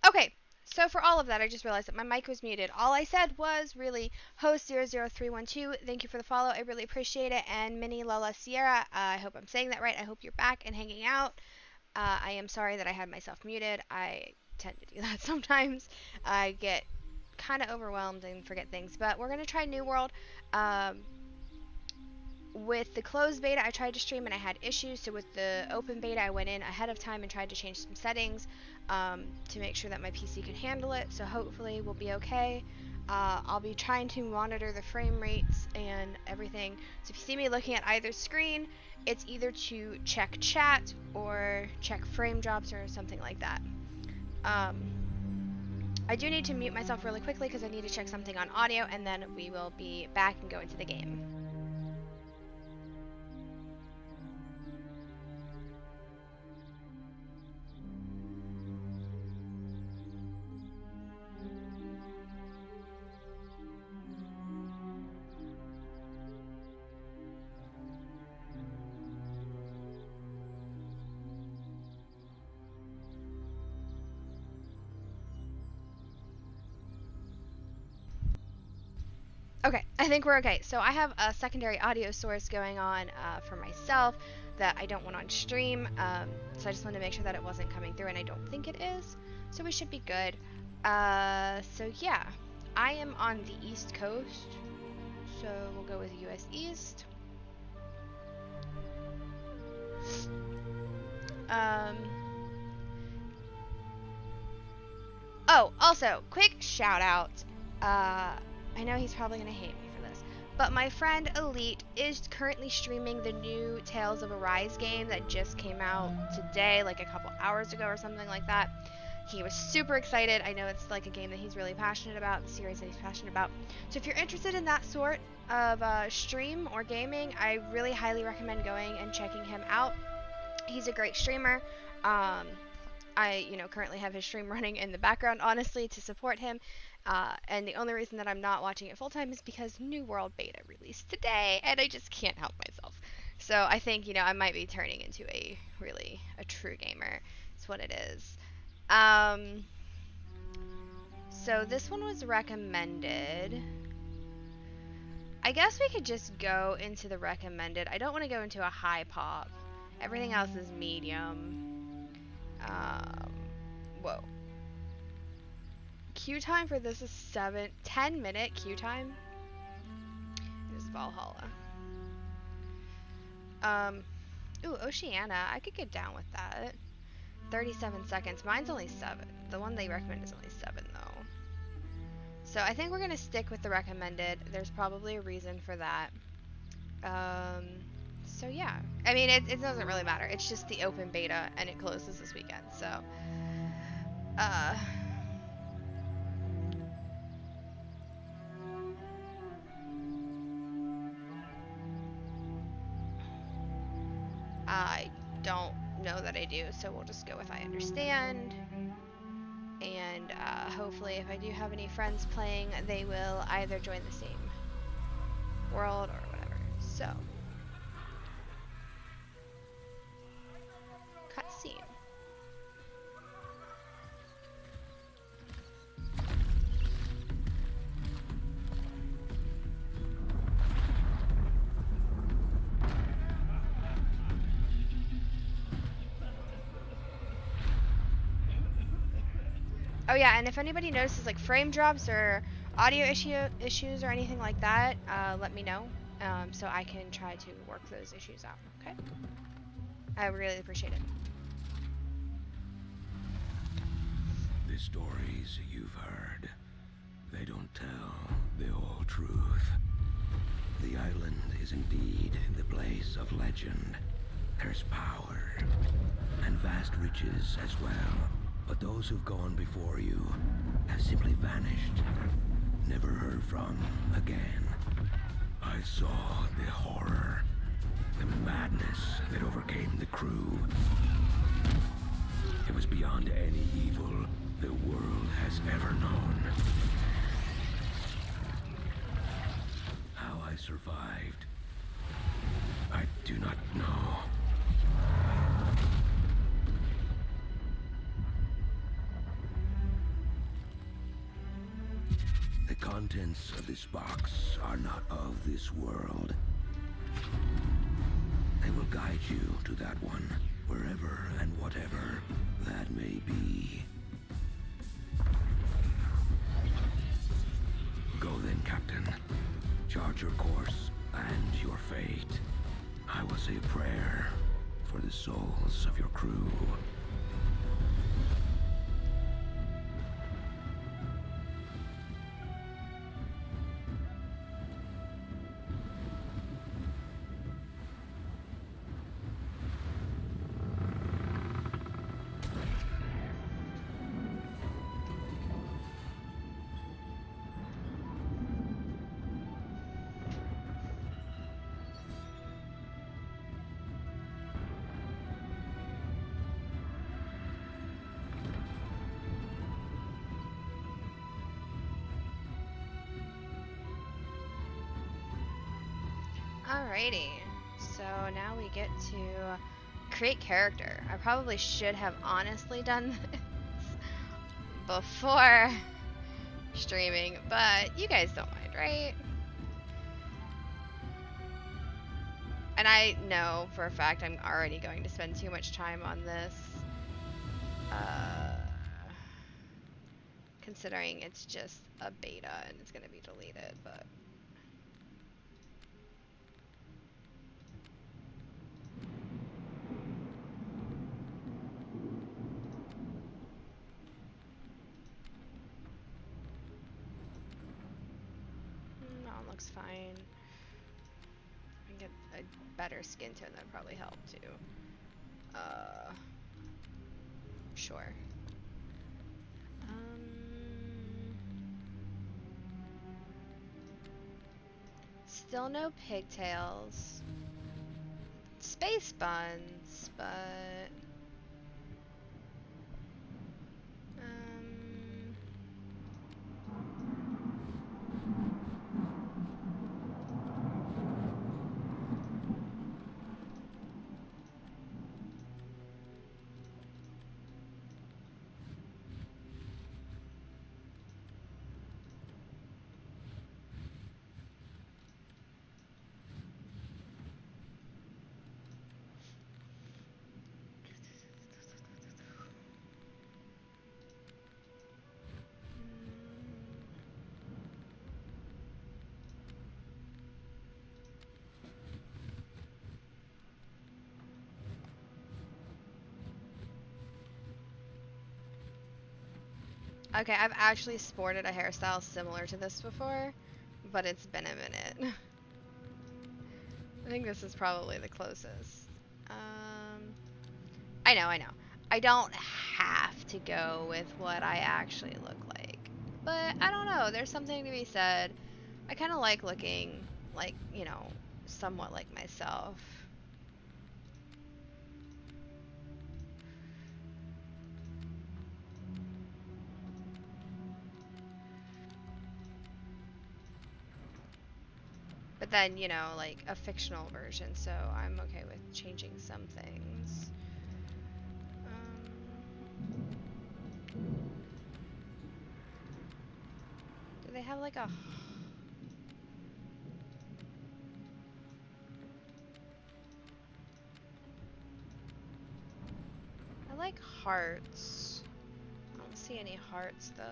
Okay, so for all of that, I just realized that my mic was muted. All I said was really host00312. Thank you for the follow. I really appreciate it. And Minnie Lola Sierra, I hope I'm saying that right. I hope you're back and hanging out. I am sorry that I had myself muted. I tend to do that sometimes. I get kind of overwhelmed and forget things. But we're going to try New World. With the closed beta, I tried to stream and I had issues. So with the open beta, I went in ahead of time and tried to change some settings to make sure that my PC could handle it. So hopefully we'll be okay. I'll be trying to monitor the frame rates and everything. So if you see me looking at either screen, it's either to check chat or check frame drops or something like that. I do need to mute myself really quickly because I need to check something on audio, and then we will be back and go into the game. Okay, I think we're okay. So I have a secondary audio source going on for myself that I don't want on stream. So I just wanted to make sure that it wasn't coming through, and I don't think it is. So we should be good. So yeah, I am on the East Coast. So we'll go with US East. Oh, also, quick shout out. I know he's probably going to hate me for this, but my friend Elite is currently streaming the new Tales of Arise game that just came out today, like a couple hours ago or something like that. He was super excited. I know it's like a game that he's really passionate about, the series that he's passionate about. So if you're interested in that sort of stream or gaming, I really highly recommend going and checking him out. He's a great streamer. I, currently have his stream running in the background, honestly, to support him. And the only reason that I'm not watching it full time is because New World Beta released today, and I just can't help myself. So I think, I might be turning into a true gamer. It's what it is. So this one was recommended. I guess we could just go into the recommended. I don't want to go into a high pop. Everything else is medium. Whoa. Queue time for this is 10-minute queue time. It is Valhalla. Ooh, Oceania. I could get down with that. 37 seconds. Mine's only 7. The one they recommend is only 7, though. So I think we're going to stick with the recommended. There's probably a reason for that. So yeah. I mean, it doesn't really matter. It's just the open beta, and it closes this weekend, so... I don't know that I do, so we'll just go with I understand. And hopefully if I do have any friends playing, they will either join the same world or whatever. So, cutscene. Oh yeah, and if anybody notices like frame drops or audio issues or anything like that, let me know, so I can try to work those issues out, okay? I really appreciate it. The stories you've heard, they don't tell the whole truth. The island is indeed the place of legend. There's power and vast riches as well. But those who've gone before you have simply vanished, never heard from again. I saw the horror, the madness that overcame the crew. It was beyond any evil the world has ever known. How I survived, I do not know. contents of this box are not of this world. They will guide you to that one, wherever and whatever that may be. Go then, Captain. Chart your course and your fate. I will say a prayer for the souls of your crew. Alrighty, so now we get to create character. I probably should have honestly done this before streaming, but you guys don't mind, right? And I know for a fact I'm already going to spend too much time on this, considering it's just a beta and it's going to be deleted, but... That one looks fine. I can get a better skin tone, that'd probably help too. Sure. Still no pigtails. Space buns, but... Okay, I've actually sported a hairstyle similar to this before, but it's been a minute. I think this is probably the closest. I know. I don't have to go with what I actually look like, but I don't know, there's something to be said. I kind of like looking like, you know, somewhat like myself. But then, you know, like a fictional version, so I'm okay with changing some things. Do they have like a... I like hearts. I don't see any hearts though.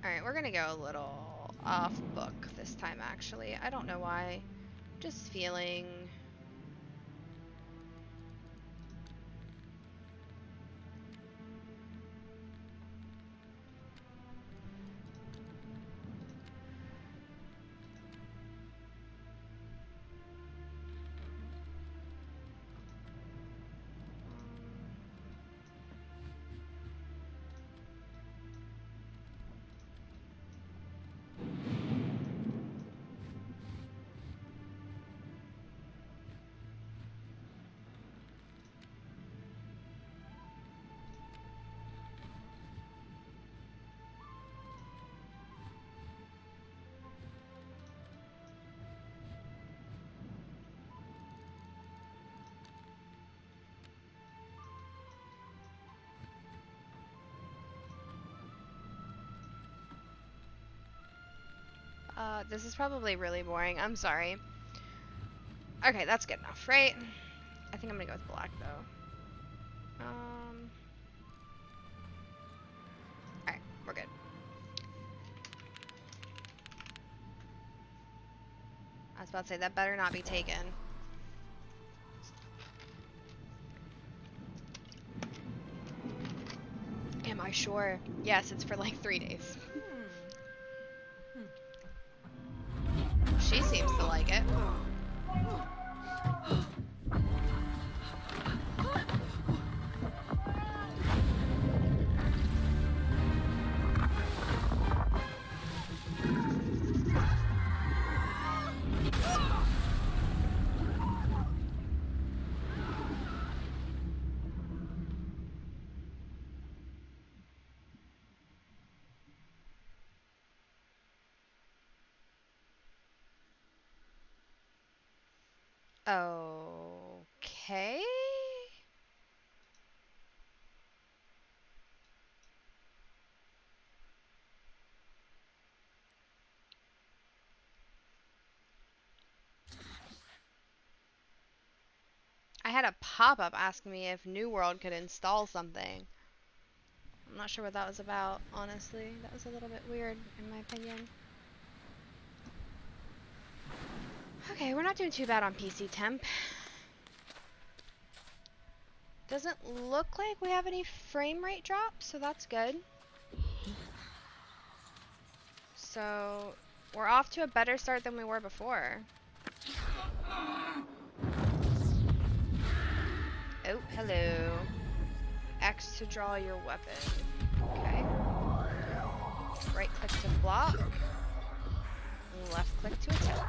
Alright, we're gonna go a little off book this time actually. I don't know why. Just feeling... This is probably really boring. I'm sorry. Okay, that's good enough, right? I think I'm gonna go with black, though. Alright, we're good. I was about to say, that better not be taken. Am I sure? Yes, it's for like 3 days. She seems to like it. Okay. I had a pop-up asking me if New World could install something. I'm not sure what that was about, honestly. That was a little bit weird, in my opinion. Okay, we're not doing too bad on PC temp. Doesn't look like we have any frame rate drops, so that's good. So, we're off to a better start than we were before. Oh, hello. X to draw your weapon. Okay. Right click to block. Left click to attack.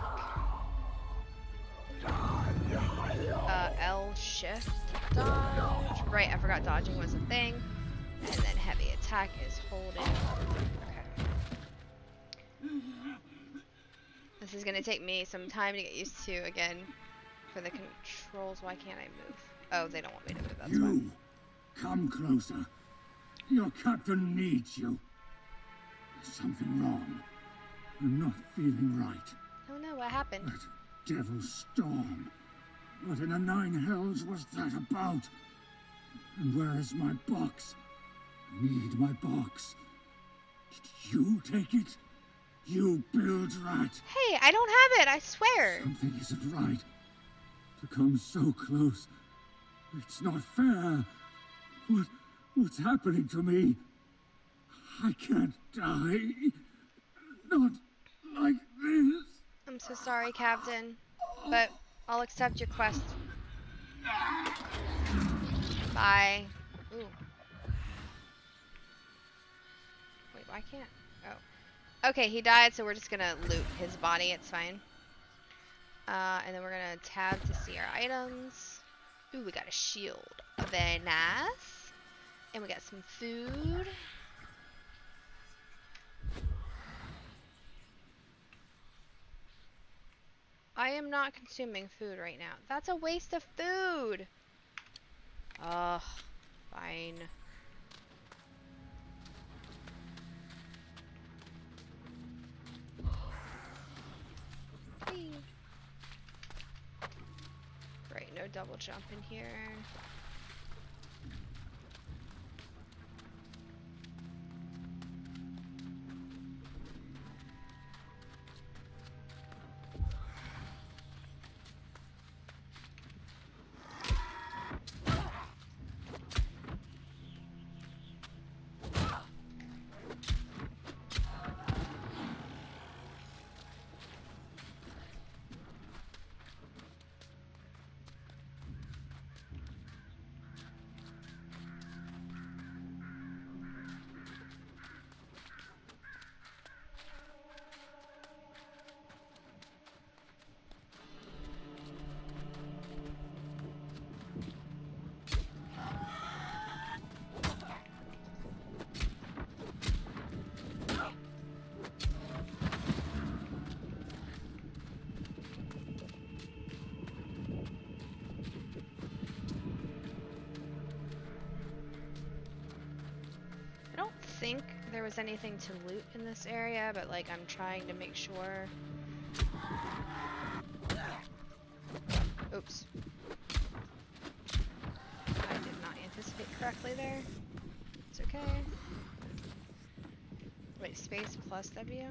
L shift dodge. Right, I forgot dodging was a thing. And then heavy attack is holding. Okay. This is gonna take me some time to get used to again for the controls. Why can't I move? Oh, they don't want me to move, that's why. Come closer. Your captain needs you. There's something wrong. I'm not feeling right. Oh no, what happened? That devil storm. What in the nine hells was that about? And where is my box? I need my box. Did you take it? You build rat. Hey, I don't have it, I swear. Something isn't right. To come so close. It's not fair. What's happening to me? I can't die. Not like this. I'm so sorry, Captain. But I'll accept your quest. Bye. Ooh. Wait, why can't... Oh. Okay, he died, so we're just gonna loot his body. It's fine. And then we're gonna tab to see our items. Ooh, we got a shield. Very nice. And we got some food. I am not consuming food right now. That's a waste of food. Ugh. Fine. Hey. Right, no double jump in here. I think there was anything to loot in this area, but like I'm trying to make sure. Oops. I did not anticipate correctly there. It's okay. Wait, space plus W?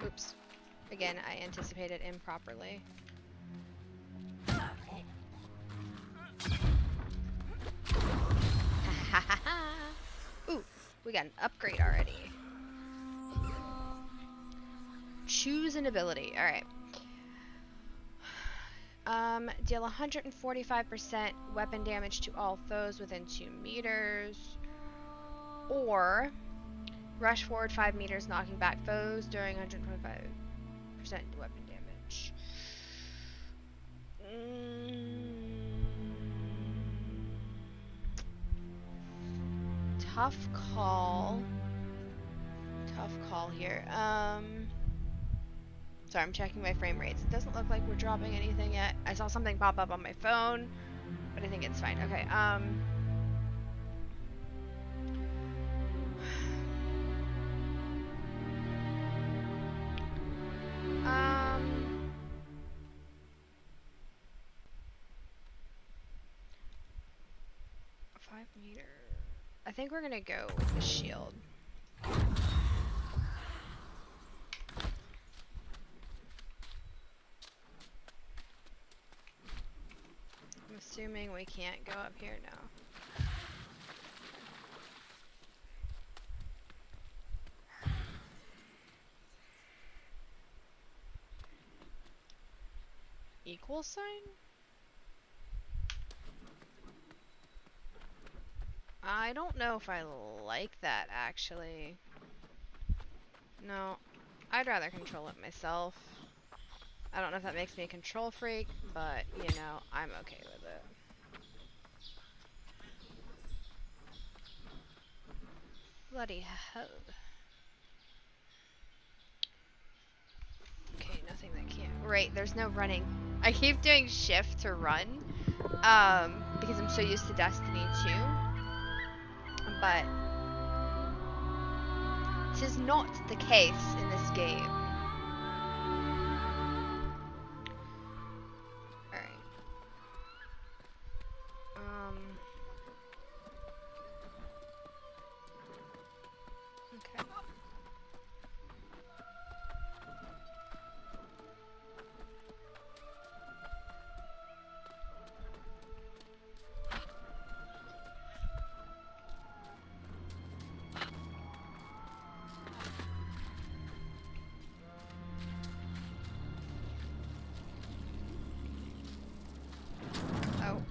Oops. Again, I anticipated improperly. Ooh, we got an upgrade already. Choose an ability. Alright. Deal 145% weapon damage to all foes within 2 meters. Or rush forward 5 meters, knocking back foes during 125% weapon damage. Tough call. Tough call here. Sorry, I'm checking my frame rates. It doesn't look like we're dropping anything yet. I saw something pop up on my phone, but I think it's fine. Okay, five meter. I think we're gonna go with the shield. I'm assuming we can't go up here now. Equal sign? I don't know if I like that, actually. No, I'd rather control it myself. I don't know if that makes me a control freak, but, you know, I'm okay with it. Bloody hell. Okay, nothing that can't. Right, there's no running. I keep doing shift to run, because I'm so used to Destiny 2. But this is not the case in this game. Alright. Okay. Oh.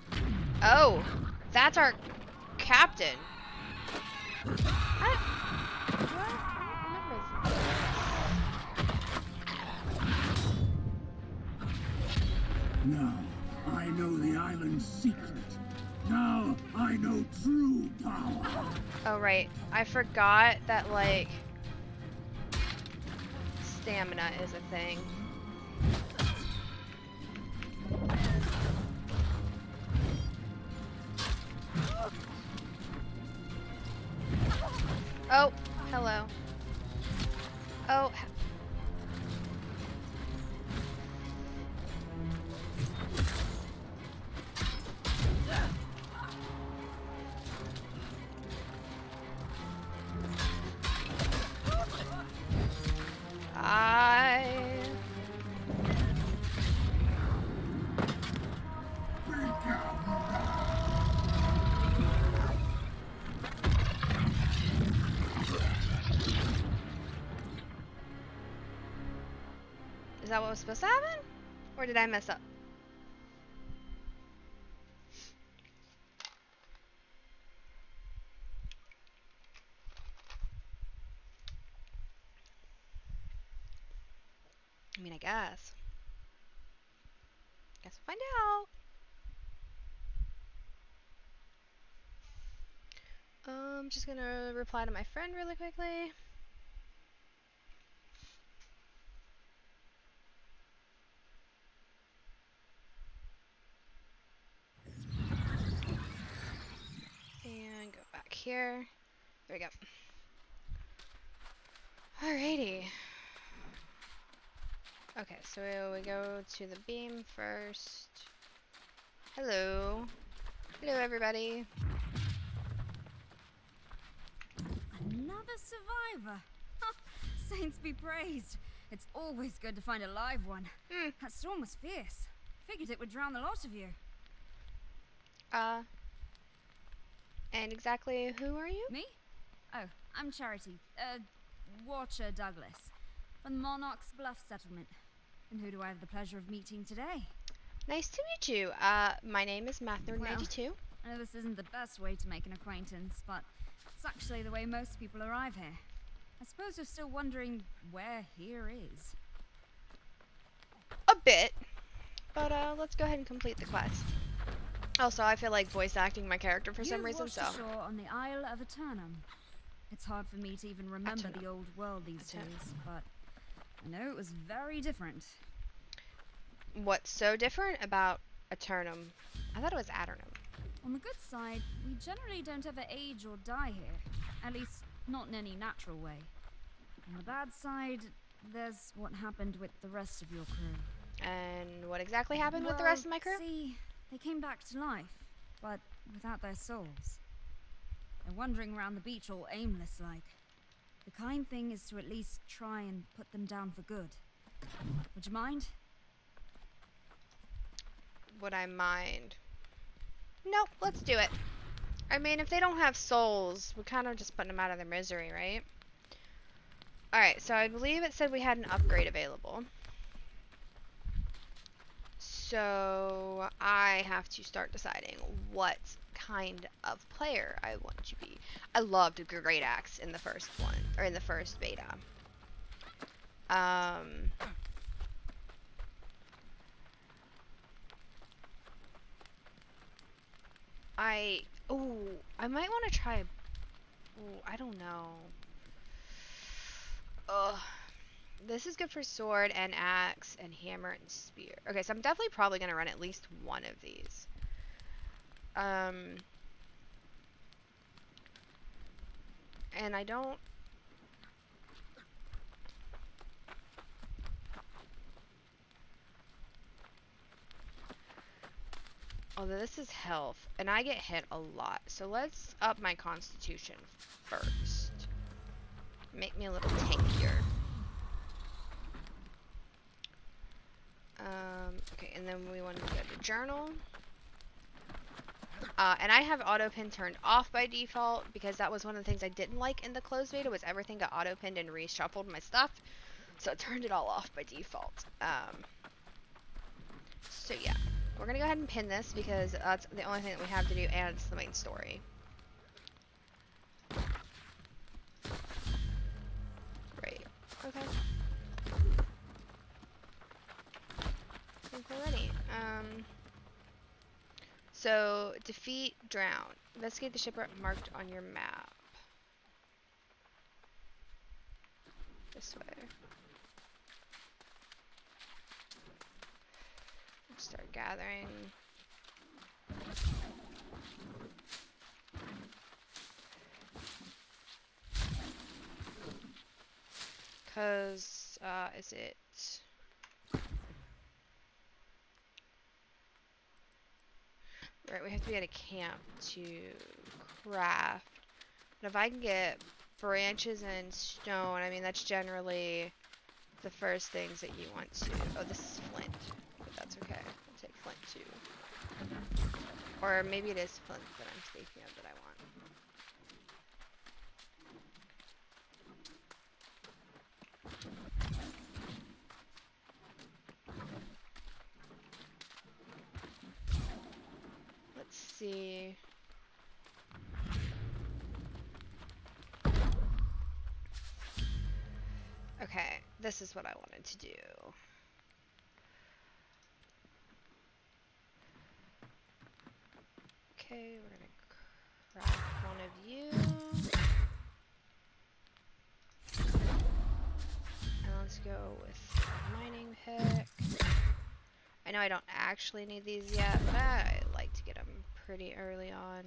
Oh! That's our captain. Now, I know the island's secret. Now, I know true power. Oh, right. I forgot that, like, stamina is a thing. Oh, hello. Oh. Is that what was supposed to happen? Or did I mess up? I mean, I guess. Guess we'll find out. I'm just gonna reply to my friend really quickly. And go back here. There we go. Alrighty. Okay, so we go to the beam first. Hello. Hello, everybody. Another survivor. Saints be praised. It's always good to find a live one. That storm was fierce. Figured it would drown the lot of you. And exactly who are you? Me? Oh, I'm Charity. Watcher Douglas. From the Monarch's Bluff settlement. And who do I have the pleasure of meeting today? Nice to meet you. My name is Mathner92. I know this isn't the best way to make an acquaintance, but it's actually the way most people arrive here. I suppose you're still wondering where here is. A bit. But, let's go ahead and complete the quest. Also, I feel like voice acting my character for some reason, so... You've washed ashore on the Isle of Eternum. It's hard for me to even remember the old world these days, but I know it was very different. What's so different about Eternum? I thought it was Adernum. On the good side, we generally don't ever age or die here. At least, not in any natural way. On the bad side, there's what happened with the rest of your crew. And what exactly happened with the rest of my crew? See, they came back to life, but without their souls. They're wandering around the beach all aimless-like. The kind thing is to at least try and put them down for good. Would you mind? Would I mind? Nope, let's do it. I mean, if they don't have souls, we're kind of just putting them out of their misery, right? Alright, so I believe it said we had an upgrade available. So I have to start deciding what kind of player I want to be. I loved Great Axe in the first one, or in the first beta. I might want to try. I don't know. Ugh. This is good for sword and axe and hammer and spear. Okay, so I'm definitely probably going to run at least one of these. And I don't... Although this is health, and I get hit a lot. So let's up my constitution first. Make me a little tankier. Okay, and then we want to go to journal. And I have auto pin turned off by default because that was one of the things I didn't like in the closed beta was everything got auto pinned and reshuffled my stuff. So I turned it all off by default. So yeah, we're gonna go ahead and pin this because that's the only thing that we have to do and it's the main story. Great. Okay. I think we're ready. So, defeat, drown. Investigate the shipwreck marked on your map. This way. Start gathering. Cause, is it... Right, we have to be at a camp to craft. But if I can get branches and stone, I mean, that's generally the first things that you want to... Oh, this is flint. But that's okay. I'll take flint too. Or maybe it is flint that I'm thinking of that I want. Let's see. Okay, this is what I wanted to do. Okay, we're gonna Craft one of you. And let's go with mining pick. I know I don't actually need these yet, but I like to get them pretty early on.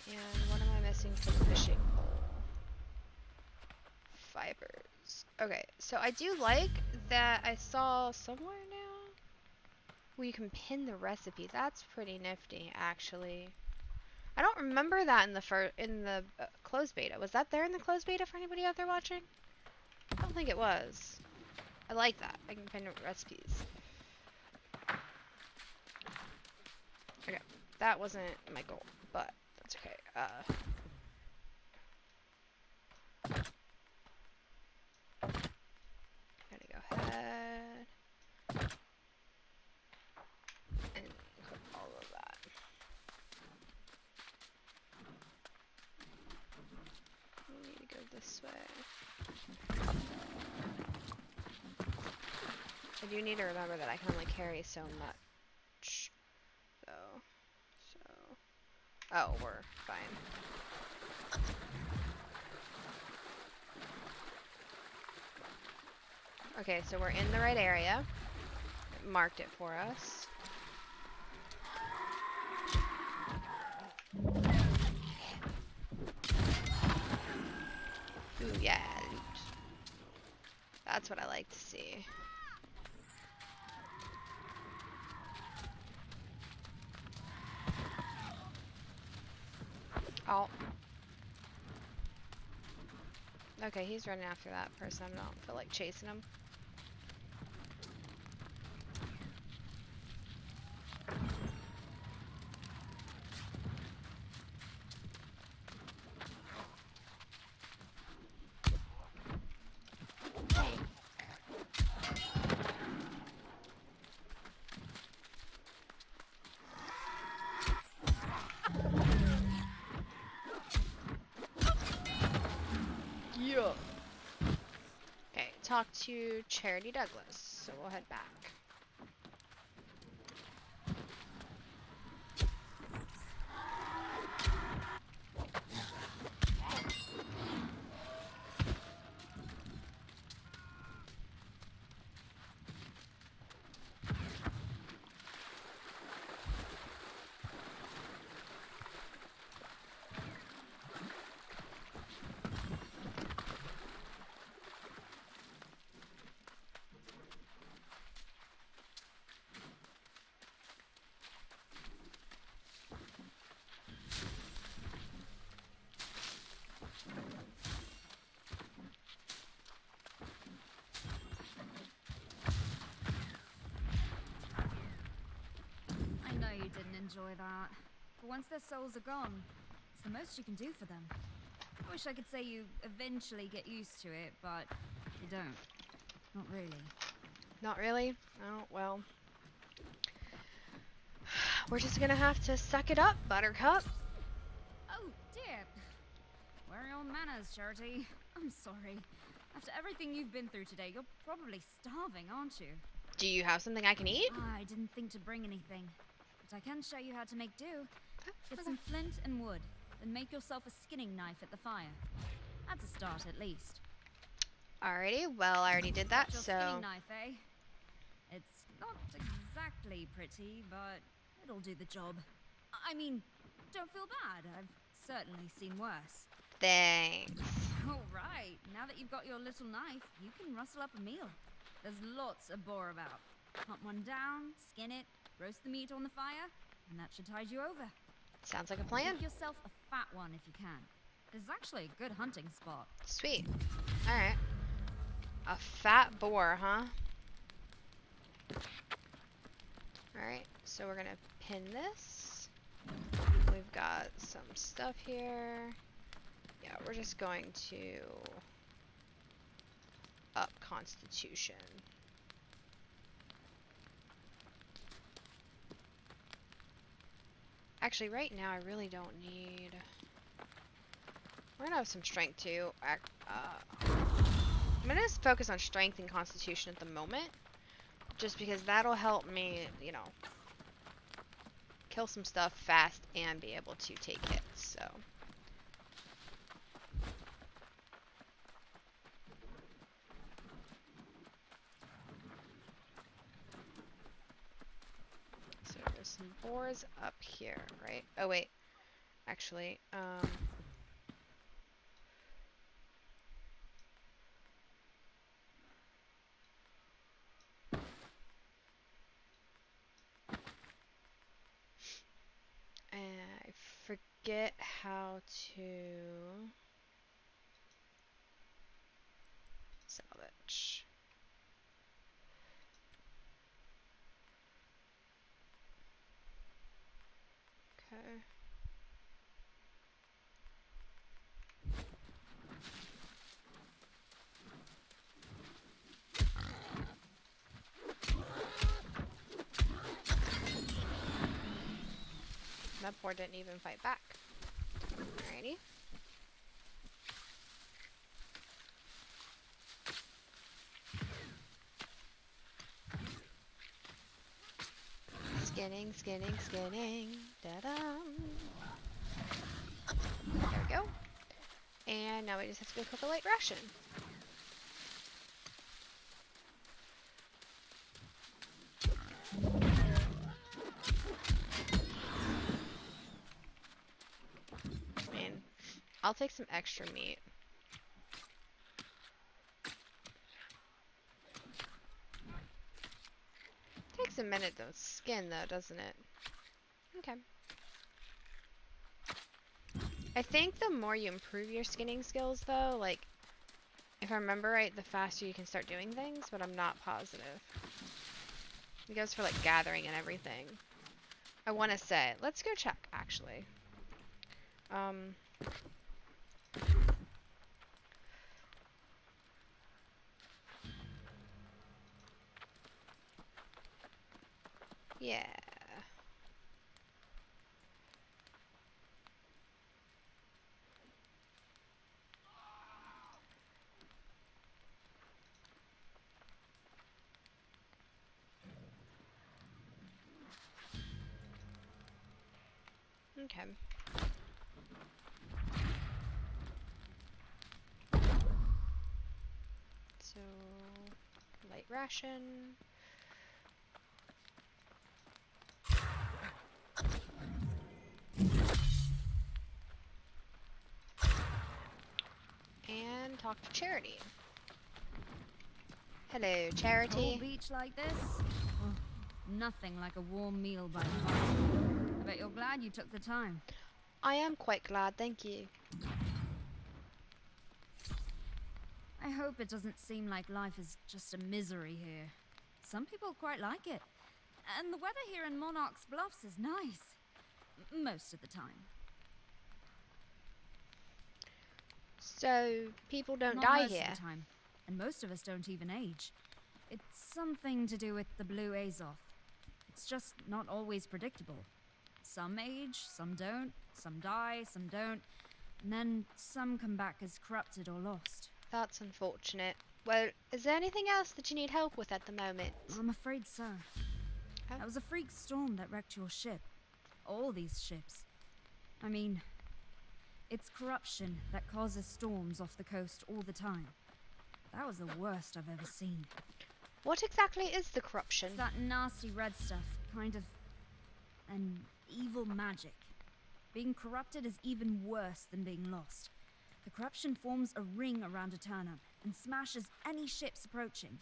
And what am I missing for the fishing pole? Fibers. Okay, so I do like that I saw somewhere now where you can pin the recipe. That's pretty nifty, actually. I don't remember that in the closed beta. Was that there in the closed beta for anybody out there watching? I don't think it was. I like that. I can pin recipes. Okay, that wasn't my goal, but that's okay. Gonna go ahead and cook all of that. We need to go this way. I do need to remember that I can only carry so much. So, oh, we're fine. Okay, so we're in the right area. It marked it for us. Ooh, yeah, loot. That's what I like to see. Oh. Okay, he's running after that person. I don't feel like chasing him. Yeah. Okay, talk to Charity Douglas, so we'll head back. You didn't enjoy that. But once their souls are gone, it's the most you can do for them. I wish I could say you eventually get used to it, but you don't. Not really. Not really? Oh, well. We're just gonna have to suck it up, Buttercup. Oh, dear. Where are your manners, Charity? I'm sorry. After everything you've been through today, you're probably starving, aren't you? Do you have something I can eat? I didn't think to bring anything. But I can show you how to make do. Get Okay. some flint and wood, then make yourself a skinning knife at the fire. That's a start, at least. Alrighty, well, I already did that, Your so... skinning knife, eh? It's not exactly pretty, but it'll do the job. I mean, don't feel bad. I've certainly seen worse. Thanks. All right, now that you've got your little knife, you can rustle up a meal. There's lots of boar about. Hunt one down, skin it, roast the meat on the fire, and that should tide you over. Sounds like a plan. Make yourself a fat one if you can. This is actually a good hunting spot. Sweet. Alright. A fat boar, huh? Alright, so we're gonna pin this. We've got some stuff here. Yeah, we're just going to up Constitution. Actually, right now I really don't need... We're gonna have some strength too. I'm gonna just focus on strength and constitution at the moment. Just because that'll help me, you know, kill some stuff fast and be able to take hits, so. So there's some boars up here, right? Oh wait, actually, I forget how to salvage. Okay. That boar didn't even fight back. Alrighty. Skinning, skinning, skinning. Da-dum. There we go. And now we just have to go cook a light ration. Man, I'll take some extra meat. Takes a minute to skin though, doesn't it? Okay. I think the more you improve your skinning skills though, like, if I remember right, the faster you can start doing things, but I'm not positive. It goes for like gathering and everything. I want to say, let's go check actually. Yeah. Okay. So, light ration. And talk to Charity. Hello, Charity. Whole beach like this? Oh, nothing like a warm meal by fire. I bet you're glad you took the time. I am quite glad, thank you. I hope it doesn't seem like life is just a misery here. Some people quite like it. And the weather here in Monarch's Bluffs is nice. Most of the time. So, people don't Not die most here? of the time. And most of us don't even age. It's something to do with the blue Azoth. It's just not always predictable. Some age, some don't, some die, some don't, and then some come back as corrupted or lost. That's unfortunate. Well, is there anything else that you need help with at the moment? I'm afraid so. Oh. That was a freak storm that wrecked your ship. All these ships. I mean, it's corruption that causes storms off the coast all the time. That was the worst I've ever seen. What exactly is the corruption? It's that nasty red stuff, kind of an evil magic. Being corrupted is even worse than being lost. The corruption forms a ring around a turnip and smashes any ships approaching,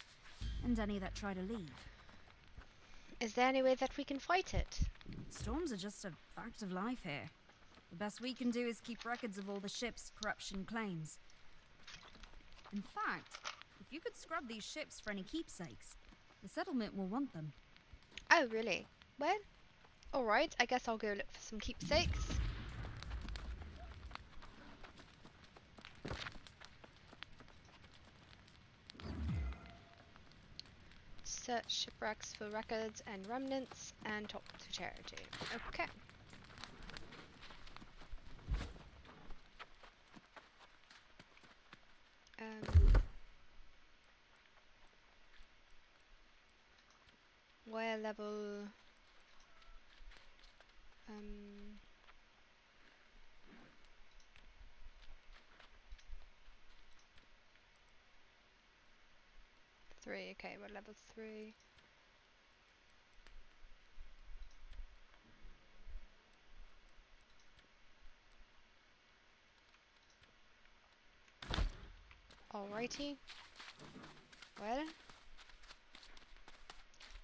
and any that try to leave. Is there any way that we can fight it? Storms are just a fact of life here. The best we can do is keep records of all the ships corruption claims. In fact, if you could scrub these ships for any keepsakes, the settlement will want them. Oh, really? Well, alright, I guess I'll go look for some keepsakes. Search shipwrecks for records and remnants, and talk to Charity. Okay. Where level? Um. 3. Okay, we're level 3. Alrighty. Well,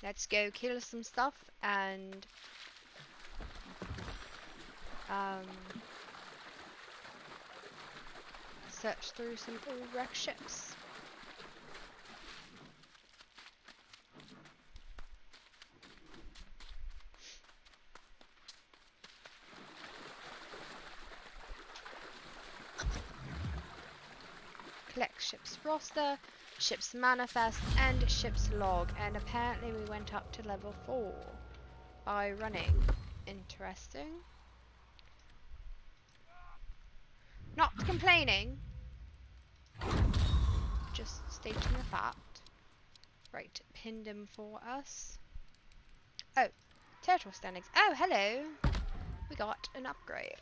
let's go kill some stuff and search through some old wrecked ships. Collect ship's roster, ship's manifest, and ship's log, and apparently we went up to level 4 by running. Interesting. Not complaining, just stating the fact. Right, pinned him for us. Oh, turtle standings. Oh, hello. We got an upgrade.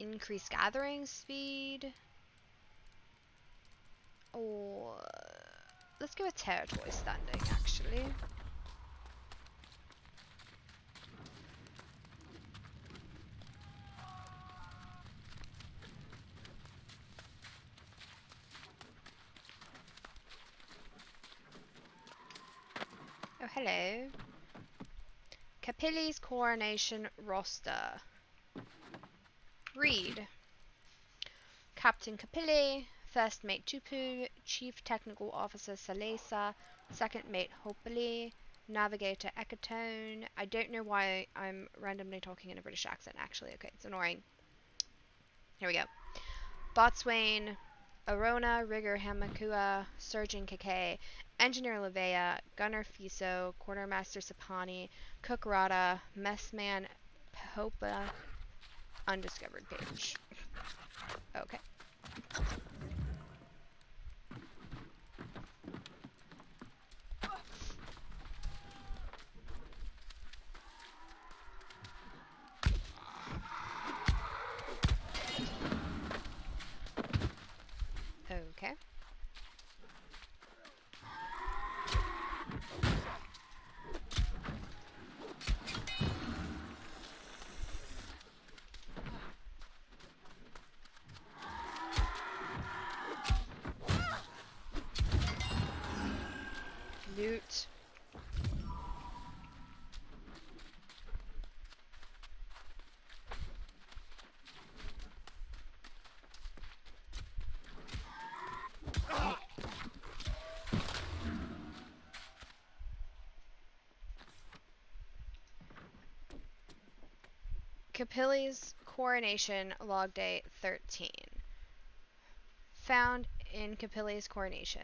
Increased gathering speed. Or let's go with territory standing, actually. Oh, hello. Capilli's coronation roster. Read. Captain Capilli, First Mate Tupu, Chief Technical Officer Salesa, Second Mate Hopali, Navigator Ekatone. I don't know why I'm randomly talking in a British accent, actually. Okay, it's annoying. Here we go. Botswain, Arona, Rigger Hamakua, Surgeon Kake, Engineer Levea, Gunner Fiso, Quartermaster Sapani, Cook Rada, Messman Popa, undiscovered page. Okay. Okay. Loot. Capilli's coronation log day 13. Found in Capilli's coronation.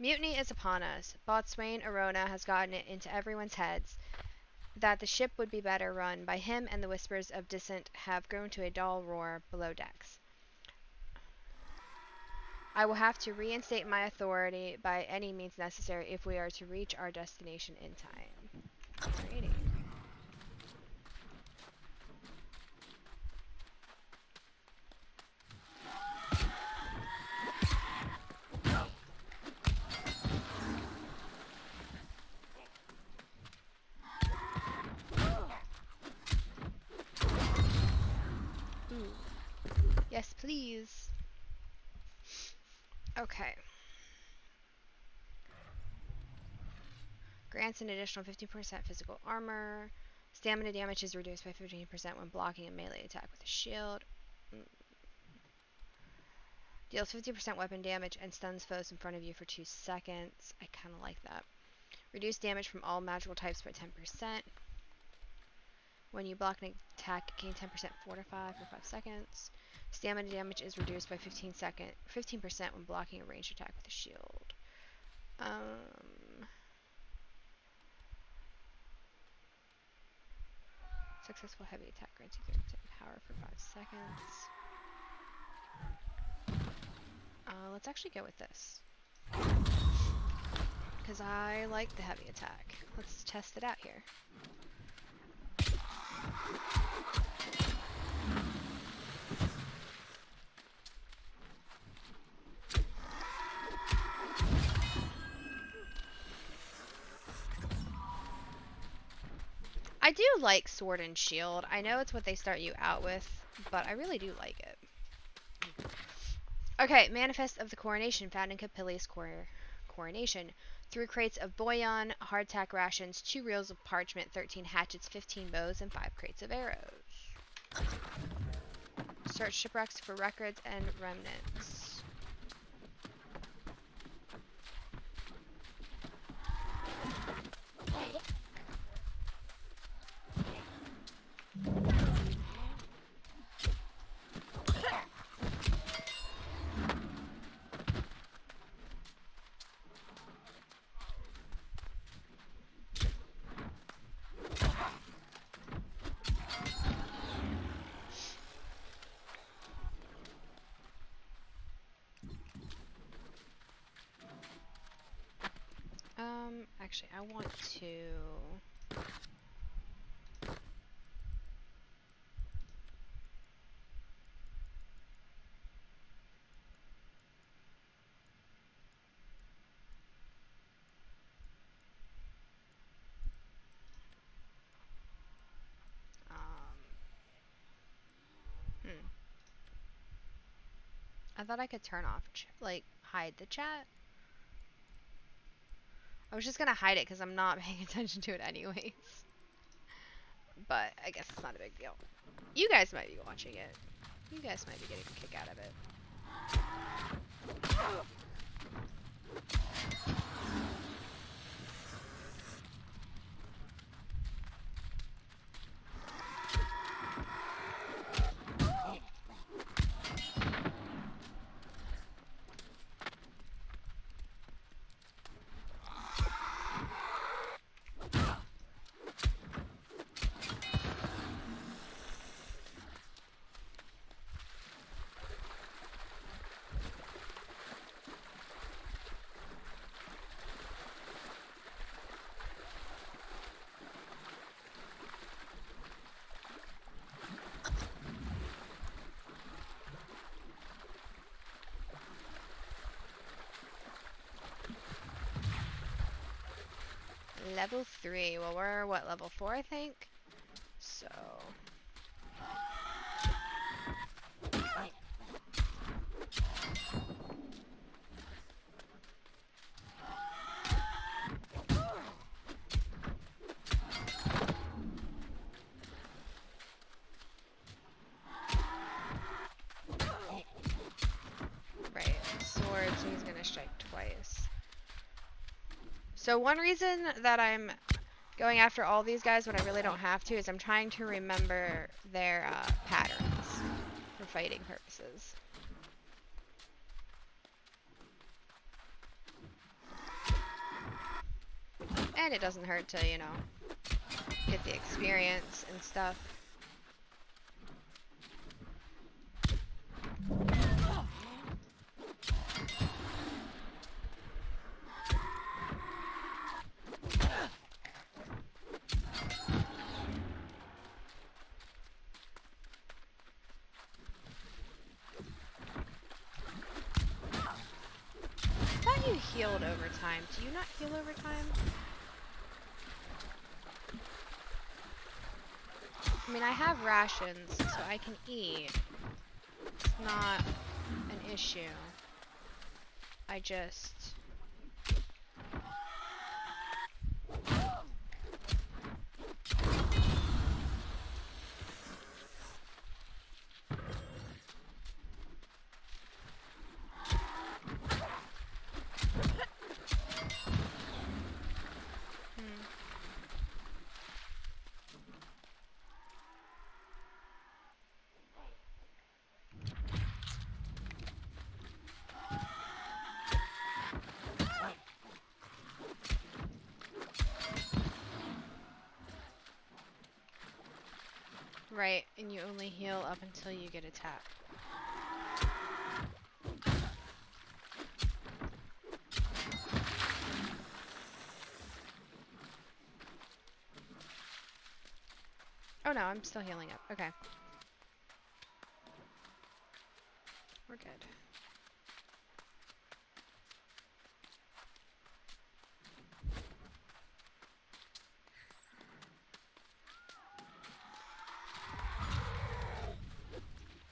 Mutiny is upon us. Botswain Arona has gotten it into everyone's heads that the ship would be better run by him, and the whispers of dissent have grown to a dull roar below decks. I will have to reinstate my authority by any means necessary if we are to reach our destination in time. Alrighty. Ooh. Yes, please. Okay. Grants an additional 15% physical armor. Stamina damage is reduced by 15% when blocking a melee attack with a shield. Deals 50% weapon damage and stuns foes in front of you for 2 seconds. I kind of like that. Reduce damage from all magical types by 10%. When you block an attack, gain 10% fortify for 5 seconds. Stamina damage is reduced by 15% when blocking a ranged attack with a shield. Successful heavy attack grants you 30% power for 5 seconds. Let's actually go with this. because I like the heavy attack. Let's test it out here. I do like Sword and Shield. I know it's what they start you out with, but I really do like it. Okay, Manifest of the Coronation, found in Capili's coronation. 3 crates of bouillon, hardtack rations, 2 reels of parchment, 13 hatchets, 15 bows, and 5 crates of arrows. Search shipwrecks for records and remnants. Actually, I want to... I thought I could turn off, like, hide the chat. I was just gonna hide it because I'm not paying attention to it anyways. But I guess it's not a big deal. You guys might be watching it. You guys might be getting a kick out of it. Level 3. Well, we're, what, level 4, I think? So... Right, sword, so he's gonna strike twice. So one reason that I'm going after all these guys when I really don't have to is I'm trying to remember their patterns for fighting purposes. And it doesn't hurt to, you know, get the experience and stuff. You healed over time. Do you not heal over time? I mean, I have rations, so I can eat. It's not an issue. I just... Right, and you only heal up until you get attacked. Oh no, I'm still healing up. Okay. We're good.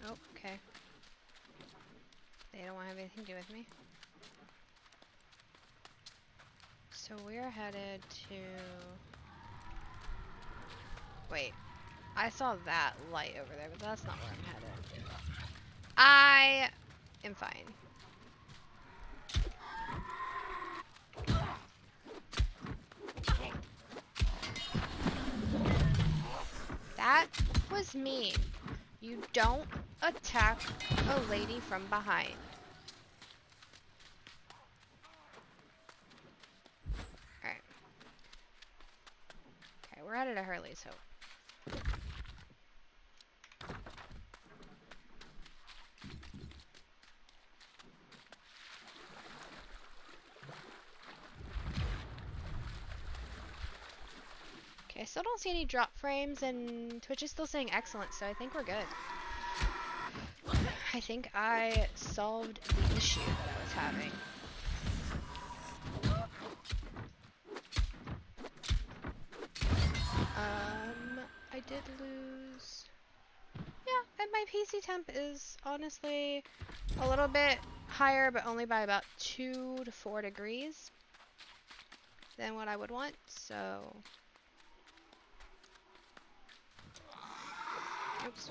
Oh, okay. They don't want to have anything to do with me. So we're headed to... Wait. I saw that light over there, but that's not where I'm headed. I am fine. That was mean. You don't attack a lady from behind. Alright. Okay, we're headed to Hurley's Hope. Okay, I still don't see any drop frames, and Twitch is still saying excellent, so I think we're good. I think I solved the issue that I was having. I did lose... Yeah, and my PC temp is honestly a little bit higher, but only by about 2 to 4 degrees than what I would want, so... Oops.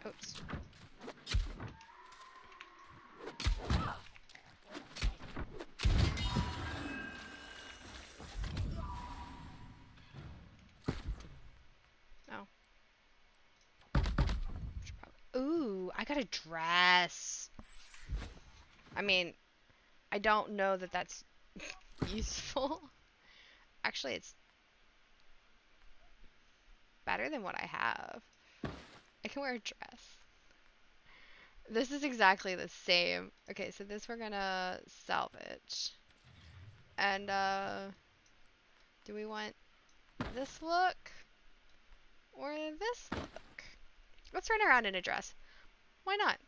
Oops. Oh. Ooh, I got a dress. I mean, I don't know that that's useful. Actually, it's better than what I have. I can wear a dress. This is exactly the same. Okay, so this we're gonna salvage. And, do we want this look? Or this look? Let's run around in a dress. Why not?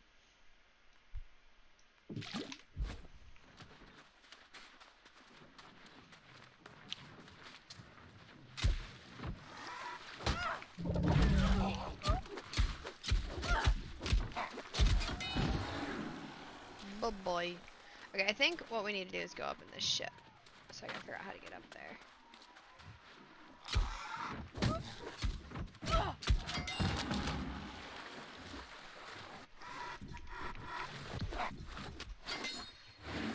Oh boy. Okay, I think what we need to do is go up in this ship. So I gotta figure out how to get up there.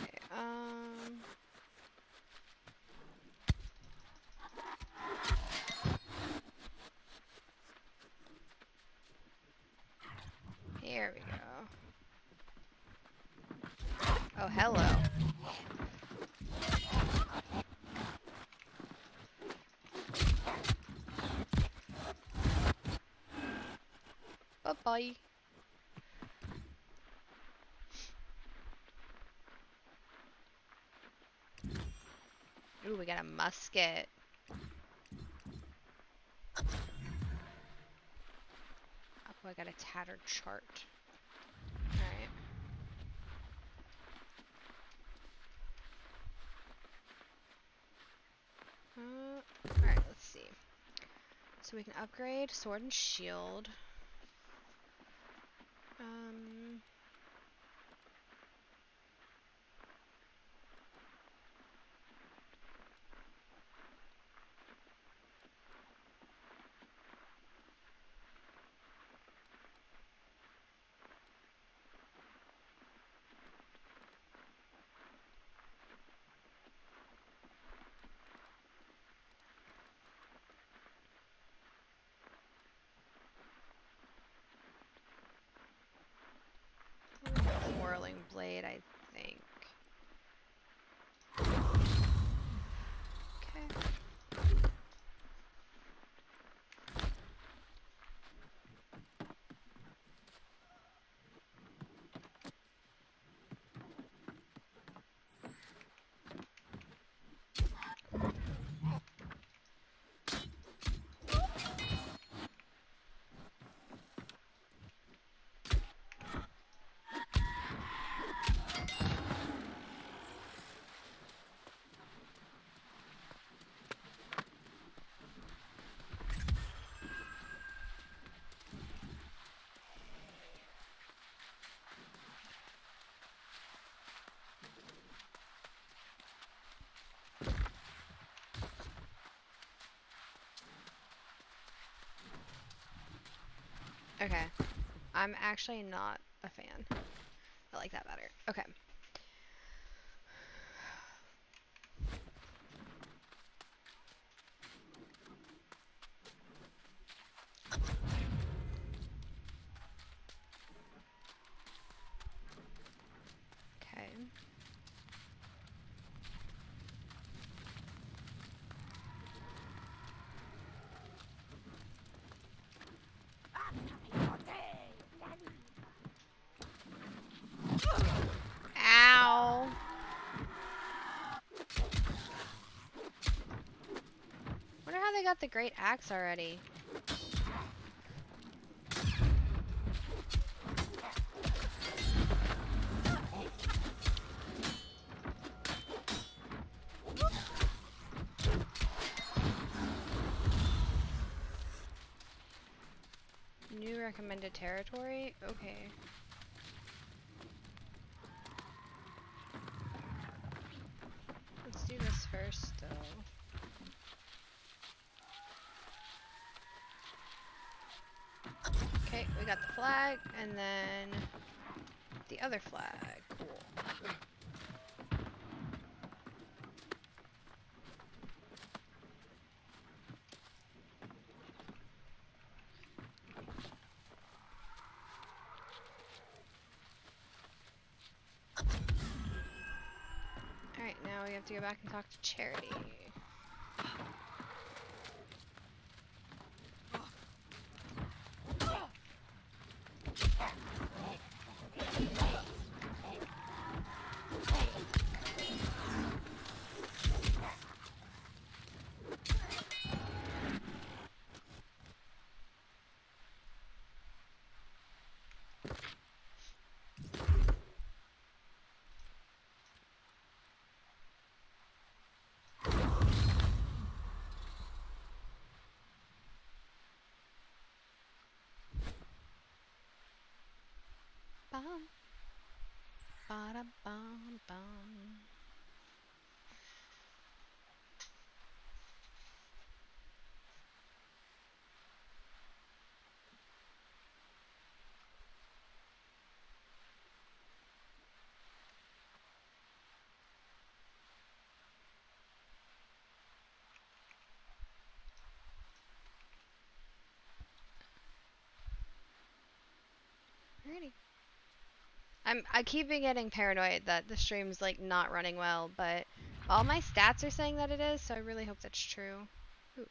Okay, here we go. Oh, hello. Bye-bye. Ooh, we got a musket. Oh, I got a tattered chart. Alright. Alright, let's see. So we can upgrade sword and shield. Okay. I'm actually not a fan. I like that better. Okay. Okay. Ow. Wonder how they got the great axe already. New recommended territory? Okay. Let's do this first, though. Okay, we got the flag, and then the other flag. Cool. Alright, now we have to go back and talk to Charity. Bum. Ba-da-bum-bum. Alrighty. I keep getting paranoid that the stream's like not running well, but all my stats are saying that it is, so I really hope that's true. Ooh.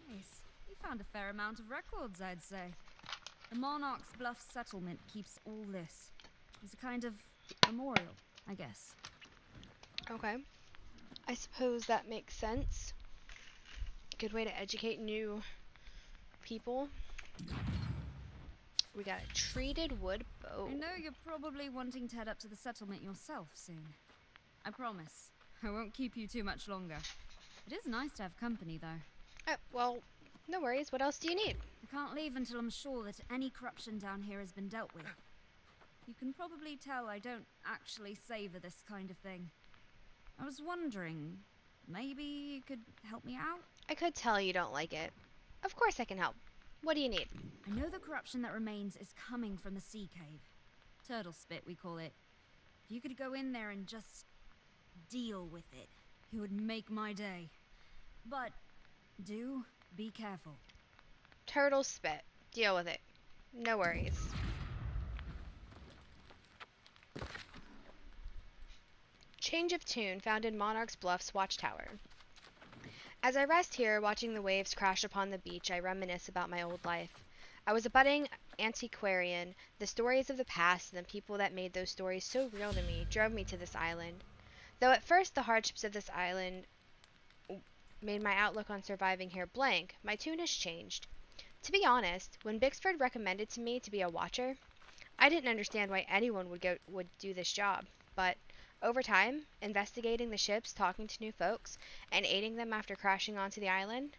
Nice. You found a fair amount of records, I'd say. The Monarch's Bluff settlement keeps all this. It's a kind of memorial, I guess. Okay. I suppose that makes sense. Good way to educate new people. We got a treated wood bow. I know you're probably wanting to head up to the settlement yourself soon. I promise. I won't keep you too much longer. It is nice to have company, though. Well, no worries. What else do you need? I can't leave until I'm sure that any corruption down here has been dealt with. You can probably tell I don't actually savor this kind of thing. I was wondering, maybe you could help me out? I could tell you don't like it. Of course I can help. What do you need? I know the corruption that remains is coming from the sea cave. Turtle spit, we call it. If you could go in there and just deal with it, it would make my day. But do be careful. Turtle spit. Deal with it. No worries. Change of tune found in Monarch's Bluff's watchtower. As I rest here, watching the waves crash upon the beach, I reminisce about my old life. I was a budding antiquarian. The stories of the past and the people that made those stories so real to me drove me to this island. Though at first the hardships of this island made my outlook on surviving here blank, my tune has changed. To be honest, when Bixford recommended to me to be a watcher, I didn't understand why anyone would do this job, but over time, investigating the ships, talking to new folks, and aiding them after crashing onto the island,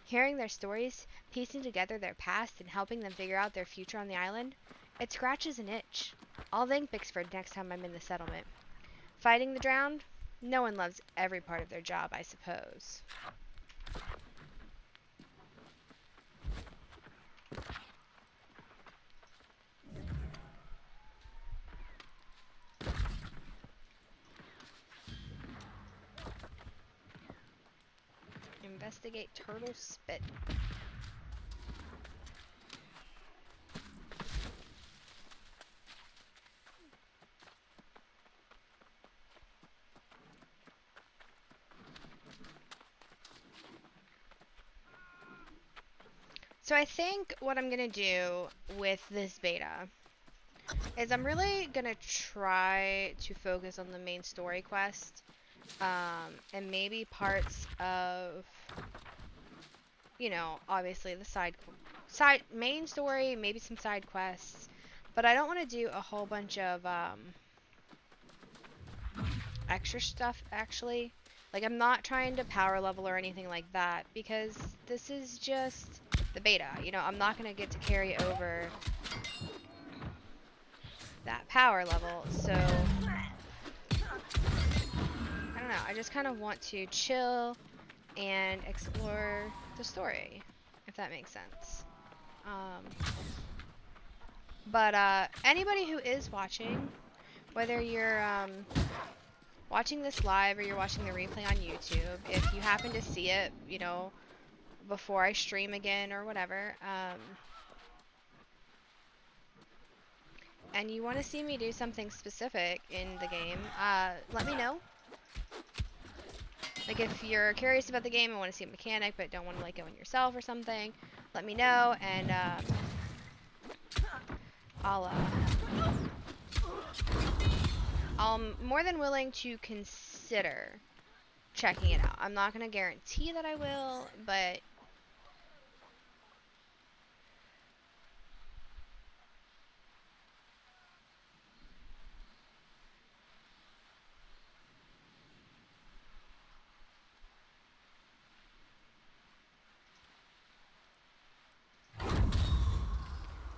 hearing their stories, piecing together their past, and helping them figure out their future on the island, it scratches an itch. I'll thank Bixford next time I'm in the settlement. fighting the drowned. No one loves every part of their job, I suppose. Investigate turtle spit. So I think what I'm gonna do with this beta is I'm really gonna try to focus on the main story quest, and maybe parts of, you know, obviously the side main story, maybe some side quests, but I don't want to do a whole bunch of extra stuff actually. Like, I'm not trying to power level or anything like that because this is just the beta. You know, I'm not going to get to carry over that power level, so I don't know. I just kind of want to chill and explore the story, if that makes sense. But anybody who is watching, whether you're watching this live or you're watching the replay on YouTube, if you happen to see it, you know, before I stream again or whatever, and you want to see me do something specific in the game, let me know. Like, if you're curious about the game and want to see a mechanic but don't want to, like, go in yourself or something, let me know, and I'm more than willing to consider checking it out. I'm not going to guarantee that I will, but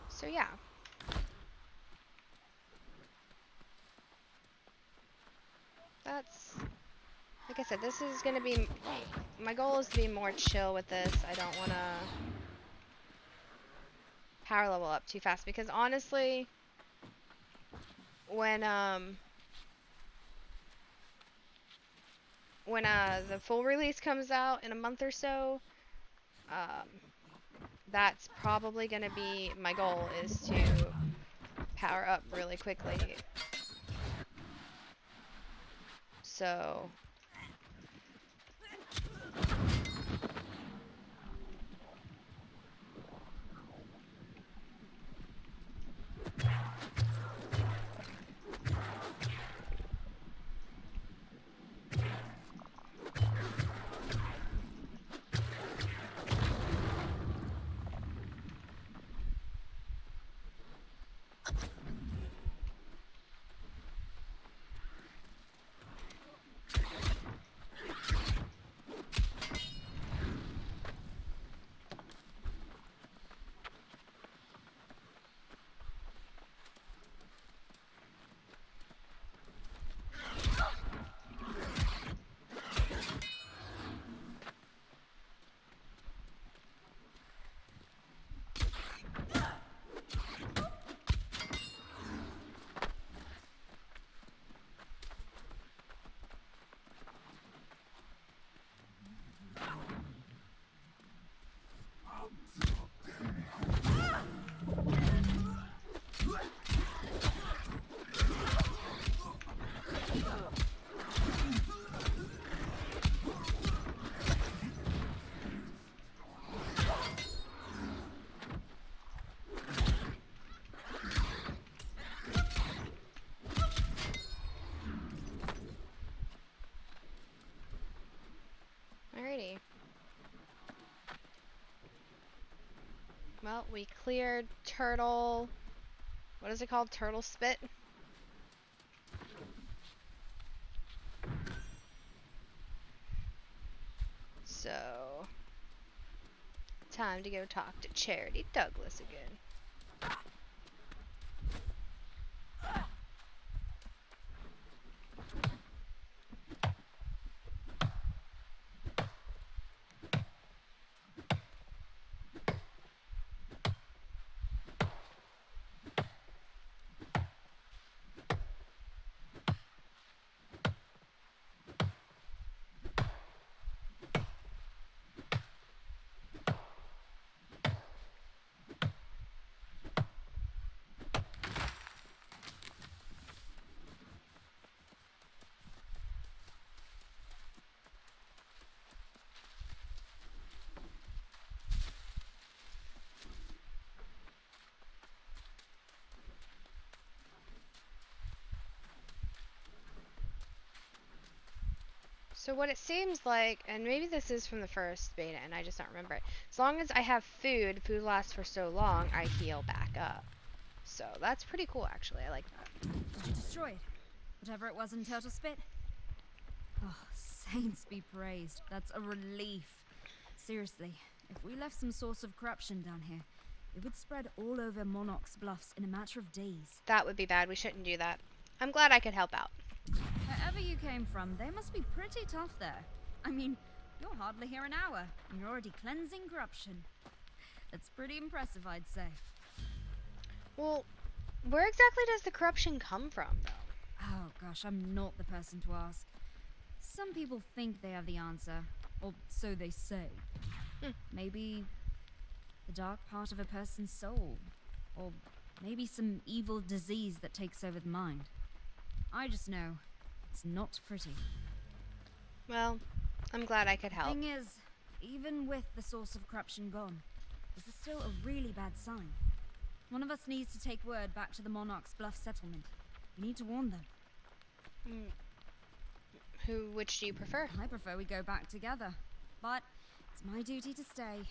so yeah. That's, like I said, this is going to be, my goal is to be more chill with this. I don't want to power level up too fast because honestly, when the full release comes out in a month or so, that's probably going to be my goal, is to power up really quickly. So alrighty. Well, we cleared turtle. What is it called? Turtle spit? So, time to go talk to Charity Douglas again. So what it seems like, and maybe this is from the first beta and I just don't remember it, as long as I have food lasts for so long, I heal back up. So that's pretty cool actually, I like that. Did you destroy it? Whatever it was in Turtle Spit? Oh, saints be praised. That's a relief. Seriously, if we left some source of corruption down here, it would spread all over Monarch's Bluffs in a matter of days. That would be bad, we shouldn't do that. I'm glad I could help out. Wherever you came from, they must be pretty tough there. I mean, you're hardly here an hour, and you're already cleansing corruption. That's pretty impressive, I'd say. Well, where exactly does the corruption come from, though? Oh gosh, I'm not the person to ask. Some people think they have the answer, or so they say. Maybe the dark part of a person's soul, or maybe some evil disease that takes over the mind. I just know it's not pretty. Well, I'm glad I could help. Thing is, even with the source of corruption gone, this is still a really bad sign. One of us needs to take word back to the Monarch's Bluff settlement. We need to warn them. Which do you prefer? I prefer we go back together, but it's my duty to stay.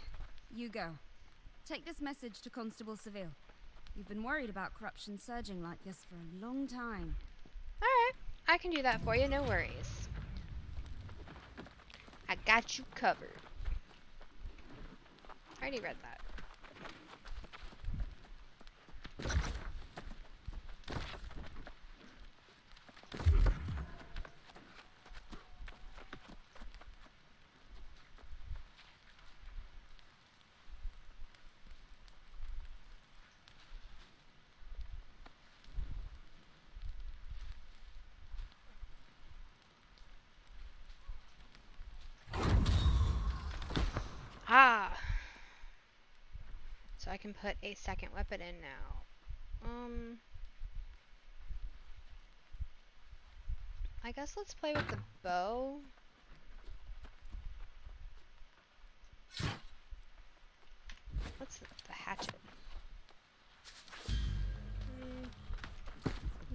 You go. Take this message to Constable Seville. You've been worried about corruption surging like this for a long time. Alright, I can do that for you, no worries. I got you covered. I already read that. Ah! So I can put a second weapon in now. I guess let's play with the bow. What's the hatchet?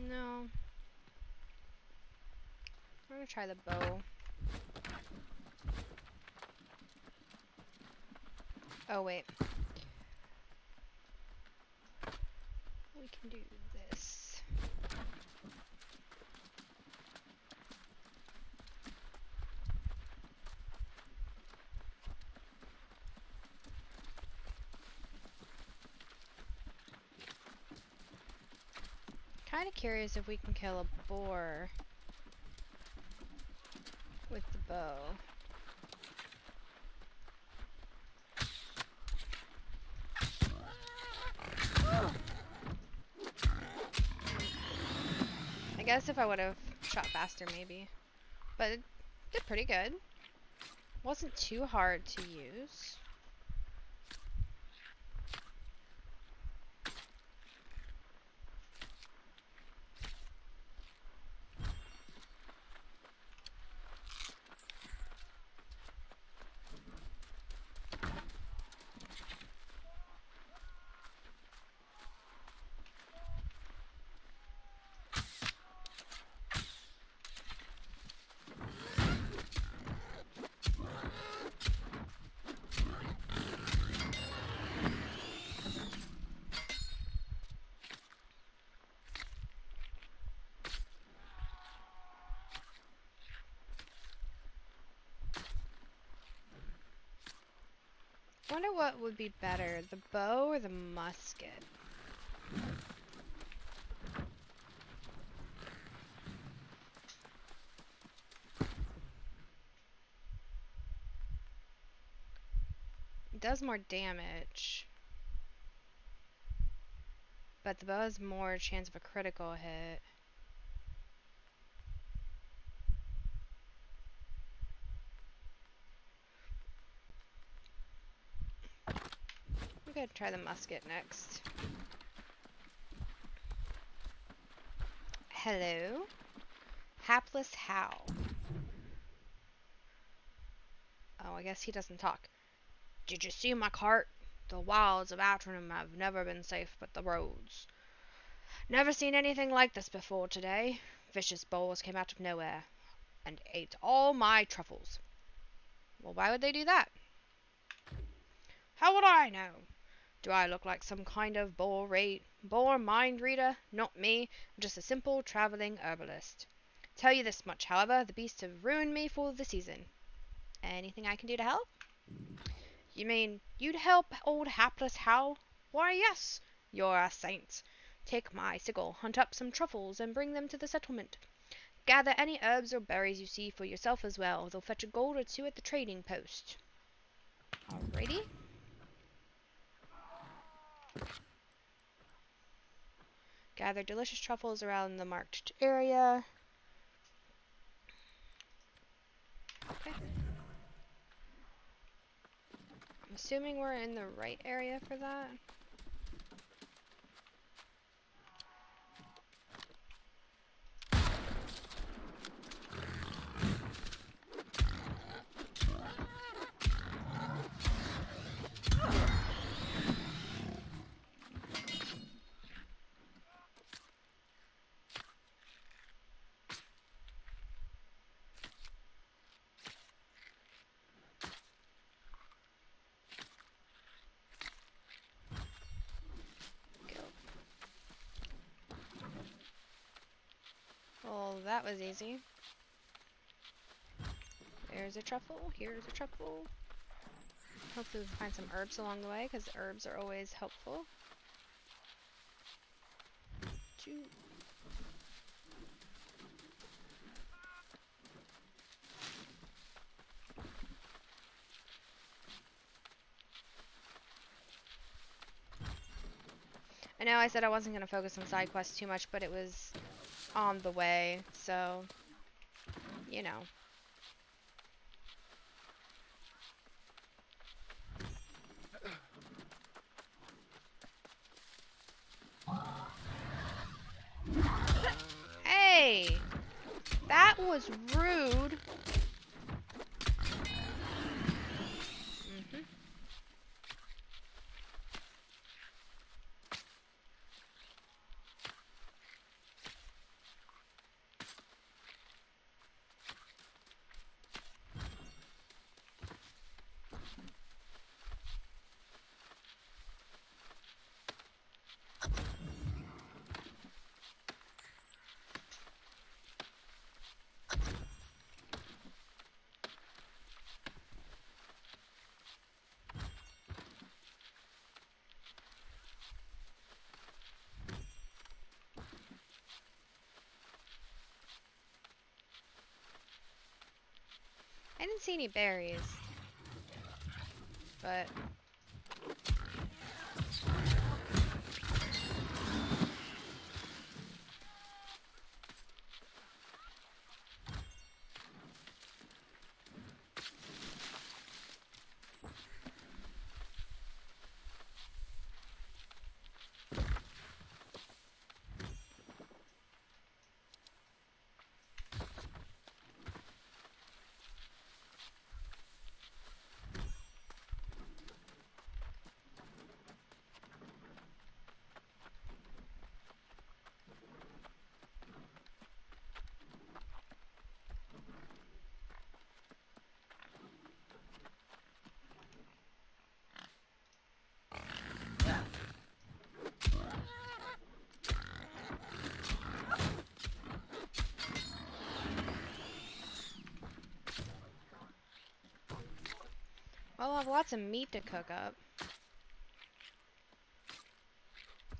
No. I'm gonna try the bow. Oh wait. We can do this. Kind of curious if we can kill a boar with the bow. I guess if I would have shot faster maybe. But it did pretty good. Wasn't too hard to use. Wonder what would be better, the bow or the musket? It does more damage, but the bow has more chance of a critical hit. We're gonna try the musket next. Hello? Hapless Hal. Oh, I guess he doesn't talk. Did you see my cart? The wilds of Outram have never been safe but the roads. Never seen anything like this before today. Vicious bulls came out of nowhere. and ate all my truffles. Well, why would they do that? How would I know? Do I look like some kind of bore mind reader? Not me. I'm just a simple traveling herbalist. Tell you this much, however, the beasts have ruined me for the season. Anything I can do to help? You mean you'd help old hapless Hal? Why, yes. You're a saint. Take my sickle, hunt up some truffles, and bring them to the settlement. Gather any herbs or berries you see for yourself as well. They'll fetch a gold or two at the trading post. Alrighty. Gather delicious truffles around the marked area. Okay. I'm assuming we're in the right area for that. Well, that was easy. There's a truffle. Here's a truffle. Hopefully we'll find some herbs along the way, because herbs are always helpful. I know I said I wasn't going to focus on side quests too much, but it was on the way, so, you know. Hey! That was rude. I didn't see any berries, but I'll have lots of meat to cook up.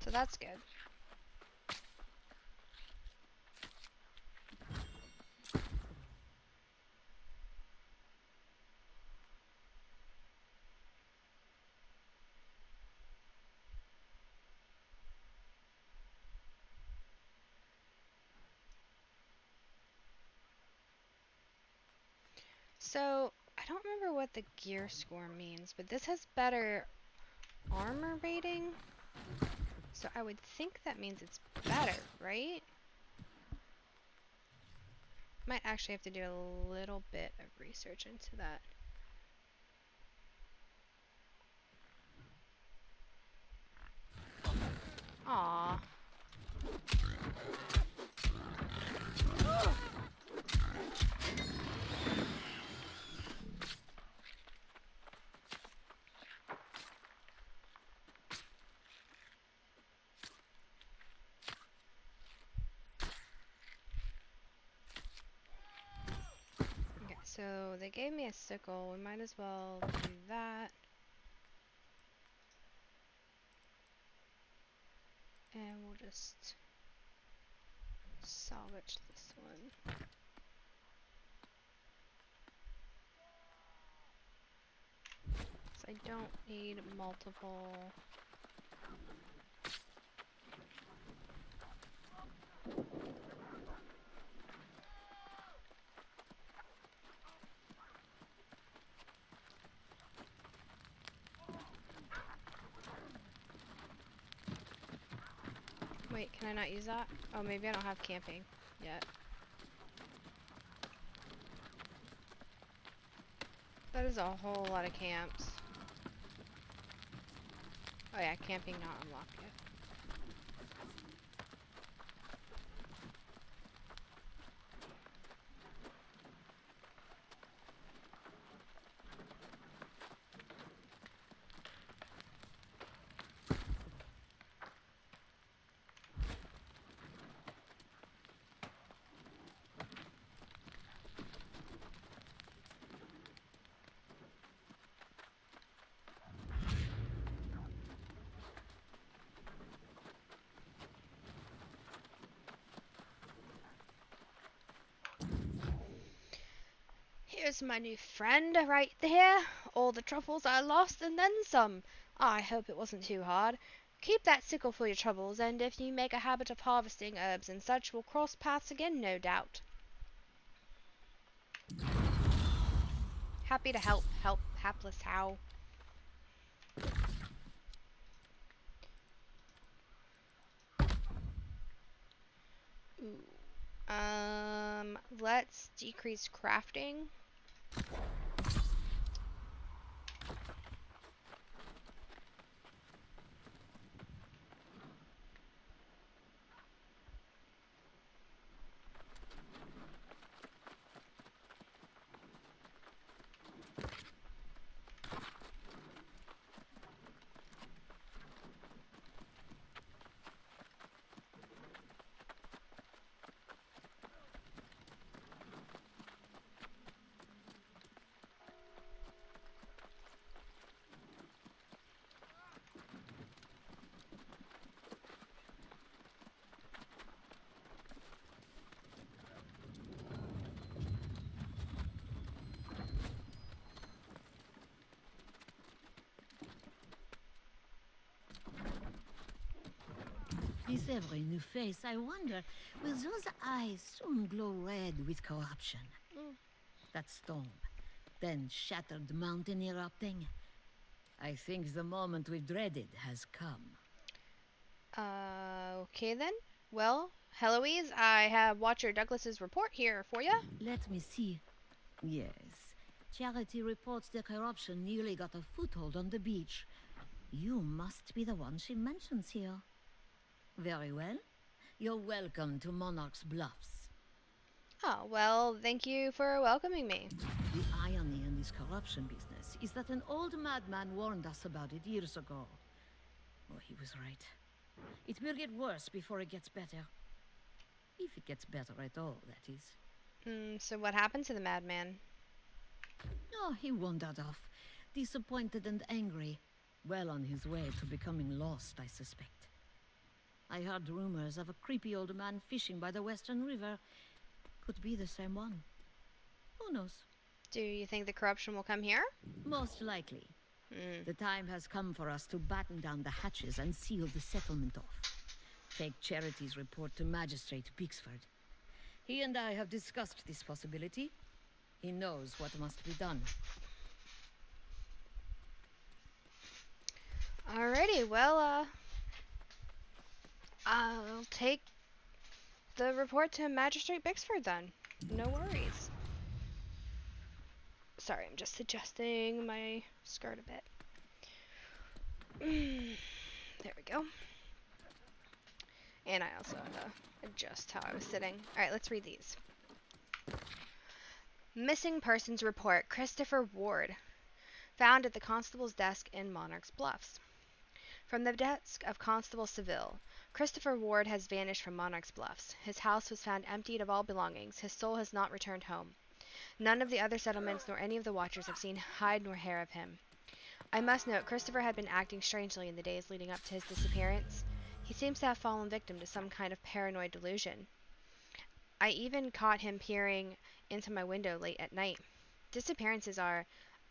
So that's good. So, I don't remember what the gear score means, but this has better armor rating. So I would think that means it's better, right? Might actually have to do a little bit of research into that. Aww. So they gave me a sickle. We might as well do that. And we'll just salvage this one. So I don't need multiple. Wait, can I not use that? Oh, maybe I don't have camping yet. That is a whole lot of camps. Oh yeah, camping not unlocked yet. Here's my new friend right there. All the truffles I lost and then some. I hope it wasn't too hard. Keep that sickle for your troubles, and if you make a habit of harvesting herbs and such, we'll cross paths again, no doubt. Happy to help, hapless how. Ooh. Let's decrease crafting. With every new face, I wonder, will those eyes soon glow red with corruption? That storm, then shattered mountain erupting. I think the moment we dreaded has come. Okay then. Well, Heloise, I have Watcher Douglas's report here for you. Let me see. Yes. Charity reports the corruption nearly got a foothold on the beach. You must be the one she mentions here. Very well. You're welcome to Monarch's Bluffs. Oh, well, thank you for welcoming me. The irony in this corruption business is that an old madman warned us about it years ago. Oh, he was right. It will get worse before it gets better. If it gets better at all, that is. So what happened to the madman? Oh, he wandered off, disappointed and angry. Well on his way to becoming lost, I suspect. I heard rumors of a creepy old man fishing by the Western River. Could be the same one. Who knows? Do you think the corruption will come here? Most likely. The time has come for us to batten down the hatches and seal the settlement off. Take Charity's report to Magistrate Bixford. He and I have discussed this possibility. He knows what must be done. Alrighty, well, I'll take the report to Magistrate Bixford then. No worries. Sorry, I'm just adjusting my skirt a bit. There we go. And I also have to adjust how I was sitting. Alright, let's read these. Missing persons report Christopher Ward, found at the constable's desk in Monarch's Bluffs. From the desk of Constable Seville, Christopher Ward has vanished from Monarch's Bluffs. His house was found emptied of all belongings. His soul has not returned home. None of the other settlements nor any of the watchers have seen hide nor hair of him. I must note, Christopher had been acting strangely in the days leading up to his disappearance. He seems to have fallen victim to some kind of paranoid delusion. I even caught him peering into my window late at night. Disappearances are,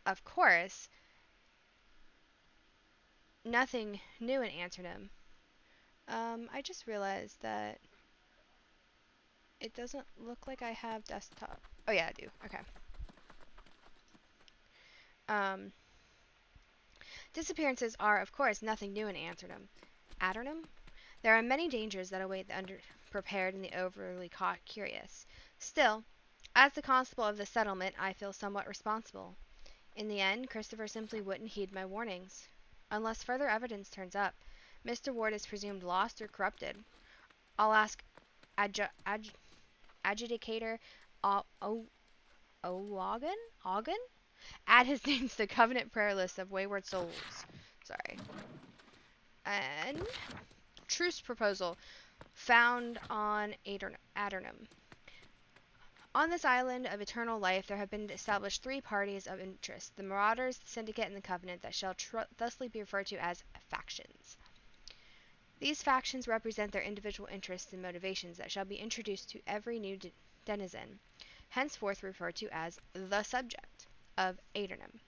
of course, nothing new in Amsterdam. I just realized that it doesn't look like I have desktop. Oh yeah, I do. Okay. Disappearances are, of course, nothing new in Amsterdam. Amsterdam? There are many dangers that await the underprepared and the overly curious. Still, as the constable of the settlement, I feel somewhat responsible. In the end, Christopher simply wouldn't heed my warnings. Unless further evidence turns up, Mr. Ward is presumed lost or corrupted. I'll ask Adjudicator Ogden? Add his name to the Covenant prayer list of wayward souls. Sorry. And truce proposal found on Adernum. On this island of eternal life, there have been established 3 parties of interest: the Marauders, the Syndicate, and the Covenant, that shall thusly be referred to as factions. These factions represent their individual interests and motivations that shall be introduced to every new denizen, henceforth referred to as the subject of Adernum.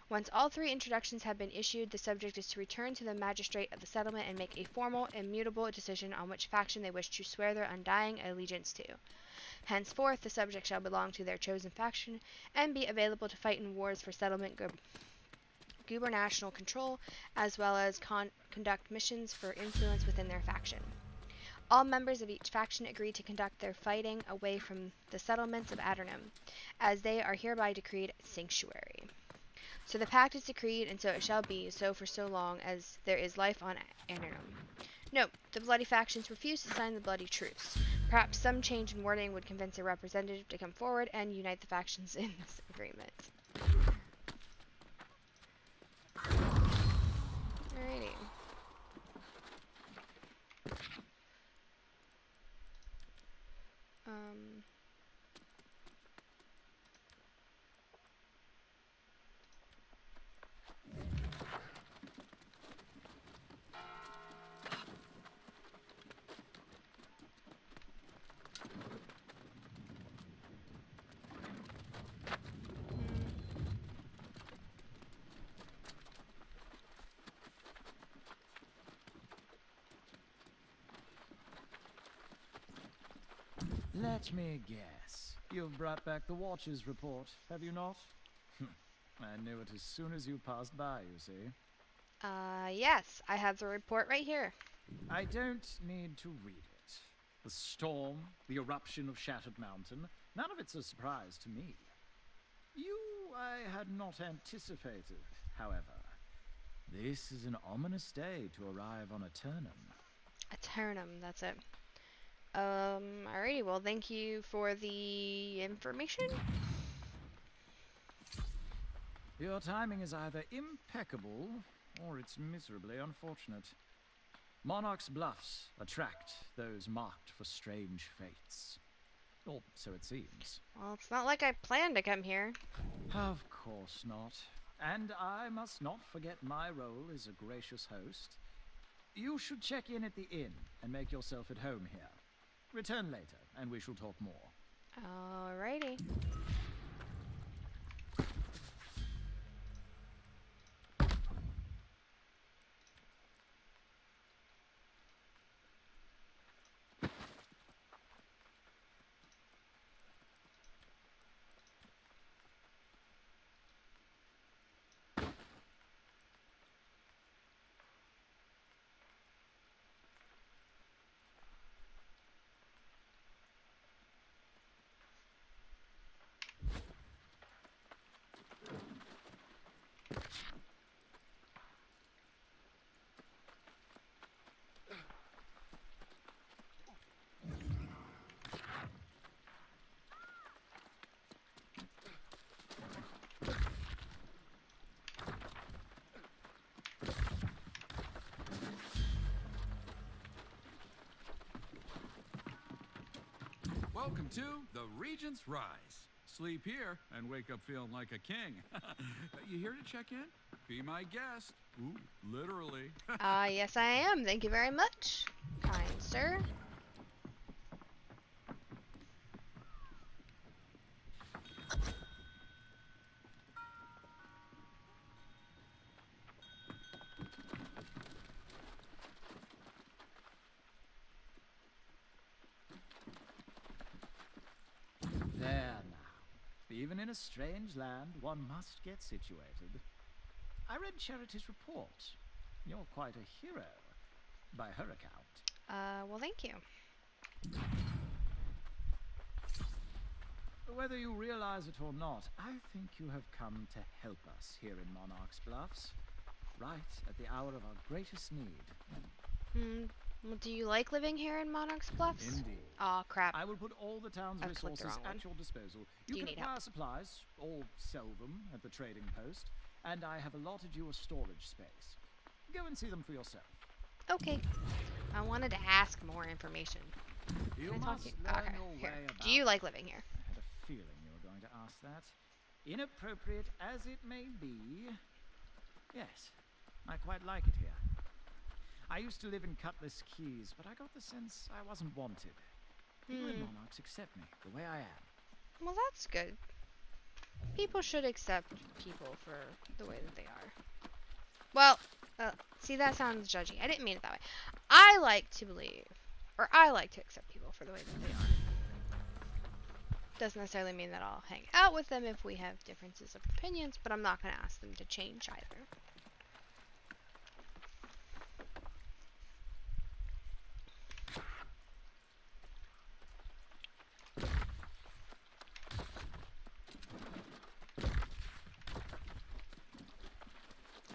Once all 3 introductions have been issued, the subject is to return to the magistrate of the settlement and make a formal, immutable decision on which faction they wish to swear their undying allegiance to. Henceforth, the subject shall belong to their chosen faction and be available to fight in wars for settlement gubernatorial control, as well as conduct missions for influence within their faction. All members of each faction agree to conduct their fighting away from the settlements of Adernum, as they are hereby decreed sanctuary. So the pact is decreed, and so it shall be, so for so long as there is life on Adernum. Note, the bloody factions refuse to sign the bloody truce. Perhaps some change in wording would convince a representative to come forward and unite the factions in this agreement. Alrighty. Let me guess. You've brought back the Watch's report, have you not? I knew it as soon as you passed by, you see. Yes, I have the report right here. I don't need to read it. The storm, the eruption of Shattered Mountain, none of it's a surprise to me. You I had not anticipated, however. This is an ominous day to arrive on Eternum. Eternum, that's it. Alrighty, well, thank you for the information. Your timing is either impeccable, or it's miserably unfortunate. Monarch's bluffs attract those marked for strange fates. Or so it seems. Well, it's not like I planned to come here. Of course not. And I must not forget my role as a gracious host. You should check in at the inn and make yourself at home here. Return later, and we shall talk more. Alrighty. Welcome to The Regent's Rise, Sleep here and wake up feeling like a king. You here to check in? Be my guest. Ooh, literally. Yes I am. Thank you very much, kind sir. There now. Even in a strange land, one must get situated. I read Charity's report. You're quite a hero, by her account. Well, thank you. Whether you realize it or not, I think you have come to help us here in Monarch's Bluffs, right at the hour of our greatest need. Well, do you like living here in Monarch's Bluffs? Indeed. Aw, crap. I will put all the town's I clicked the resources wrong one. at your disposal. You Do you can need acquire help? supplies, or sell them at the trading post, and I have allotted you a storage space. Go and see them for yourself. Okay. I wanted to ask more information. You Can I talk must to you? learn Okay, your here. way about. Do you like living here? I had a feeling you were going to ask that. Inappropriate as it may be, yes, I quite like it here. I used to live in Cutlass Keys, but I got the sense I wasn't wanted. People in Monarchs accept me the way I am. Well, that's good. People should accept people for the way that they are. Well, see, that sounds judgy. I didn't mean it that way. I like to believe, or I like to accept people for the way that they are. Doesn't necessarily mean that I'll hang out with them if we have differences of opinions, but I'm not going to ask them to change either.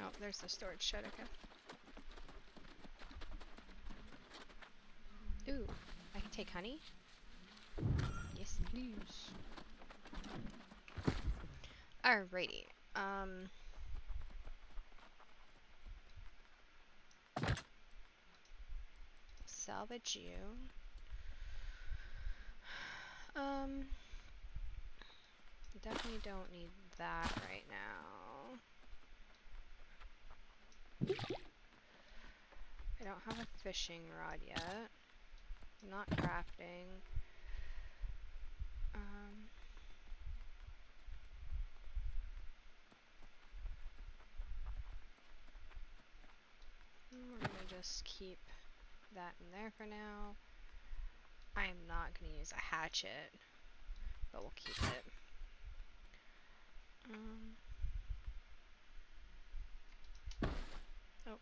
Oh, there's the storage shed, okay. Ooh, I can take honey? Yes, please. Alrighty, salvage you. Definitely don't need that right now. I don't have a fishing rod yet. I'm not crafting. We're gonna just keep that in there for now. I am not gonna use a hatchet, but we'll keep it. Oh. Oh.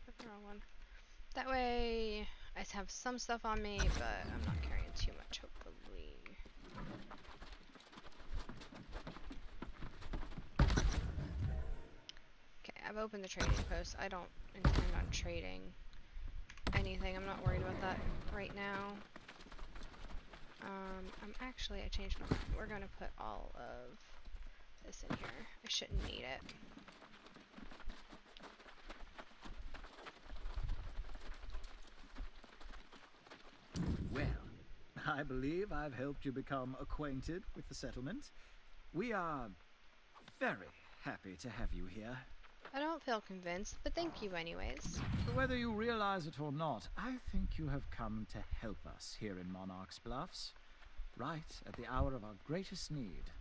Put the wrong one. That way, I have some stuff on me, but I'm not carrying too much, hopefully. Okay, I've opened the trading post. I don't intend on trading anything. I'm not worried about that right now. I changed my mind. We're gonna put all of this in here. I shouldn't need it. Well, I believe I've helped you become acquainted with the settlement. We are very happy to have you here. I don't feel convinced, but thank you anyways. But whether you realize it or not, I think you have come to help us here in Monarch's Bluffs, right at the hour of our greatest need.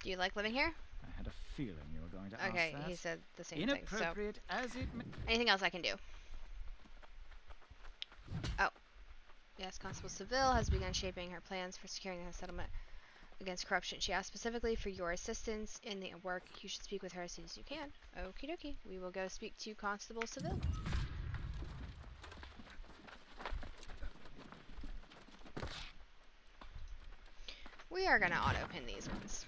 Do you like living here? I had a feeling you were going to ask that. Okay, he said the same thing, so... Inappropriate as it may... Anything else I can do? Oh. Yes, Constable Seville has begun shaping her plans for securing the settlement against corruption. She asked specifically for your assistance in the work. You should speak with her as soon as you can. Okie dokie. We will go speak to Constable Seville. We are gonna auto-pin these ones.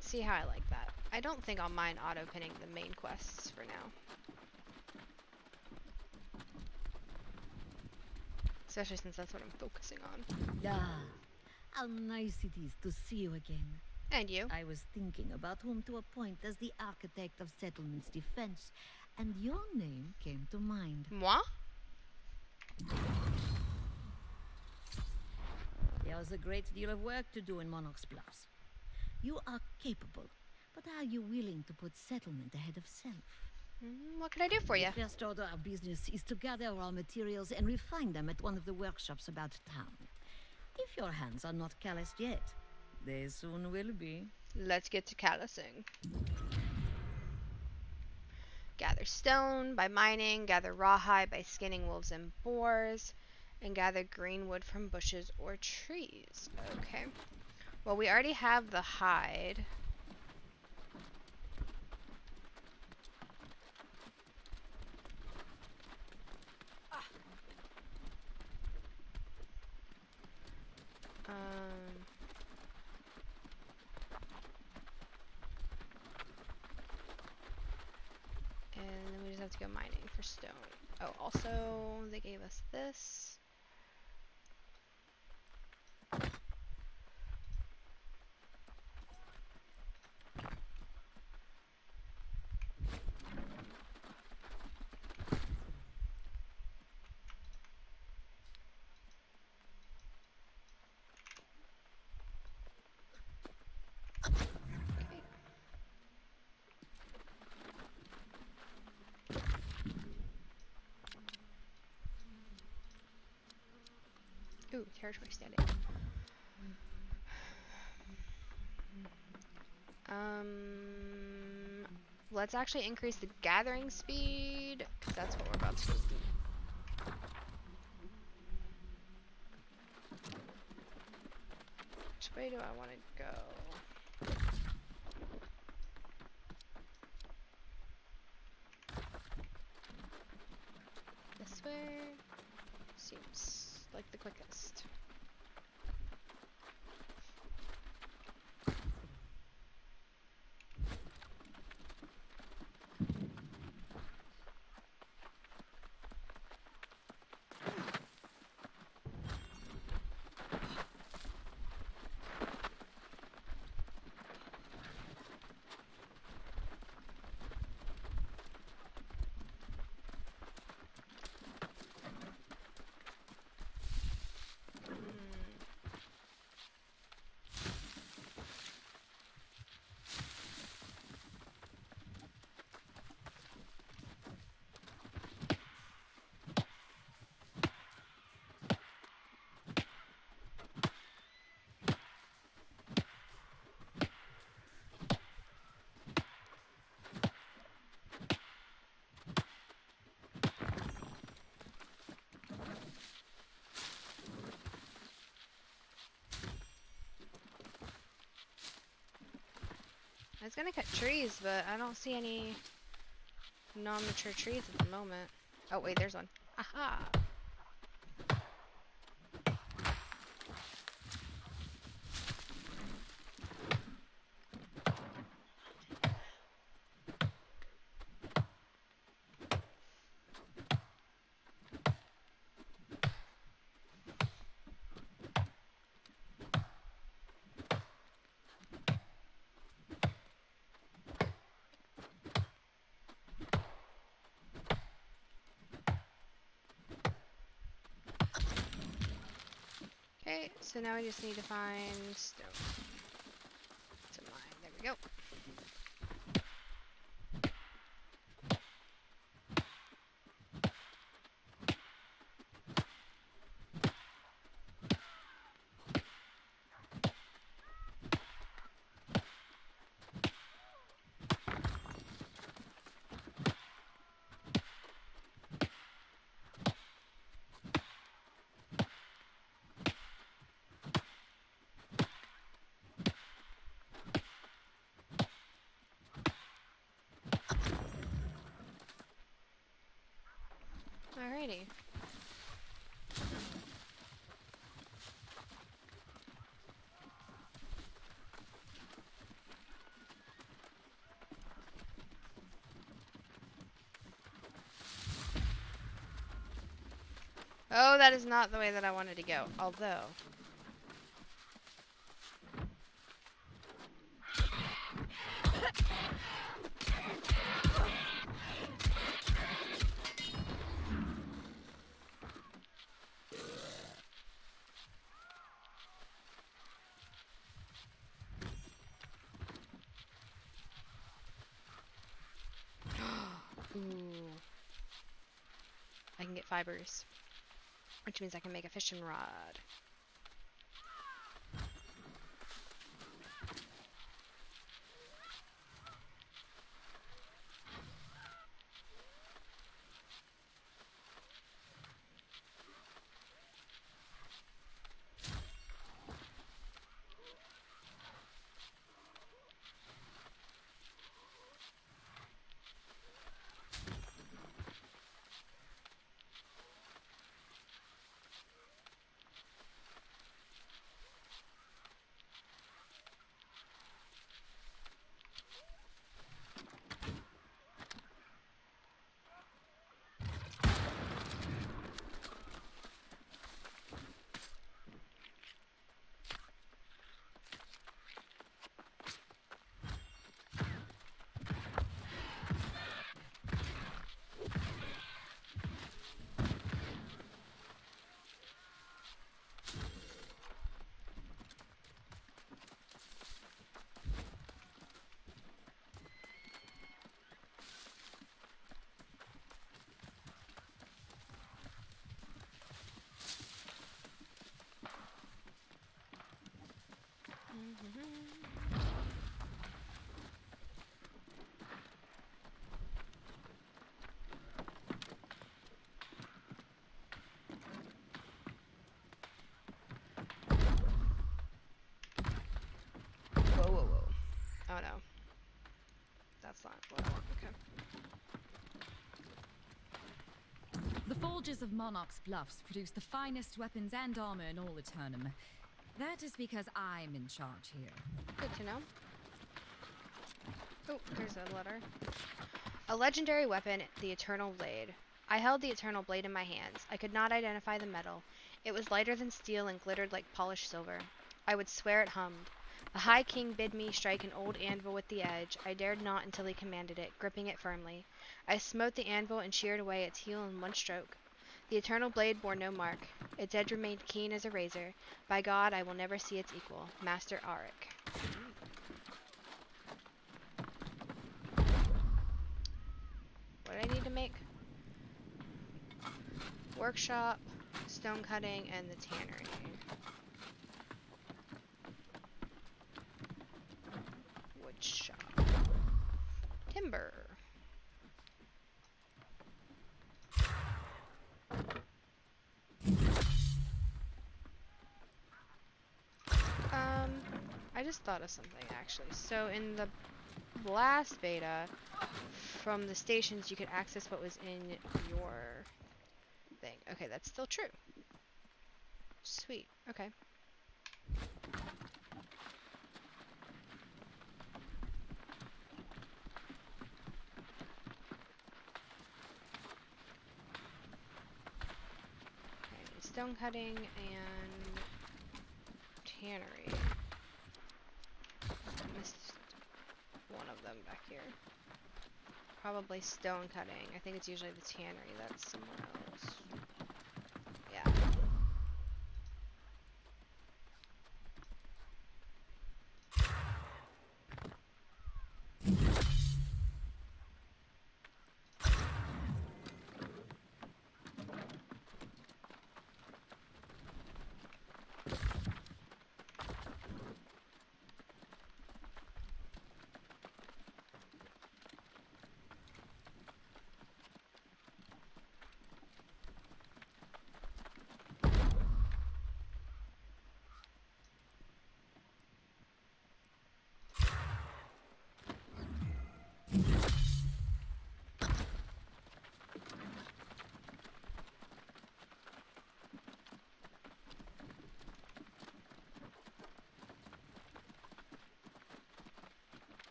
See how I like that. I don't think I'll mind auto-pinning the main quests for now. Especially since that's what I'm focusing on. Ah, how nice it is to see you again. And you. I was thinking about whom to appoint as the architect of settlement's defense, and your name came to mind. Moi? There's a great deal of work to do in Monarch's Bluffs. You are capable, but are you willing to put settlement ahead of self? What can I do for you? The first order of business is to gather raw materials and refine them at one of the workshops about town. If your hands are not calloused yet, they soon will be. Let's get to callousing. Gather stone by mining, gather rawhide by skinning wolves and boars, and gather green wood from bushes or trees. Okay. Well, we already have the hide. And then we just have to go mining for stone. Oh, also, they gave us this. Ooh, territory standing. Let's actually increase the gathering speed, because that's what we're about to do. Which way do I want to go? This way seems like the quickest. I was gonna cut trees, but I don't see any non-mature trees at the moment. Oh wait, there's one. Aha! Okay, so now we just need to find stone to mine. There we go. Alrighty. Oh, that is not the way that I wanted to go. Although, Ooh. I can get fibers, which means I can make a fishing rod. Whoa, whoa, whoa. Oh no. That's not what I want. Okay. The forges of Monarch's Bluffs produce the finest weapons and armor in all Eternum. That is because I'm in charge here. Good to know. Oh, there's a letter. A legendary weapon, the Eternal Blade. I held the Eternal Blade in my hands. I could not identify the metal. It was lighter than steel and glittered like polished silver. I would swear it hummed. The High King bid me strike an old anvil with the edge. I dared not until he commanded it, gripping it firmly. I smote the anvil and sheared away its heel in one stroke. The Eternal Blade bore no mark. Its edge remained keen as a razor. By God, I will never see its equal. Master Auric. What do I need to make? Workshop, stone cutting, and the tannery. Wood shop. Timber. I just thought of something actually. So in the last beta, from the stations you could access what was in your thing. Okay, that's still true. Sweet. Okay. Okay, stone cutting and tannery. Missed one of them back here. Probably stone cutting. I think it's usually the tannery that's somewhere else. Yeah.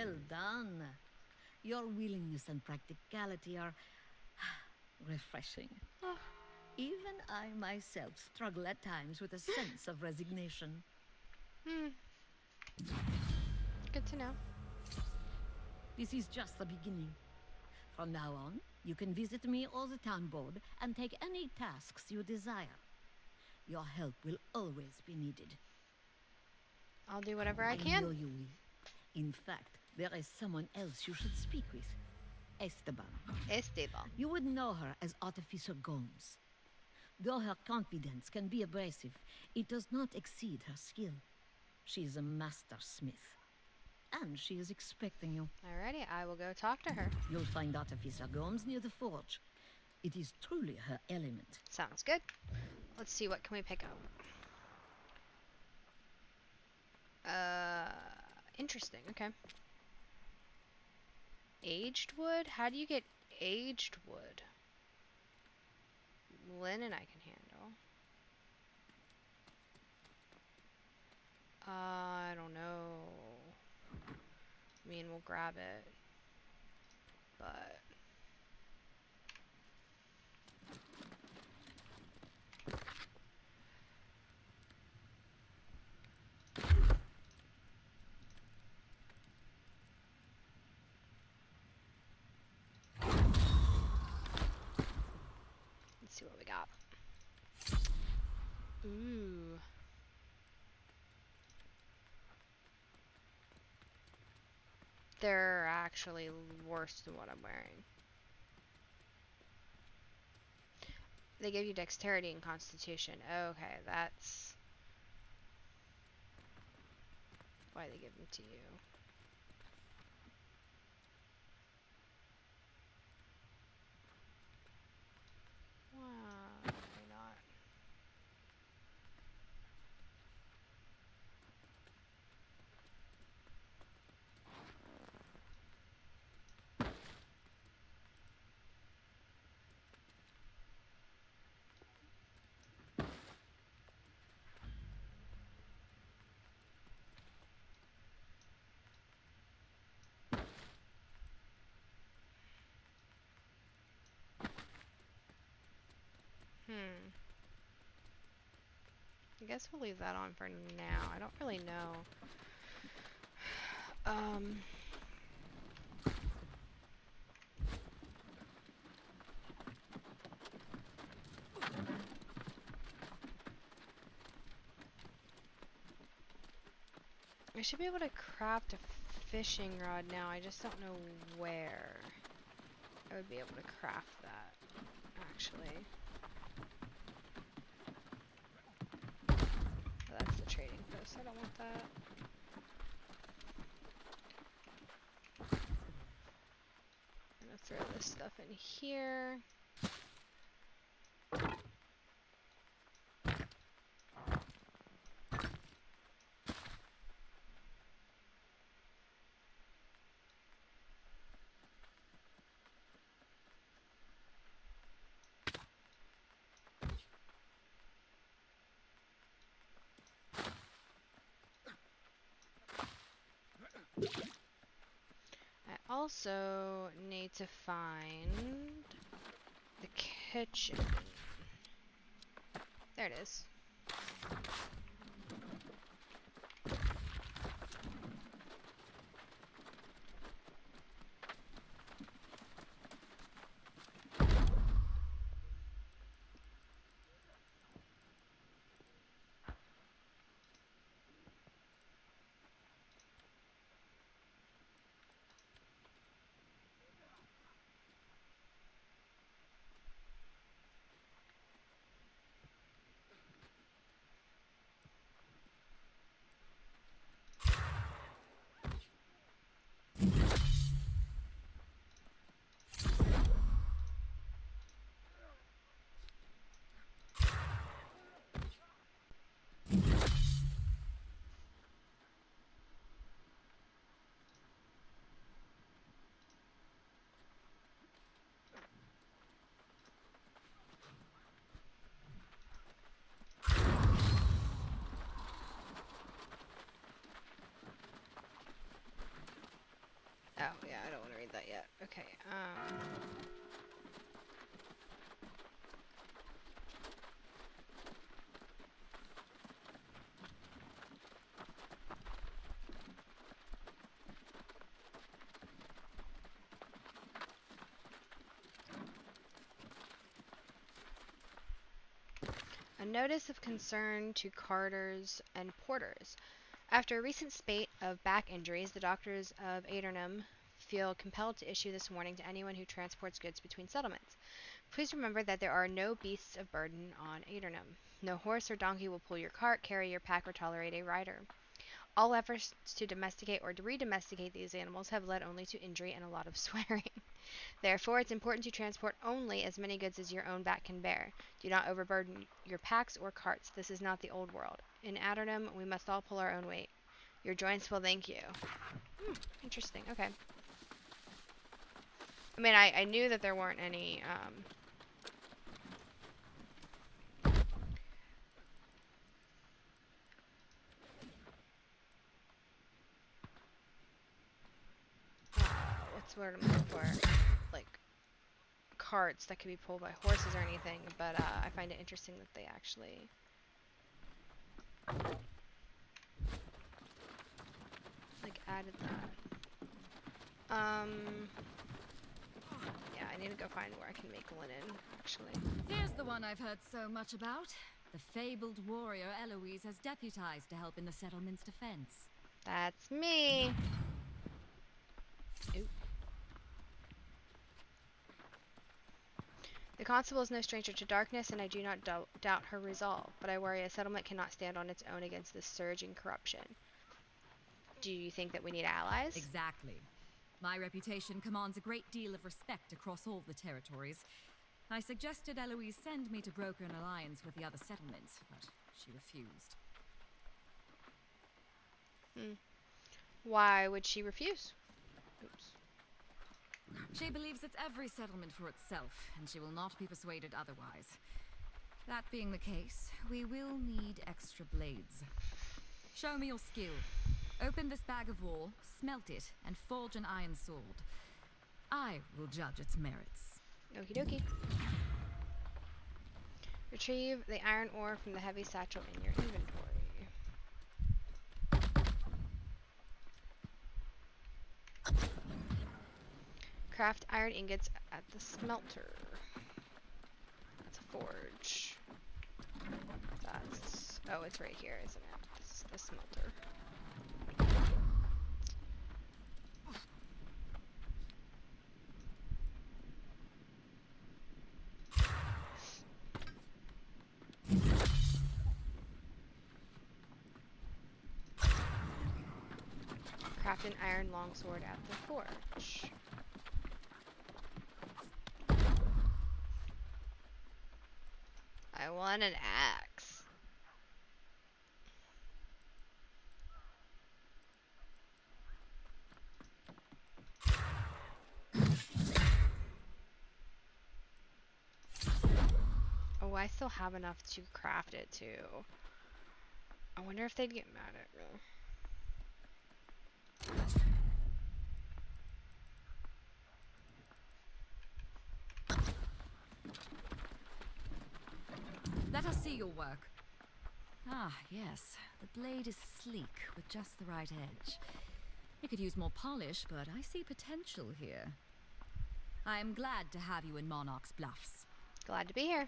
Well done. Your willingness and practicality are refreshing. Oh, Even I myself struggle at times with a sense of resignation. hmm. Good to know. This is just the beginning. From now on, you can visit me or the town board and take any tasks you desire. Your help will always be needed. I'll do whatever I I can. know you will. In fact, there is someone else you should speak with. Esteban. Esteban. You would know her as Artificer Gomes. Though her confidence can be abrasive, it does not exceed her skill. She is a master smith. And she is expecting you. Alrighty, I will go talk to her. You'll find Artificer Gomes near the forge. It is truly her element. Sounds good. Let's see, what can we pick up? Interesting, okay. Aged wood? How do you get aged wood? Linen I can handle. I don't know. I mean, we'll grab it. But... let's see what we got. Ooh. They're actually worse than what I'm wearing. They give you dexterity and constitution. Okay, that's why they give them to you. Why not? I guess we'll leave that on for now. I don't really know. I should be able to craft a fishing rod now. I just don't know where I would be able to craft that, actually. That's the trading post. I don't want that. I'm gonna throw this stuff in here. I also need to find the kitchen. There it is. yeah, I don't want to read that yet. Okay, a notice of concern to carters and porters. After a recent spate of back injuries, the doctors of Adernum feel compelled to issue this warning to anyone who transports goods between settlements. Please remember that there are no beasts of burden on Adernum. No horse or donkey will pull your cart, carry your pack, or tolerate a rider. All efforts to domesticate or to re-domesticate these animals have led only to injury and a lot of swearing. Therefore, it's important to transport only as many goods as your own back can bear. Do not overburden your packs or carts. This is not the old world. In Adernum, we must all pull our own weight. Your joints will thank you. Interesting. Okay. I mean, I knew that there weren't any, what's the word I'm looking for? Like, carts that could be pulled by horses or anything, but I find it interesting that they actually like added that. Yeah, I need to go find where I can make linen, actually. Here's the one I've heard so much about. The fabled warrior Eloise has deputized to help in the settlement's defense. That's me. Oop. The constable is no stranger to darkness, and I do not doubt her resolve, but I worry a settlement cannot stand on its own against this surge in corruption. Do you think that we need allies? Exactly. My reputation commands a great deal of respect across all the territories. I suggested Eloise send me to broker an alliance with the other settlements, but she refused. Why would she refuse? Oops. She believes it's every settlement for itself, and she will not be persuaded otherwise. That being the case, we will need extra blades. Show me your skill. Open this bag of wool, smelt it, and forge an iron sword. I will judge its merits. Okie dokie. Retrieve the iron ore from the heavy satchel in your inventory. Craft iron ingots at the smelter. That's a forge. That's... oh, it's right here, isn't it? It's the smelter. Craft an iron longsword at the forge. I want an axe. Oh, I still have enough to craft it too. I wonder if they'd get mad at me. Let us see your work. Ah, yes. The blade is sleek, with just the right edge. It could use more polish, but I see potential here. I am glad to have you in Monarch's Bluffs. Glad to be here.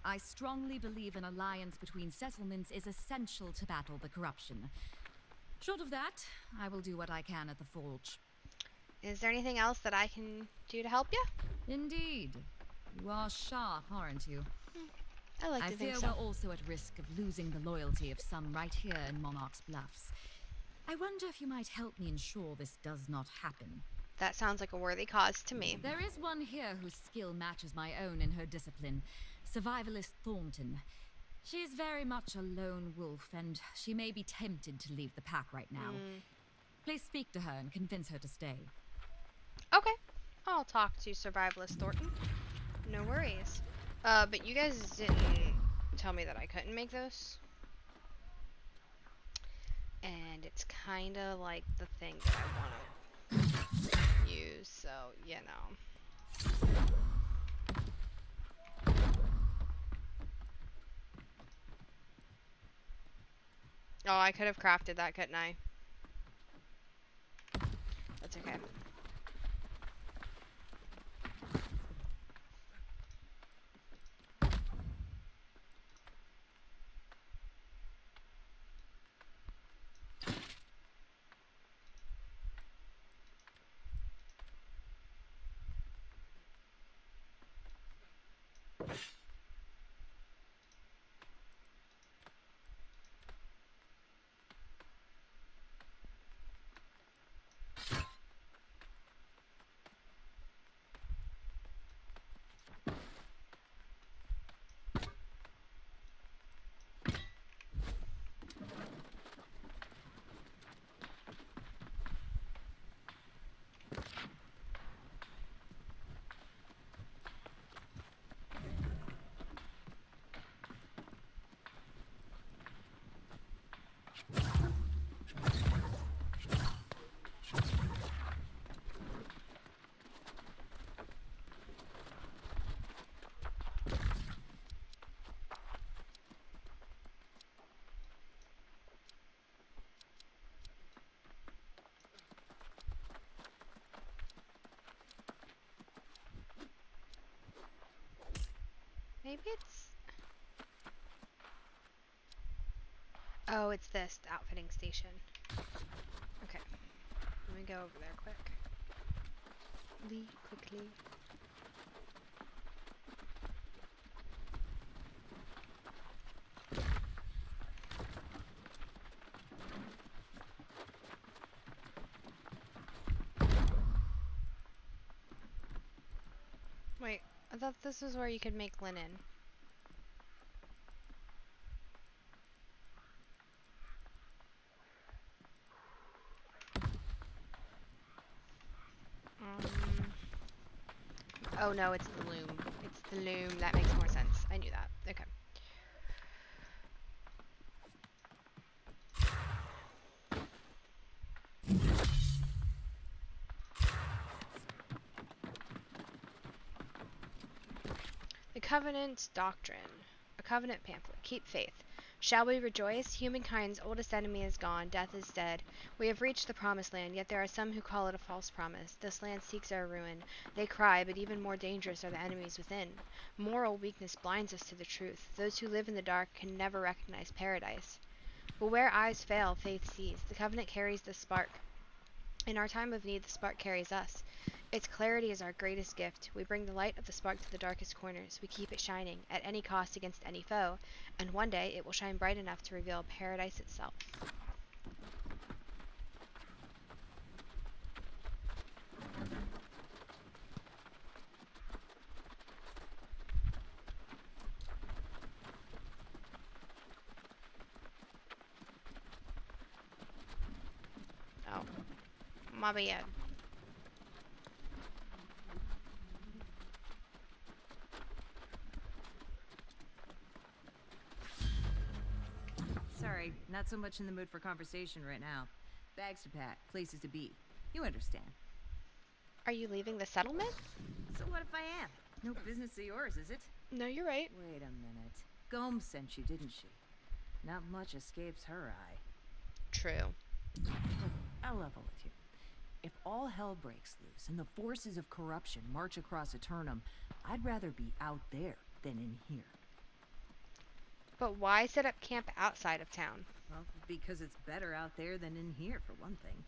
I strongly believe an alliance between settlements is essential to battle the corruption. Short of that, I will do what I can at the forge. Is there anything else that I can do to help you? Indeed. You are sharp, aren't you? I like I to fear think so. we're also at risk of losing the loyalty of some right here in Monarch's Bluffs. I wonder if you might help me ensure this does not happen. That sounds like a worthy cause to me. There is one here whose skill matches my own in her discipline, Survivalist Thornton. She is very much a lone wolf, and she may be tempted to leave the pack right now. Please speak to her and convince her to stay. Okay. I'll talk to Survivalist Thornton. No worries. But you guys didn't tell me that I couldn't make those. And it's kind of like the thing that I want to use, so, you know. Oh, I could have crafted that, couldn't I? That's okay. Maybe it's... Oh, it's this, the outfitting station. Okay. Let me go over there quickly. Wait, I thought this was where you could make linen. Oh no, it's the loom. It's the loom. That makes more sense. I knew that. Okay. The Covenant Doctrine. A Covenant pamphlet. Keep faith. Shall we rejoice? Humankind's oldest enemy is gone. Death is dead. We have reached the promised land, yet there are some who call it a false promise. This land seeks our ruin. They cry, but even more dangerous are the enemies within. Moral weakness blinds us to the truth. Those who live in the dark can never recognize paradise. But where eyes fail, faith sees. The Covenant carries the spark. In our time of need, the spark carries us. Its clarity is our greatest gift. We bring the light of the spark to the darkest corners. We keep it shining, at any cost against any foe, and one day it will shine bright enough to reveal paradise itself. Oh, my bad. Sorry, not so much in the mood for conversation right now. Bags to pack, places to be. You understand. Are you leaving the settlement? So what if I am? No business of yours, is it? No, you're right. Wait a minute. Gomes sent you, didn't she? Not much escapes her eye. True. Look, I'll level with you. If all hell breaks loose and the forces of corruption march across Eternum, I'd rather be out there than in here. But why set up camp outside of town? Well, because it's better out there than in here, for one thing.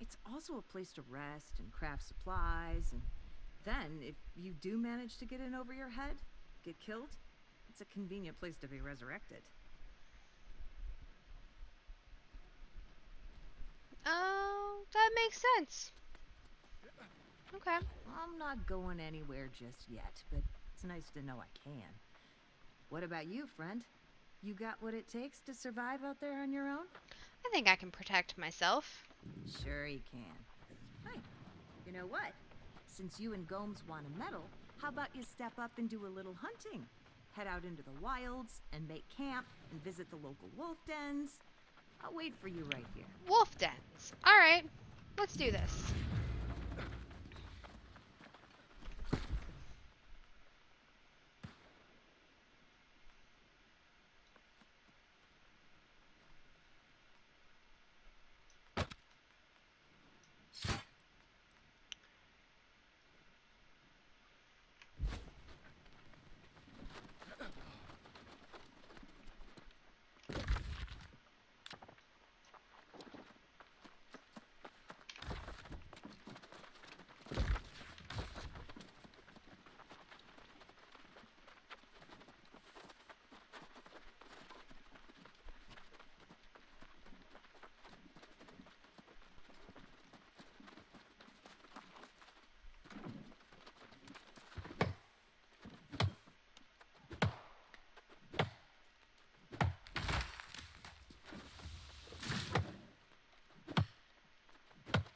It's also a place to rest and craft supplies, and then, if you do manage to get in over your head, get killed, it's a convenient place to be resurrected. Oh, that makes sense. Okay. I'm not going anywhere just yet, but it's nice to know I can. What about you, friend? You got what it takes to survive out there on your own? I think I can protect myself. Sure you can. Hey, you know what? Since you and Gomes want to meddle, how about you step up and do a little hunting? Head out into the wilds and make camp and visit the local wolf dens. I'll wait for you right here. Wolf dens. Alright, let's do this.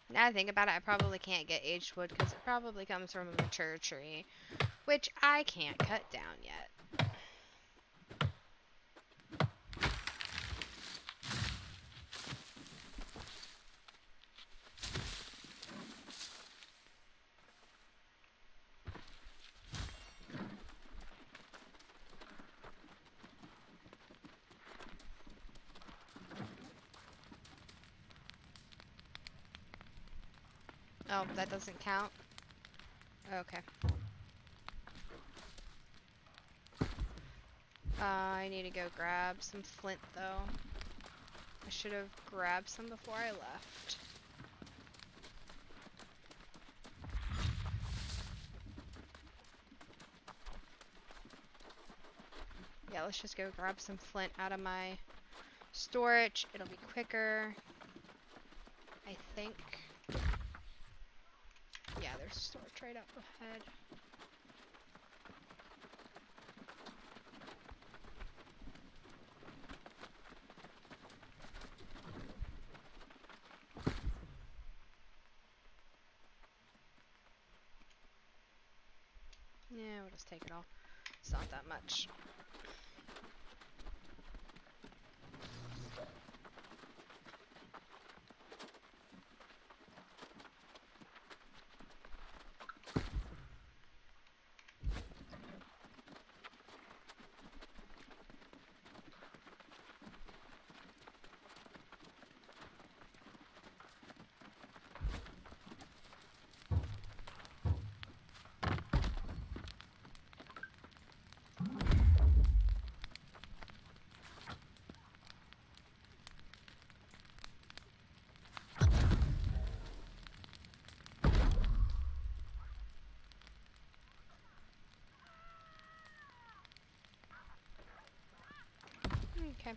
Now I think about it, I probably can't get aged wood because it probably comes from a mature tree, which I can't cut down yet. Oh, that doesn't count? Okay. I need to go grab some flint, though. I should have grabbed some before I left. Yeah, let's just go grab some flint out of my storage. It'll be quicker, I think. Yeah, there's storage right up ahead. Yeah, we'll just take it all. It's not that much. Okay.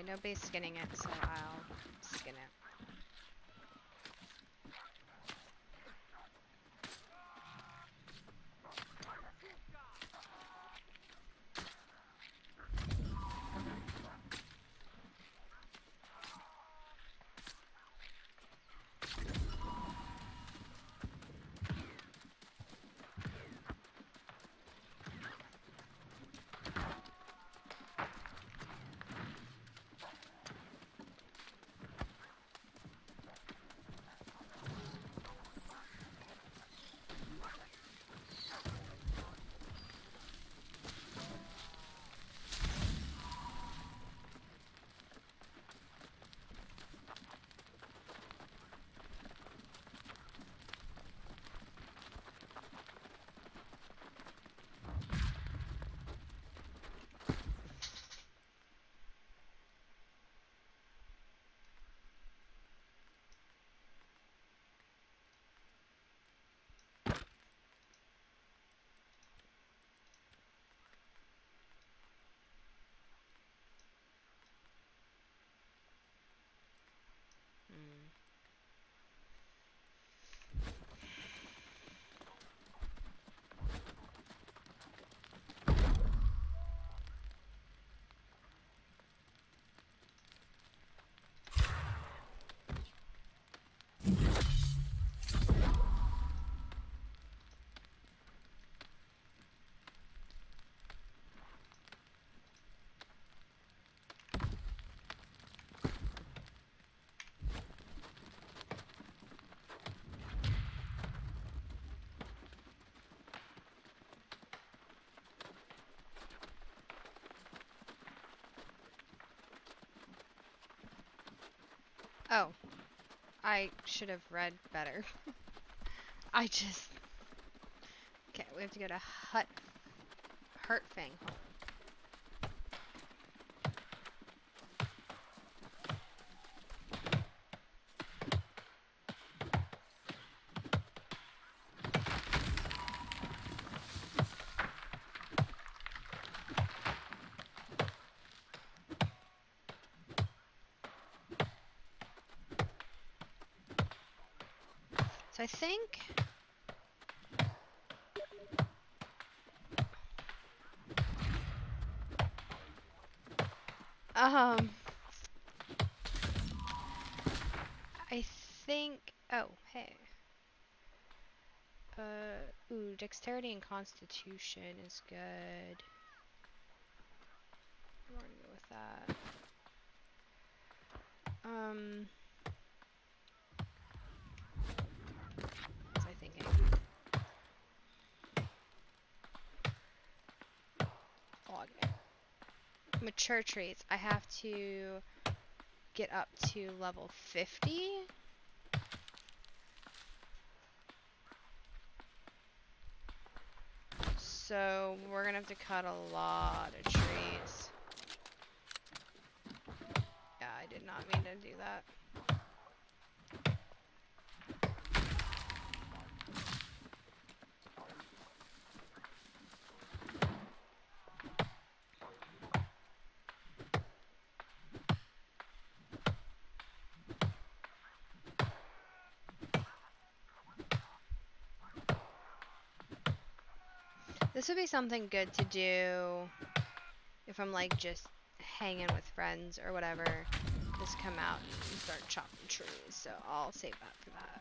Okay, nobody's skinning it, so I'll skin it. Oh, I should have read better. I just... Okay, we have to go to Hurtfang Home. So I think... I think... Oh, hey. Ooh, dexterity and constitution is good. We're gonna go with that. What was I thinking? Okay. Mature traits. I have to get up to level 50. So we're gonna have to cut a lot of trees. Yeah, I did not mean to do that. This would be something good to do if I'm like just hanging with friends or whatever. Just come out and start chopping trees. So I'll save that for that.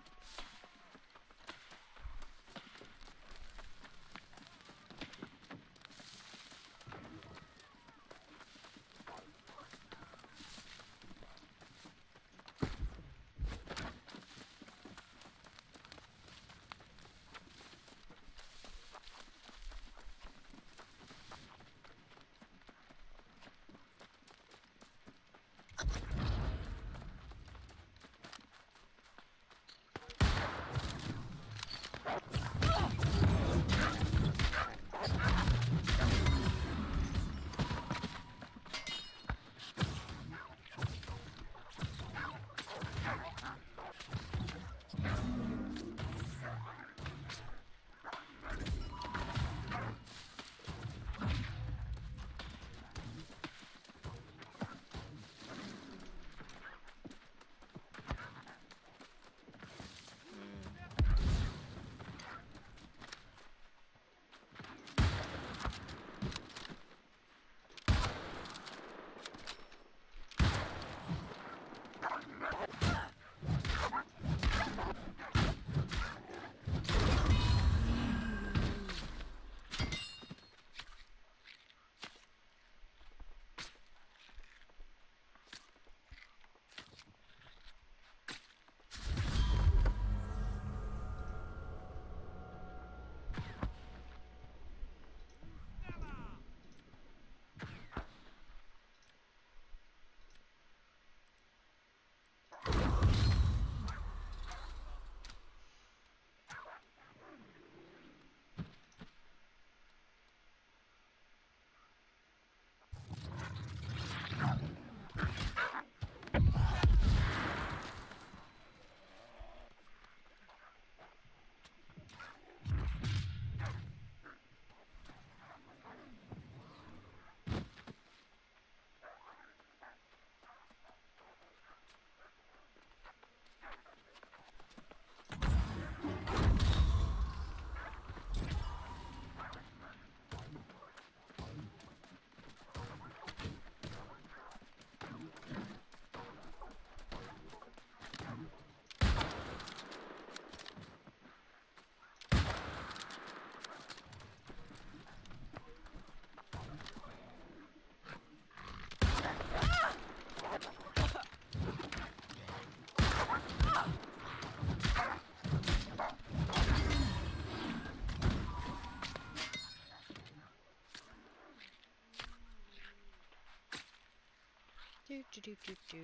Do, do, do, do, do.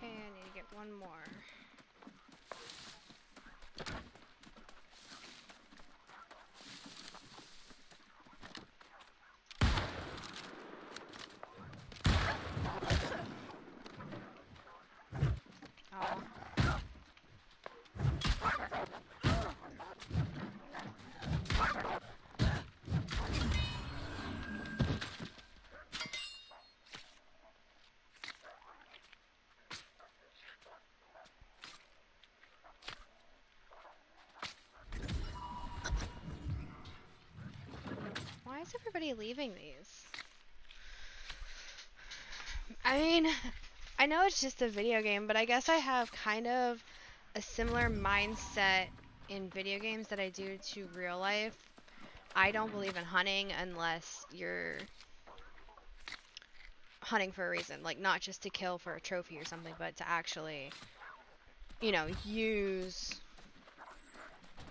Okay, I need to get one more. Oh. Why is everybody leaving these? I mean, I know it's just a video game, but I guess I have kind of a similar mindset in video games that I do to real life. I don't believe in hunting unless you're hunting for a reason, like not just to kill for a trophy or something, but to actually, you know, use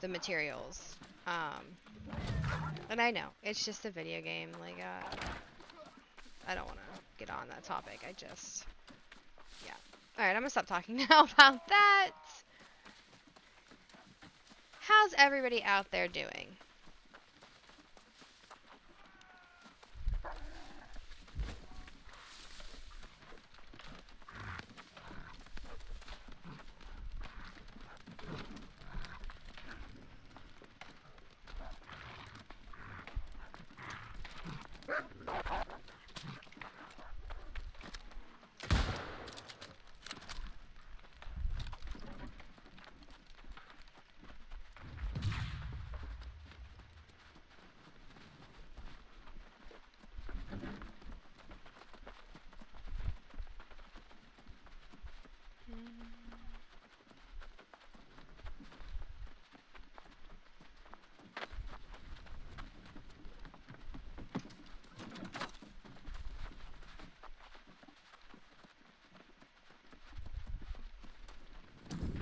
the materials. And I know it's just a video game. Like, I don't want to get on that topic. I just, yeah. All right, I'm gonna stop talking now about that. How's everybody out there doing?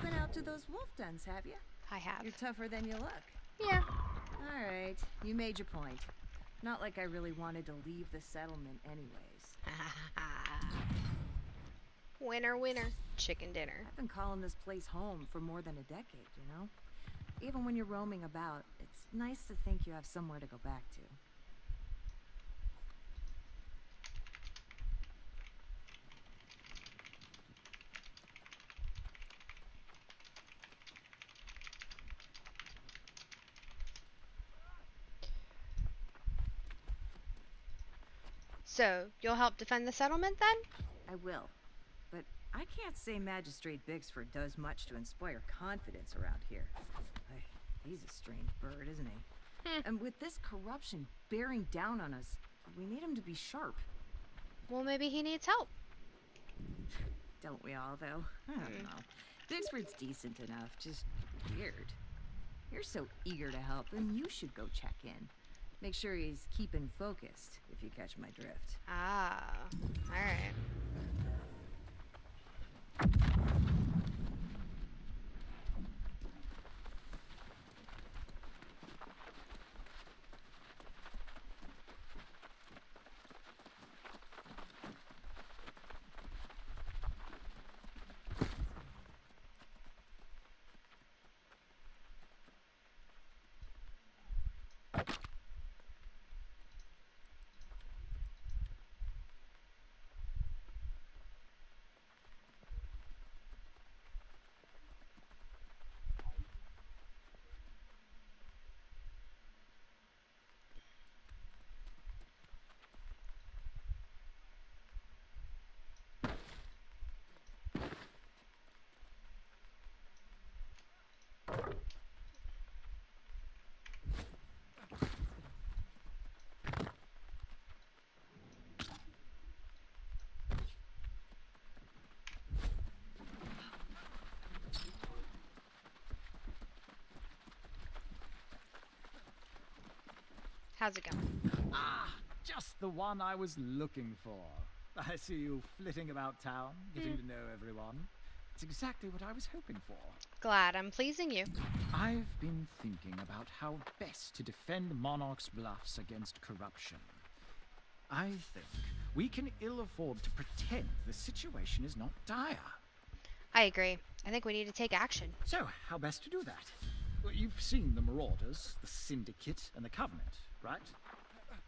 Been out to those wolf dens, have you? I have. You're tougher than you look. Yeah. All right, you made your point. Not like I really wanted to leave the settlement anyways. Winner, winner, chicken dinner. I've been calling this place home for more than a decade, you know? Even when you're roaming about, it's nice to think you have somewhere to go back to. So, you'll help defend the settlement then? I will. But I can't say Magistrate Bixford does much to inspire confidence around here. Ay, he's a strange bird, isn't he? And with this corruption bearing down on us, we need him to be sharp. Well, maybe he needs help. Don't we all, though? I don't know. Bixford's decent enough, just weird. You're so eager to help, and you should go check in. Make sure he's keeping focused, if you catch my drift. Ah, alright. How's it going? Ah, just the one I was looking for. I see you flitting about town, getting to know everyone. It's exactly what I was hoping for. Glad I'm pleasing you. I've been thinking about how best to defend Monarch's bluffs against corruption. I think we can ill afford to pretend the situation is not dire. I agree. I think we need to take action. So, how best to do that? Well, you've seen the Marauders, the Syndicate, and the Covenant, right?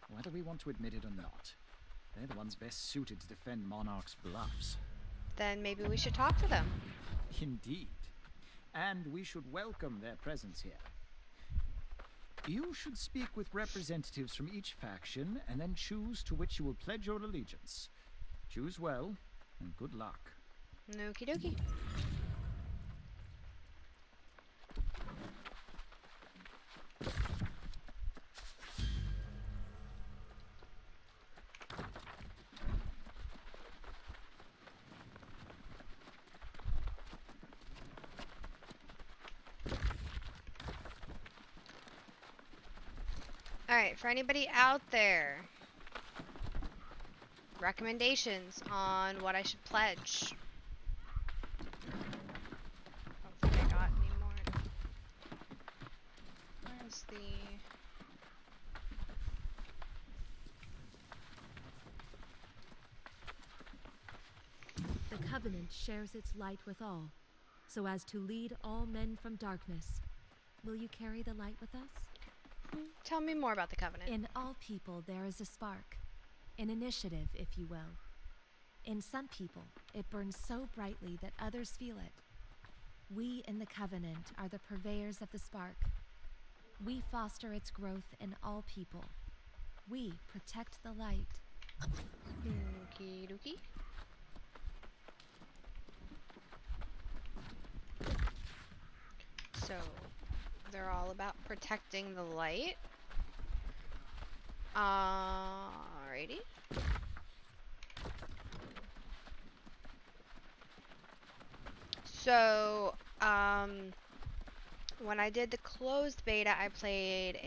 Whether we want to admit it or not, they're the ones best suited to defend Monarch's bluffs. Then maybe we should talk to them. Indeed. And we should welcome their presence here. You should speak with representatives from each faction and then choose to which you will pledge your allegiance. Choose well, and good luck. Okie dokie. Alright, for anybody out there, recommendations on what I should pledge. I don't think I got any more. Where's the... The Covenant shares its light with all, so as to lead all men from darkness. Will you carry the light with us? Tell me more about the Covenant. In all people there is a spark, an initiative, if you will. In some people, it burns so brightly that others feel it. We in the Covenant are the purveyors of the spark. We foster its growth in all people. We protect the light. Okie dokie. So, they're all about protecting the light. Alrighty. So, when I did the closed beta, I played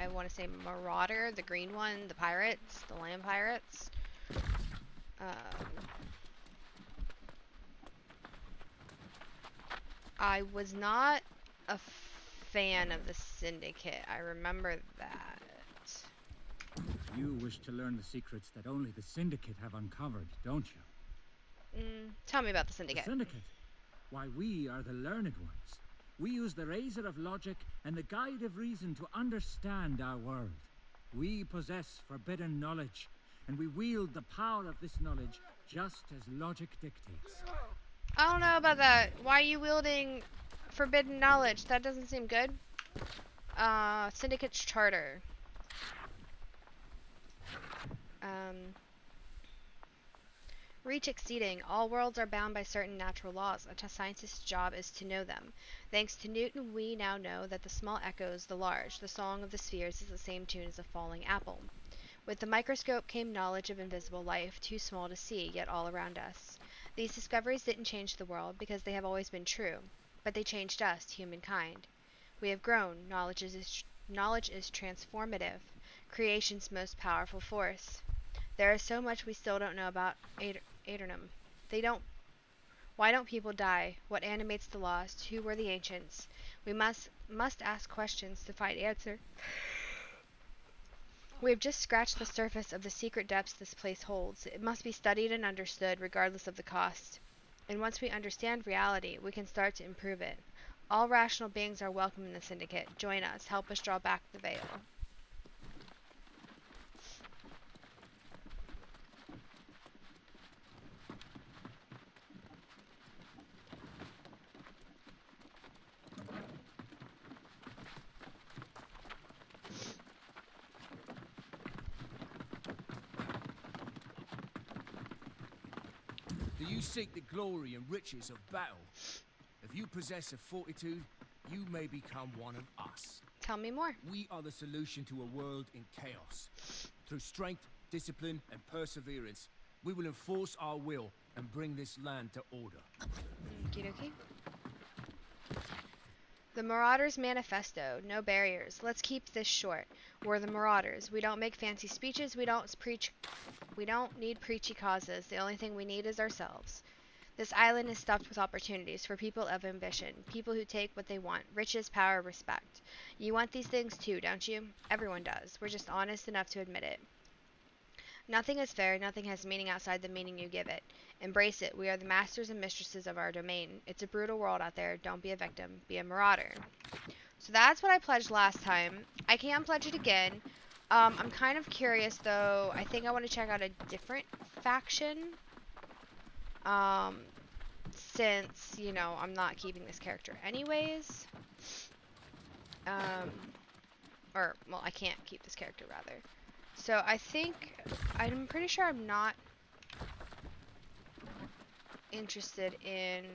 I want to say Marauder, the green one, the pirates, the land pirates. I was not a fan of the Syndicate. I remember that. You wish to learn the secrets that only the Syndicate have uncovered, don't you? Tell me about the Syndicate. The Syndicate? Why, we are the learned ones. We use the razor of logic and the guide of reason to understand our world. We possess forbidden knowledge, and we wield the power of this knowledge just as logic dictates. I don't know about that. Why are you wielding forbidden knowledge? That doesn't seem good. Syndicate's charter. Reach exceeding. All worlds are bound by certain natural laws. A scientist's job is to know them. Thanks to Newton, we now know that the small echoes the large. The song of the spheres is the same tune as a falling apple. With the microscope came knowledge of invisible life, too small to see, yet all around us. These discoveries didn't change the world because they have always been true, but they changed us, humankind. We have grown. Knowledge is transformative, creation's most powerful force. There is so much we still don't know about Aeternum. Why don't people die? What animates the lost? Who were the ancients? We must ask questions to find answer. We have just scratched the surface of the secret depths this place holds. It must be studied and understood regardless of the cost. And once we understand reality, we can start to improve it. All rational beings are welcome in the Syndicate. Join us. Help us draw back the veil. Do you seek the glory and riches of battle? If you possess a fortitude, you may become one of us. Tell me more. We are the solution to a world in chaos. Through strength, discipline, and perseverance, we will enforce our will and bring this land to order. Okie dokie. The Marauders Manifesto. No barriers. Let's keep this short. We're the Marauders. We don't make fancy speeches. We don't need preachy causes. The only thing we need is ourselves. This island is stuffed with opportunities for people of ambition, people who take what they want, riches, power, respect. You want these things too, don't you? Everyone does. We're just honest enough to admit it. Nothing is fair, nothing has meaning outside the meaning you give it. Embrace it. We are the masters and mistresses of our domain. It's a brutal world out there. Don't be a victim. Be a marauder. So that's what I pledged last time. I can pledge it again. I'm kind of curious, though. I think I want to check out a different faction. Since, you know, I'm not keeping this character anyways. Or, well, I can't keep this character, rather. So I think, I'm pretty sure I'm not interested in,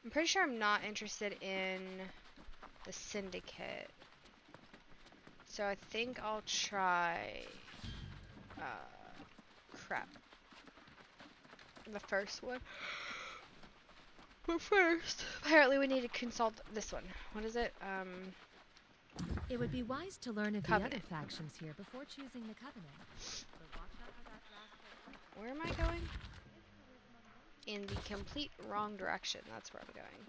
I'm pretty sure I'm not interested in the Syndicate. So I think I'll try, crap. The first one. But first, apparently we need to consult this one. What is it? It would be wise to learn of Covenant. the other factions here before choosing the Covenant. Where am I going? In the complete wrong direction. That's where I'm going.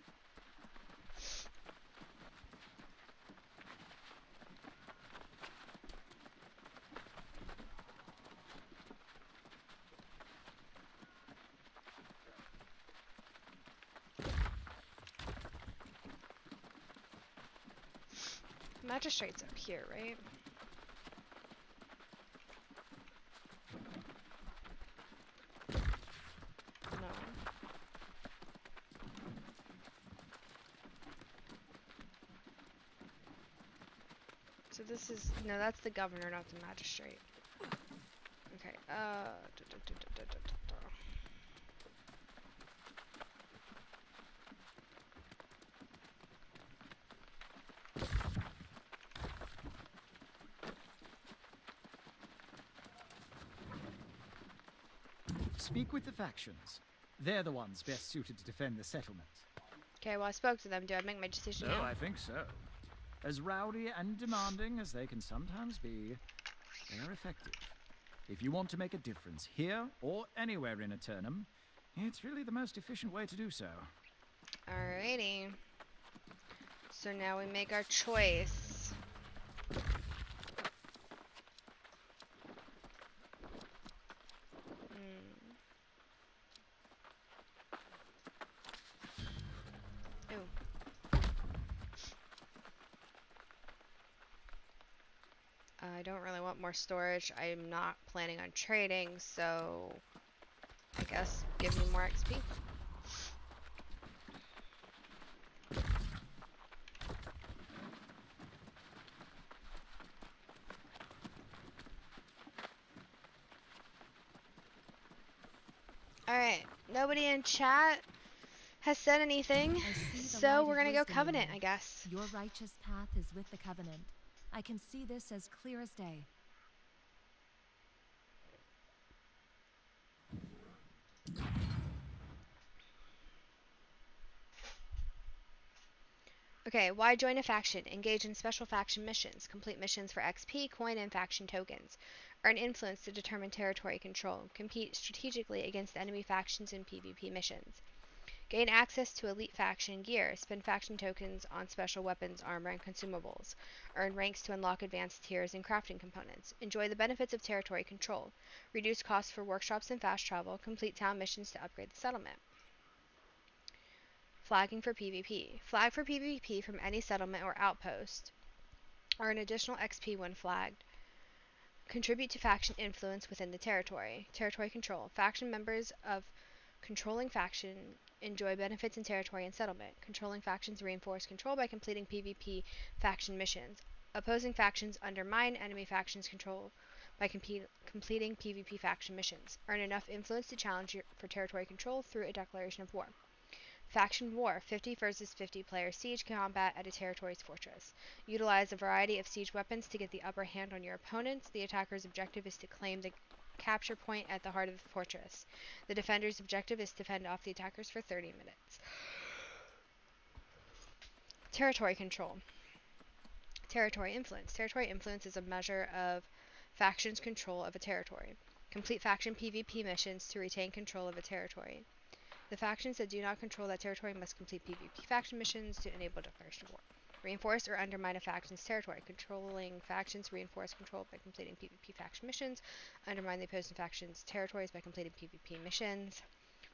Magistrate's up here, right? No. So this is, no, that's the governor, not the magistrate. Okay, Speak with the factions. They're the ones best suited to defend the settlement. okay, well I spoke to them. Do I make my decision now? I think so. As rowdy and demanding as they can sometimes be, they are effective. If you want to make a difference here or anywhere in Eternum, it's really the most efficient way to do so. Alrighty. So now we make our choice. I don't really want more storage. I'm not planning on trading, so I guess give me more XP. Alright, nobody in chat has said anything, so we're gonna go Covenant, I guess. Your righteous path is with the Covenant. I can see this as clear as day. Okay, why join a faction? Engage in special faction missions. Complete missions for XP, coin, and faction tokens. Earn influence to determine territory control. Compete strategically against enemy factions in PvP missions. Gain access to elite faction gear. Spend faction tokens on special weapons, armor, and consumables. Earn ranks to unlock advanced tiers and crafting components. Enjoy the benefits of territory control. Reduce costs for workshops and fast travel. Complete town missions to upgrade the settlement. Flagging for PvP. Flag for PvP from any settlement or outpost. Earn additional XP when flagged. Contribute to faction influence within the territory. Territory control. Faction members of controlling faction enjoy benefits in territory and settlement. Controlling factions reinforce control by completing PvP faction missions. Opposing factions undermine enemy factions' control by completing PvP faction missions. Earn enough influence to challenge for territory control through a declaration of war. Faction War, 50 versus 50 player siege combat at a territory's fortress. Utilize a variety of siege weapons to get the upper hand on your opponents. The attacker's objective is to claim the capture point at the heart of the fortress. The defender's objective is to fend off the attackers for 30 minutes. Territory control. Territory influence. Territory influence is a measure of factions' control of a territory. Complete faction PvP missions to retain control of a territory. The factions that do not control that territory must complete PvP faction missions to enable declaration of war. Reinforce or undermine a faction's territory. Controlling factions reinforce control by completing PvP faction missions. Undermine the opposing faction's territories by completing PvP missions.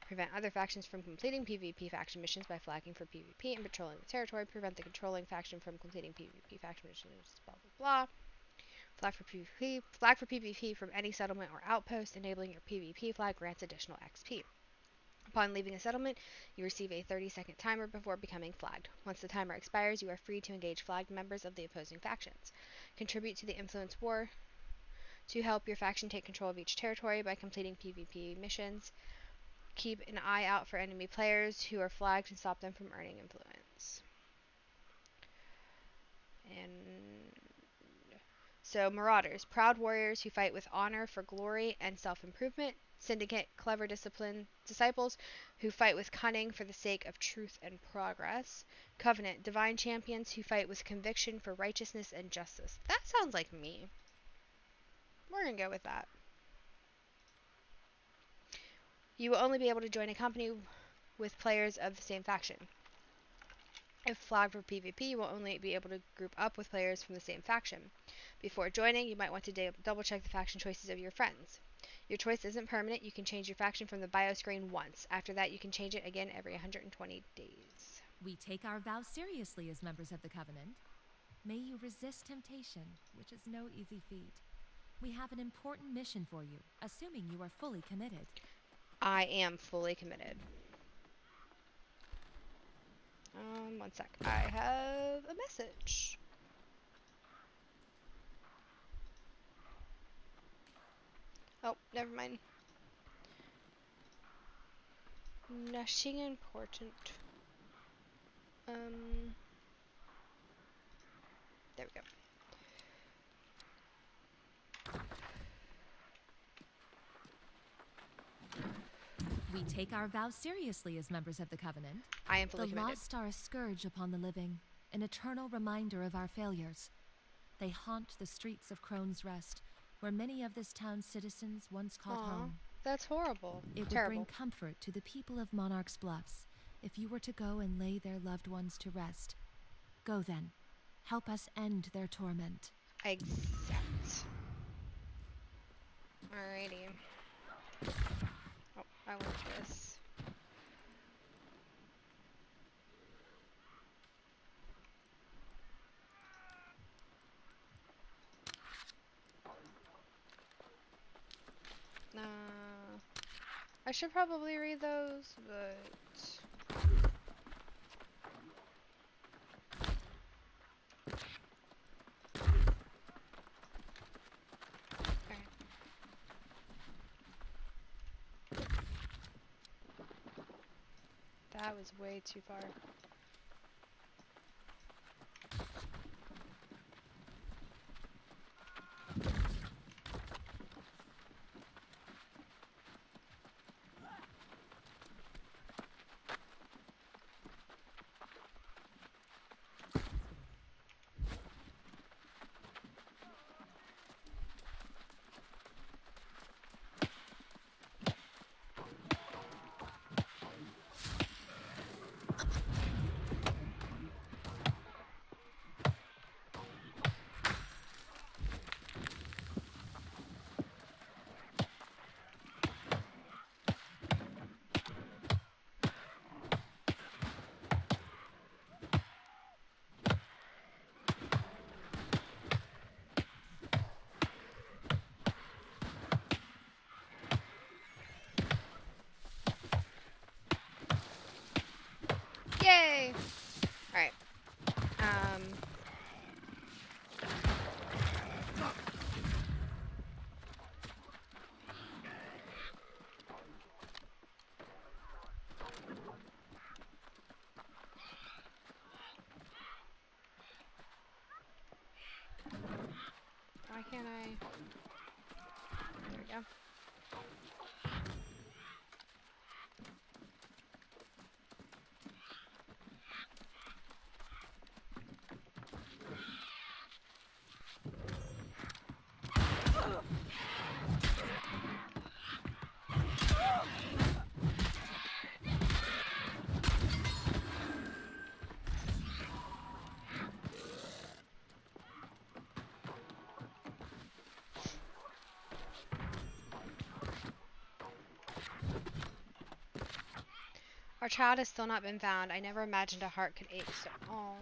Prevent other factions from completing PvP faction missions by flagging for PvP and patrolling the territory. Prevent the controlling faction from completing PvP faction missions. Blah blah blah. Flag for PvP. Flag for PvP from any settlement or outpost. Enabling your PvP flag grants additional XP. Upon leaving a settlement, you receive a 30-second timer before becoming flagged. Once the timer expires, you are free to engage flagged members of the opposing factions. Contribute to the influence war to help your faction take control of each territory by completing PvP missions. Keep an eye out for enemy players who are flagged and stop them from earning influence. And so, Marauders, proud warriors who fight with honor for glory and self-improvement. Syndicate, clever disciples who fight with cunning for the sake of truth and progress. Covenant, divine champions who fight with conviction for righteousness and justice. That sounds like me. We're gonna go with that. You will only be able to join a company with players of the same faction. If flagged for PvP, you will only be able to group up with players from the same faction. Before joining, you might want to double check the faction choices of your friends. Your choice isn't permanent. You can change your faction from the bio screen once. After that, you can change it again every 120 days. We take our vows seriously as members of the Covenant. May you resist temptation, which is no easy feat. We have an important mission for you, assuming you are fully committed. I am fully committed. One sec. I have a message. Oh, never mind. Nothing important. There we go. We take our vows seriously as members of the Covenant. I am fully committed. The lost are a scourge upon the living, an eternal reminder of our failures. They haunt the streets of Crone's Rest, where many of this town's citizens once called home. That's horrible. It would bring comfort to the people of Monarch's Bluffs if you were to go and lay their loved ones to rest. Go then. Help us end their torment. I accept. Alrighty. Oh, I want this. I should probably read those, but... That was way too far. Yay! Alright. Why can't I? There we go. Our child has still not been found. I never imagined a heart could ache so. Oh.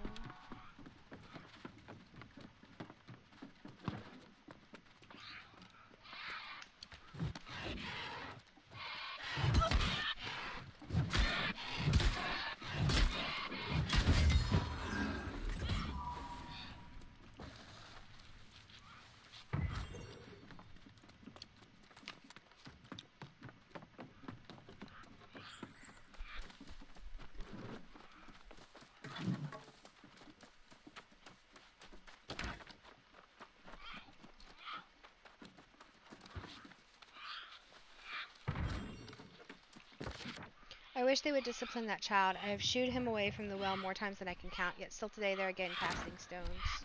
I wish they would discipline that child. I have shooed him away from the well more times than I can count, yet still today they're again casting stones.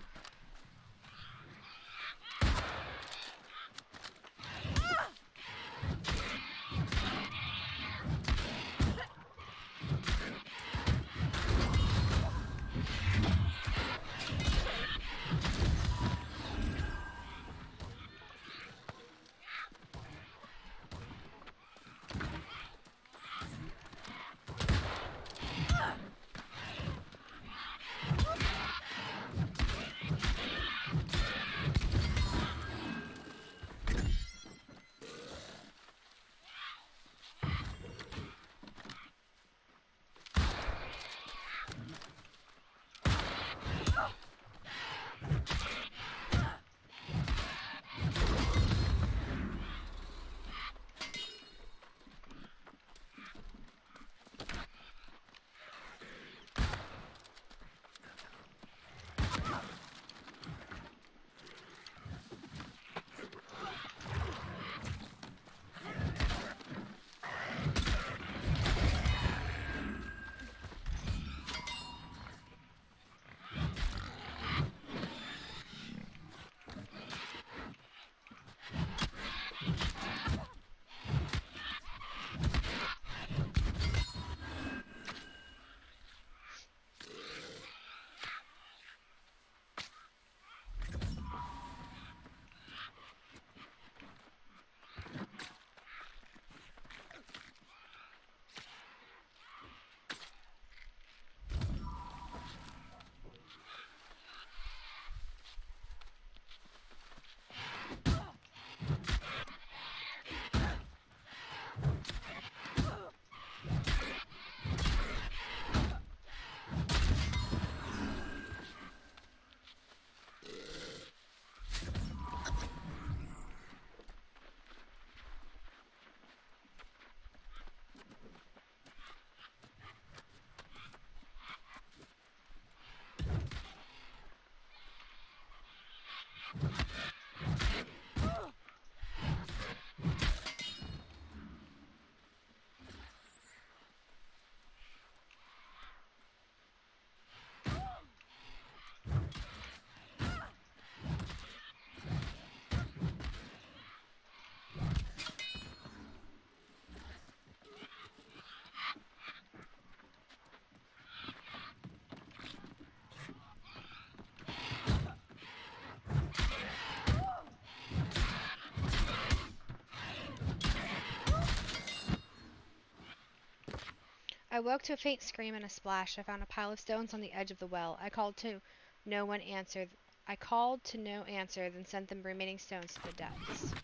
I woke to a faint scream and a splash. I found a pile of stones on the edge of the well. I called to no one answered. I called to no answer, then sent the remaining stones to the depths.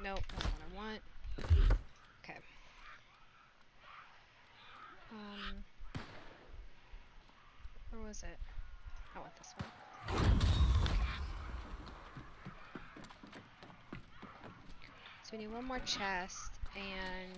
Nope, that's what I want. Okay. Where was it? I want this one. So we need one more chest and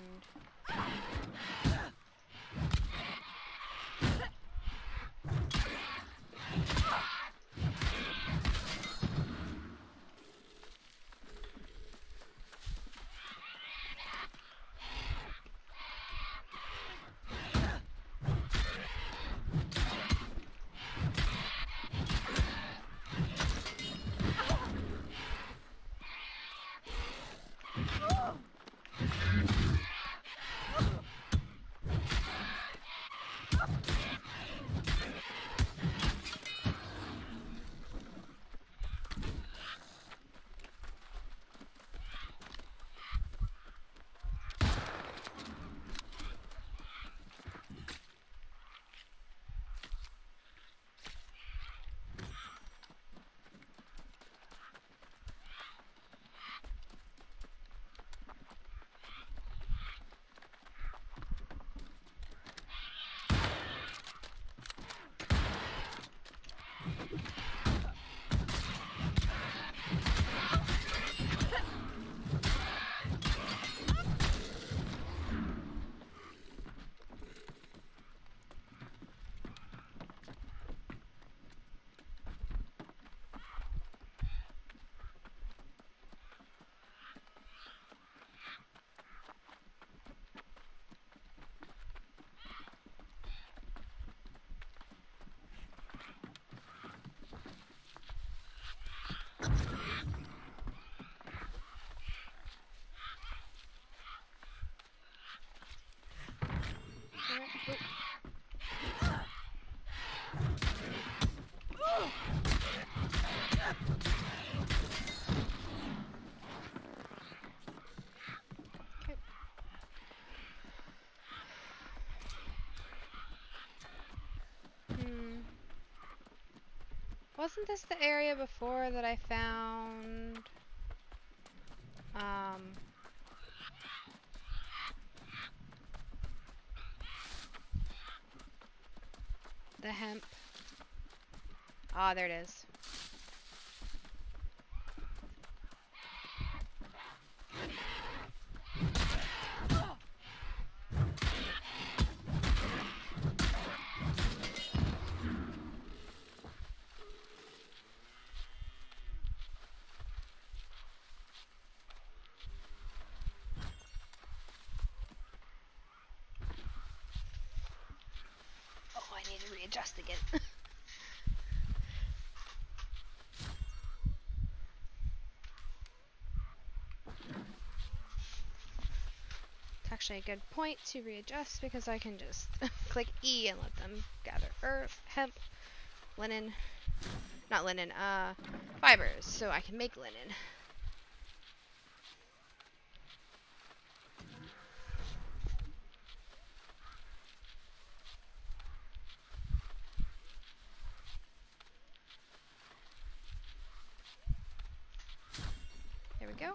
wasn't this the area before that I found the hemp? Ah, there it is. Oh, I need to readjust again. It's actually a good point to readjust because I can just click E and let them gather earth, hemp, linen, not linen, fibers, so I can make linen. There we go.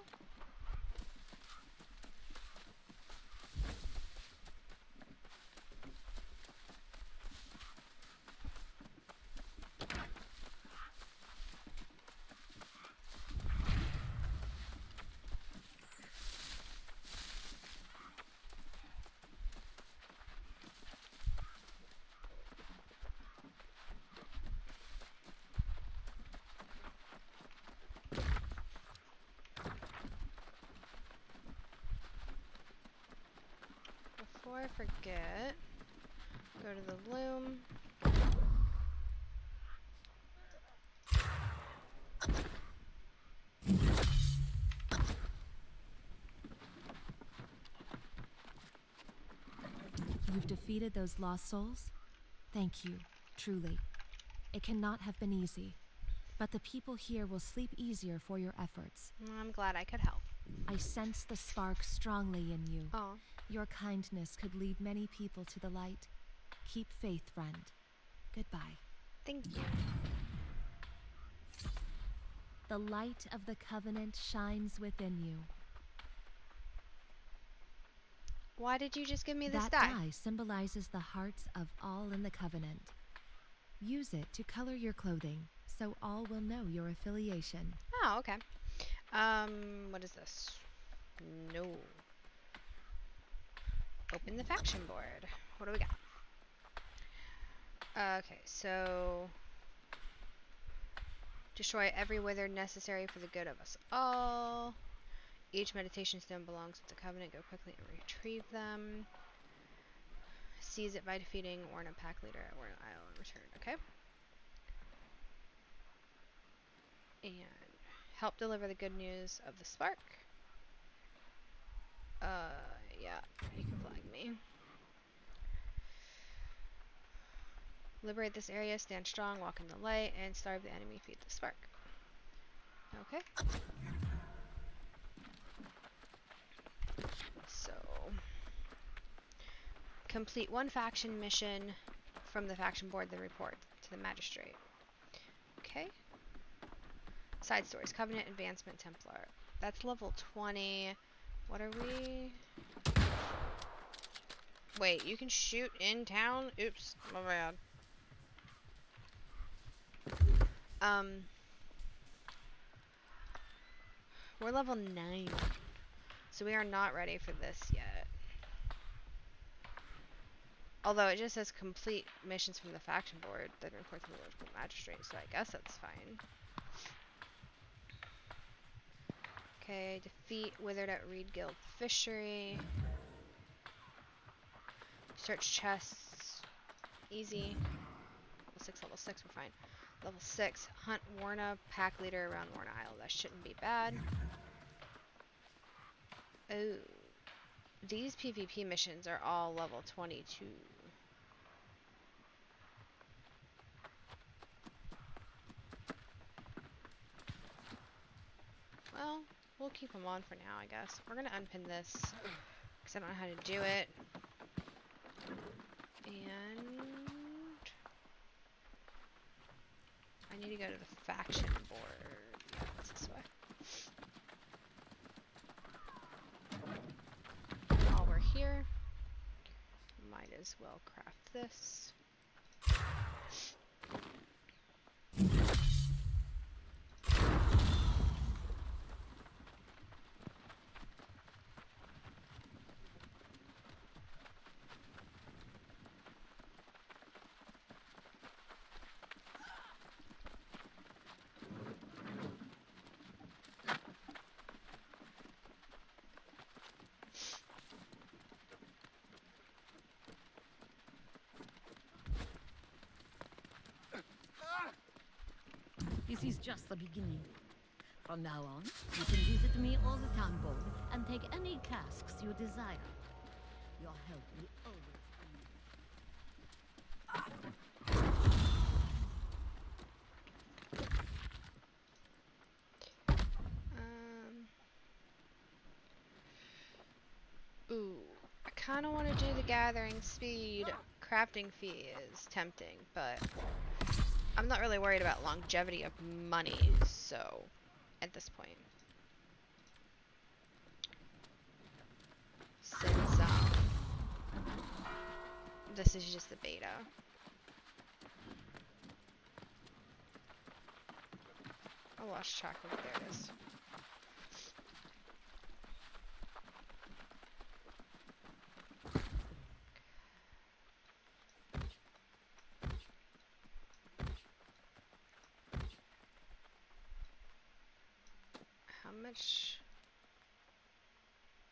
Before I forget, go to the loom. You've defeated those lost souls? Thank you, truly. It cannot have been easy, but the people here will sleep easier for your efforts. I'm glad I could help. I sense the spark strongly in you. Oh. Your kindness could lead many people to the light. Keep faith, friend. Goodbye. Thank you. The light of the covenant shines within you. Why did you just give me this That dye symbolizes the hearts of all in the Covenant. Use it to color your clothing, so all will know your affiliation. Oh, okay. What is this? No. Open the faction board. What do we got? Okay, so destroy every wither necessary for the good of us all. Each meditation stone belongs with the Covenant. Go quickly and retrieve them. Seize it by defeating Warren Pack Leader at Warren Isle and return. Okay. And help deliver the good news of the spark. Yeah, you can flag me. Liberate this area, stand strong, walk in the light, and starve the enemy, feed the spark. Okay. So, complete one faction mission from the faction board, then report to the magistrate. Okay. Side stories, Covenant, Advancement, Templar. That's level 20. What are we? Wait, you can shoot in town? Oops, my bad. We're level 9. So we are not ready for this yet. Although it just says complete missions from the faction board, then report to the local magistrate, so I guess that's fine. Okay, defeat Withered at Reed Guild Fishery. Search chests. Easy. Level 6, we're fine. Level 6, hunt Warna Pack Leader around Warna Isle. That shouldn't be bad. Oh. These PvP missions are all level 22. Well, we'll keep them on for now, I guess. We're gonna unpin this, because I don't know how to do it. And I need to go to the faction board. Yeah, it's this way. While we're here, might as well craft this. This is just the beginning. From now on, you can visit me all the time, Bold, and take any tasks you desire. Your help will always be. Ooh, I kind of want to do the gathering speed. Crafting fee is tempting, but I'm not really worried about longevity of money, so at this point. Since this is just the beta. I lost track of it. There it is. How much?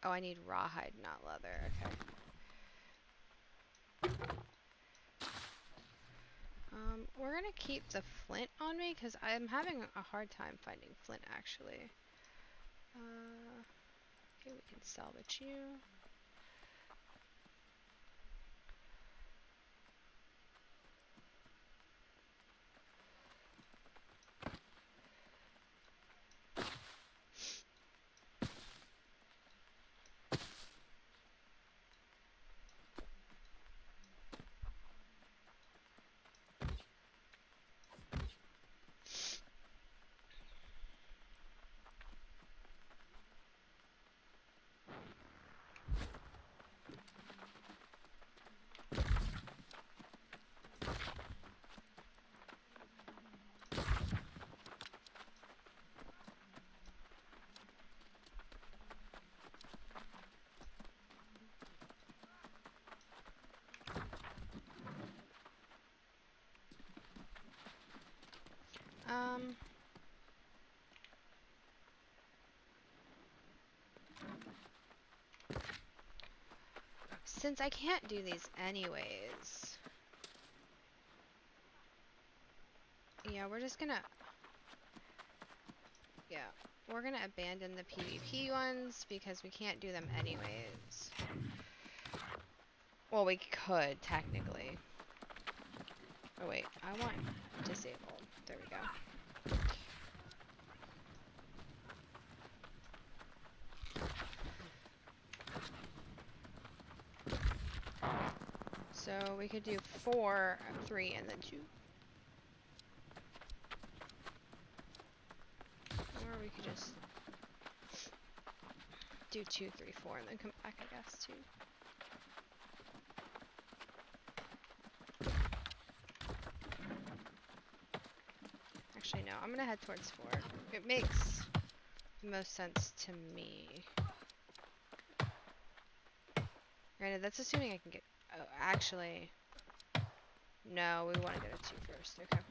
Oh, I need rawhide, not leather. Okay. We're gonna keep the flint on me because I'm having a hard time finding flint actually. Okay, we can salvage you. since I can't do these anyways, yeah, we're just gonna, yeah, we're gonna abandon the PvP ones because we can't do them anyways. Well, we could, technically. Oh wait, I want disabled. There we go. So we could do 4, 3, and then 2. Or we could just do 2, 3, 4, and then come back, I guess, too. Actually, no, I'm gonna head towards 4. It makes the most sense to me. Granted, that's assuming I can get... Oh, actually... No, we want to go to 2 first. Okay.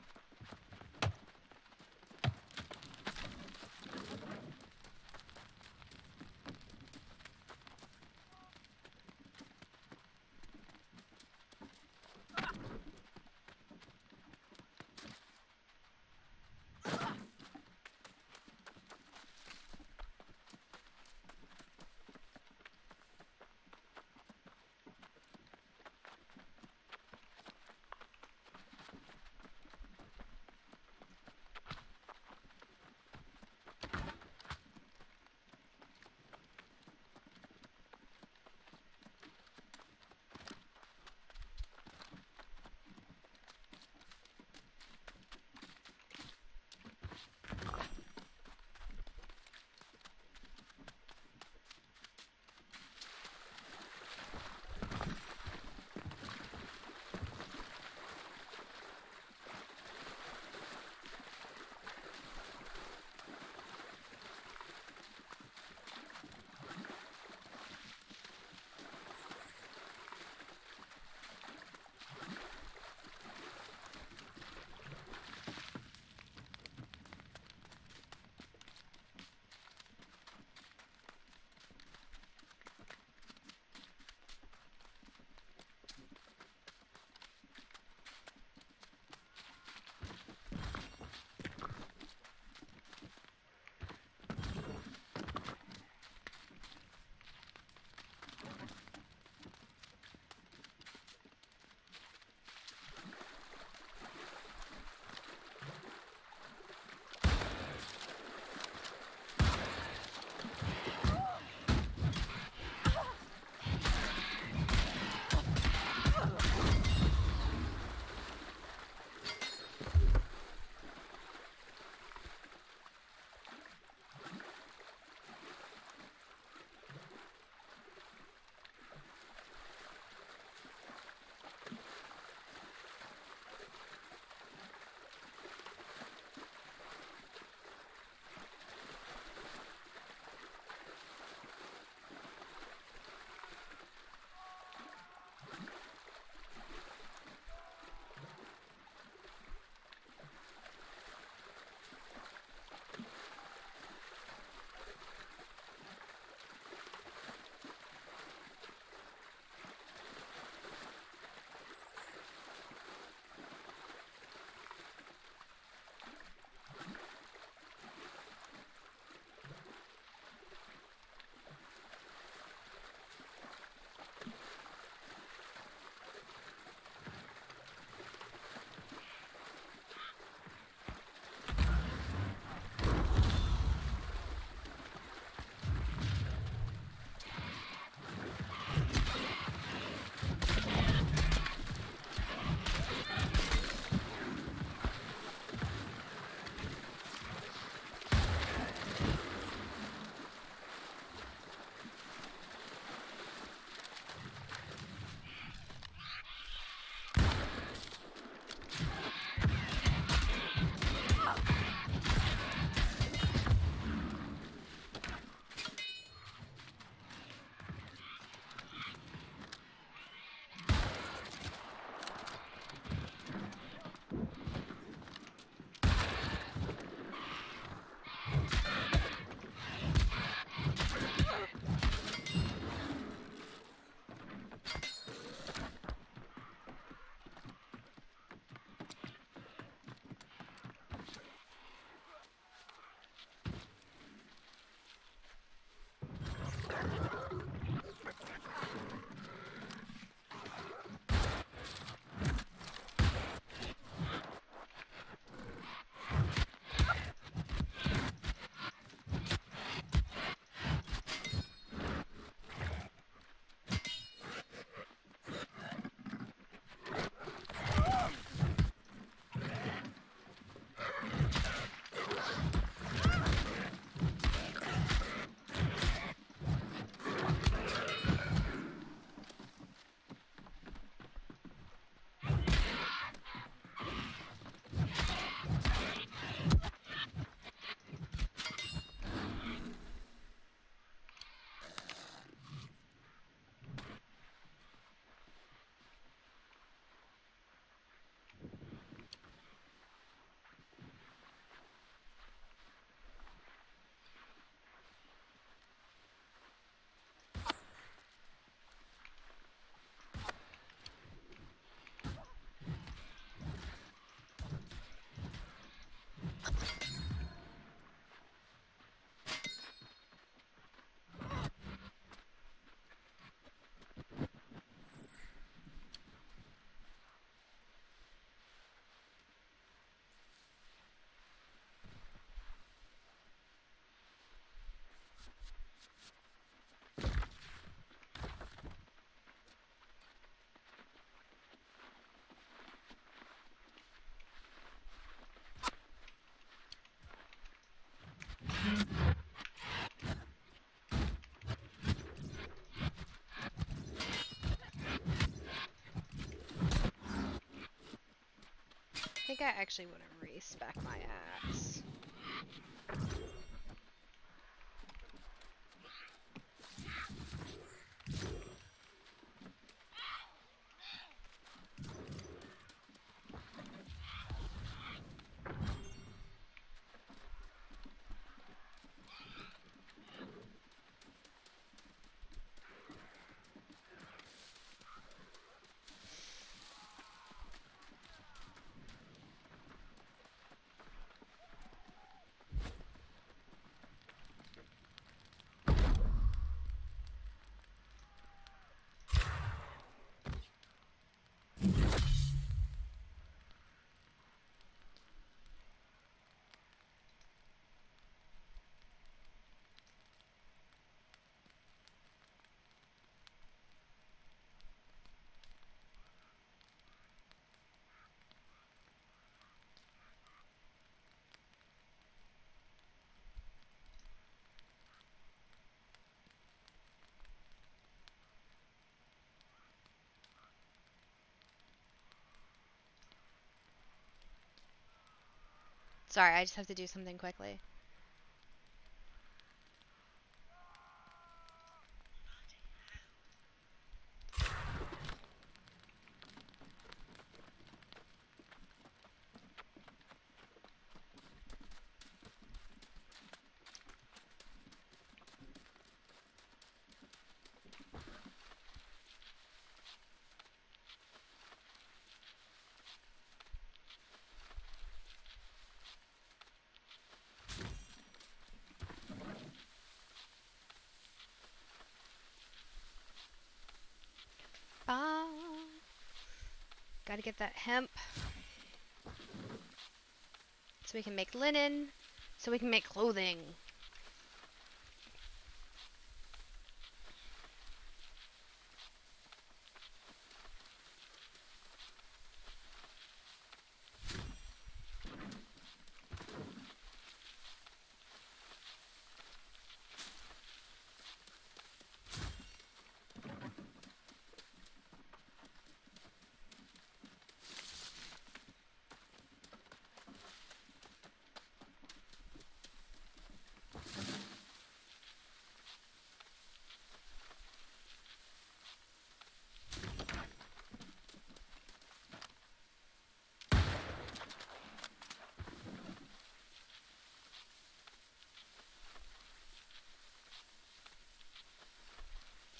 think I actually want to respec my axe. Sorry, I just have to do something quickly. Gotta get that hemp so we can make linen, so we can make clothing.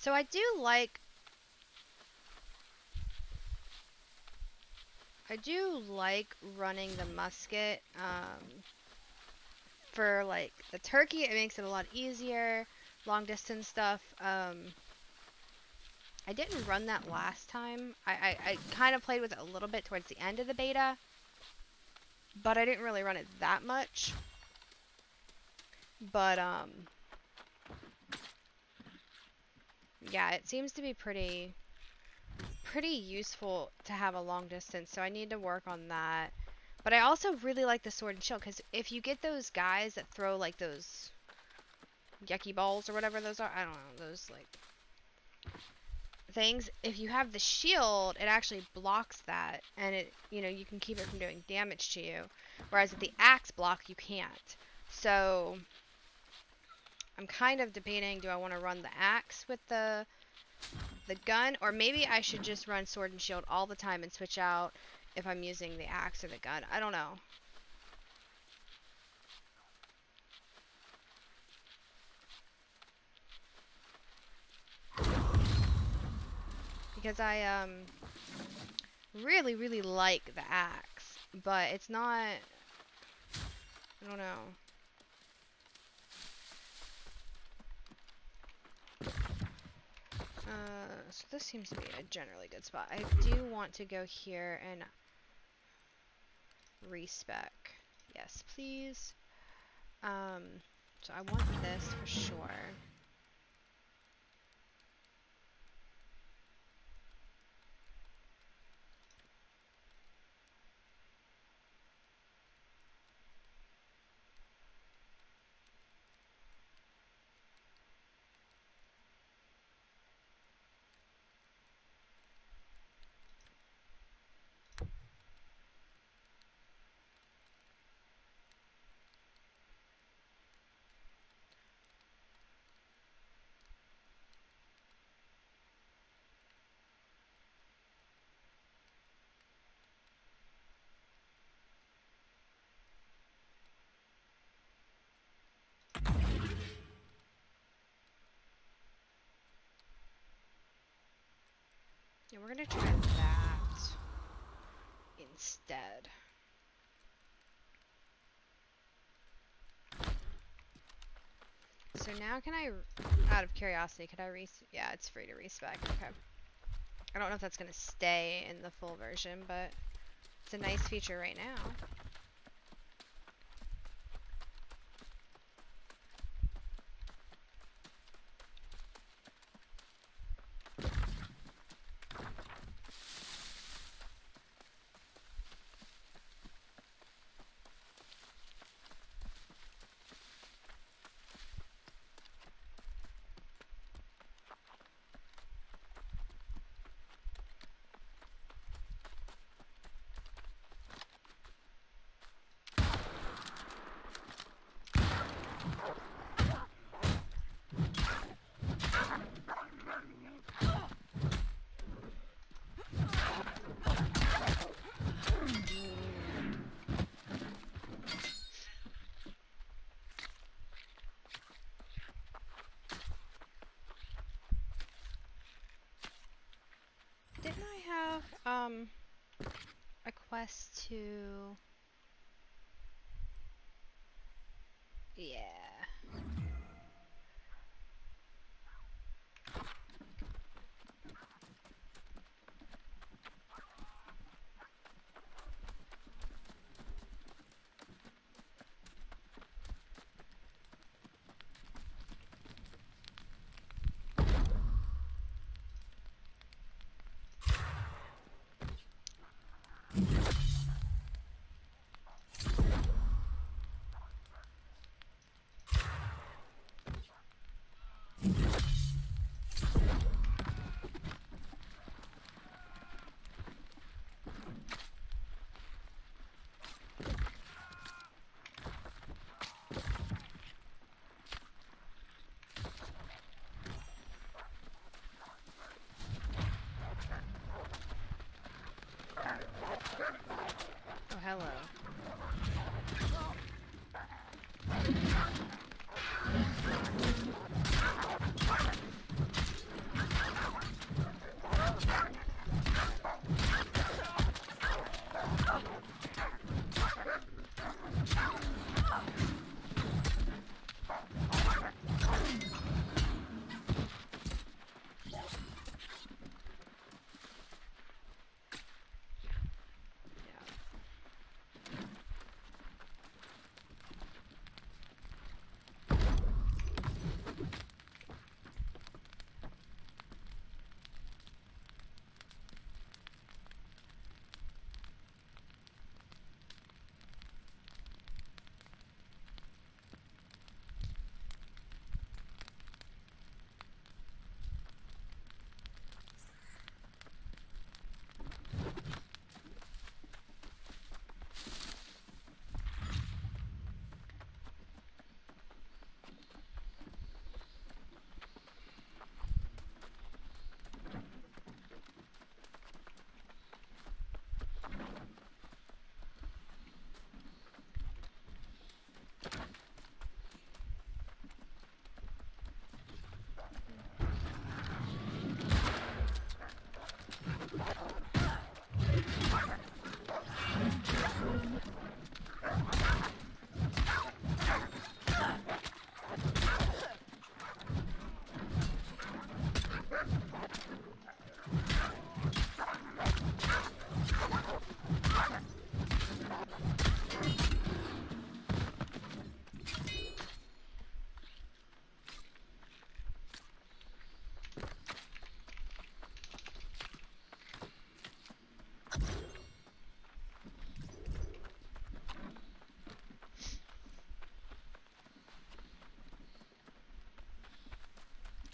So I do like running the musket for like the turkey. It makes it a lot easier. Long distance stuff. I didn't run that last time. I kind of played with it a little bit towards the end of the beta, but I didn't really run it that much. But yeah, it seems to be pretty useful to have a long distance, so I need to work on that. But I also really like the sword and shield, because if you get those guys that throw like those yucky balls or whatever those are, I don't know, those like things, if you have the shield, it actually blocks that, and it, you know, you can keep it from doing damage to you, whereas with the axe block you can't. So I'm kind of debating, do I want to run the axe with the gun, or maybe I should just run sword and shield all the time and switch out if I'm using the axe or the gun. I don't know. Because I really like the axe, but it's not, I don't know. So this seems to be a generally good spot. I do want to go here and respec. Yes, please. So I want this for sure. And we're gonna try that instead. So now can I, out of curiosity, could I yeah, it's free to respec, okay. I don't know if that's gonna stay in the full version, but it's a nice feature right now. Didn't I have, a quest to... Yeah. Oh, hello.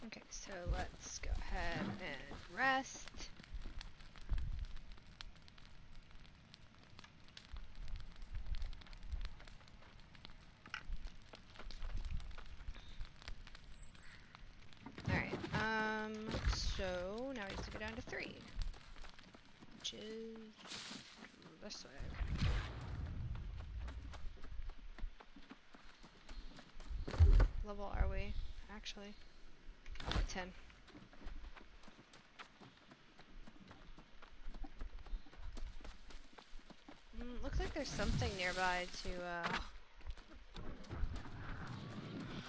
Okay, so let's go ahead and rest. Alright, so now we have to go down to 3. Which is this way. Level are we, actually? 10. Looks like there's something nearby to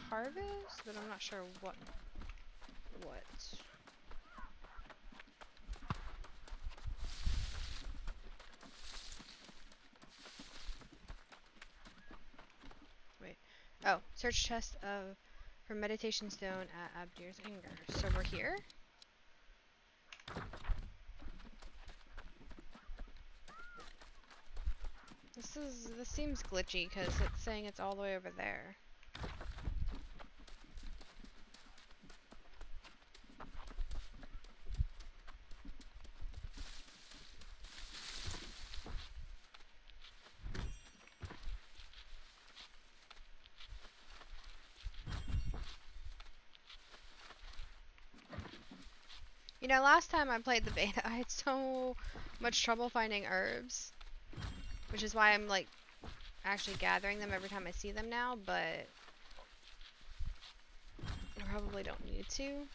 harvest, but I'm not sure what. Wait. Oh, search chest for meditation stone at Abdir's anger. So we're here? This seems glitchy because it's saying it's all the way over there. You know, last time I played the beta, I had so much trouble finding herbs, which is why I'm like actually gathering them every time I see them now, but I probably don't need to.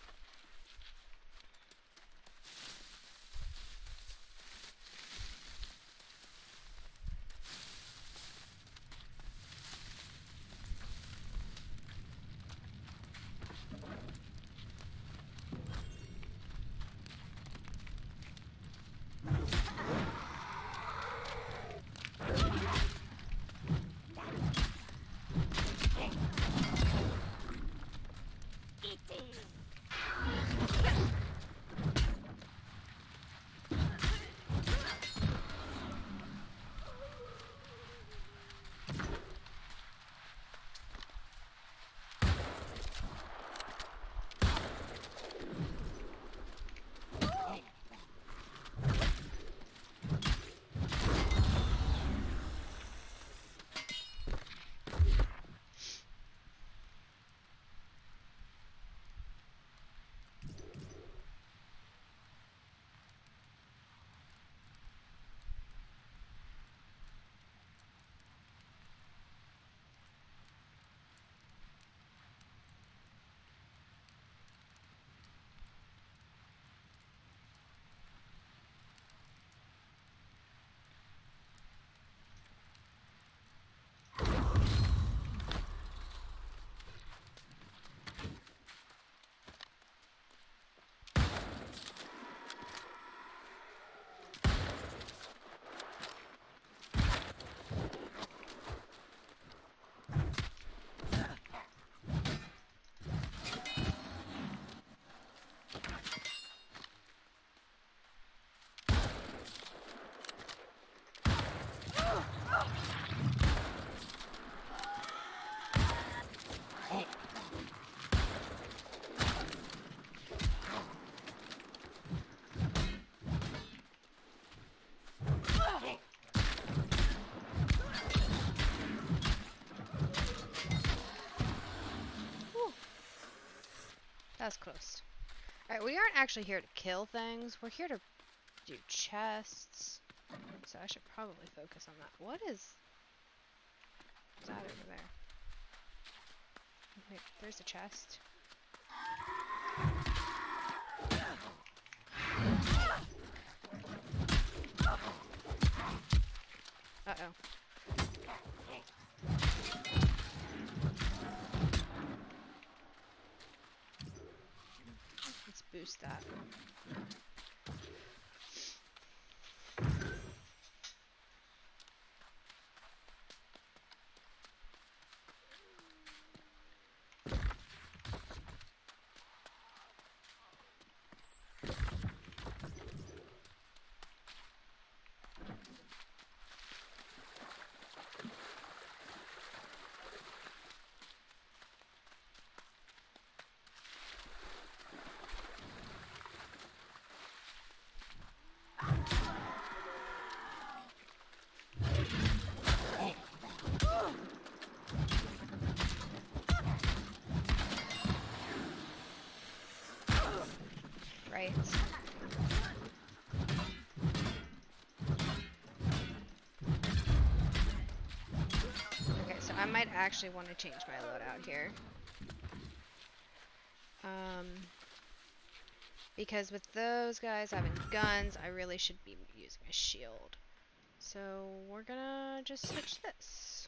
That's close. Alright, we aren't actually here to kill things. We're here to do chests. So I should probably focus on that. What is that over there? Wait, there's a chest. Uh-oh. Let's boost that. Right. Okay, so I might actually want to change my loadout here. Because with those guys having guns, I really should be using a shield. So we're gonna just switch this.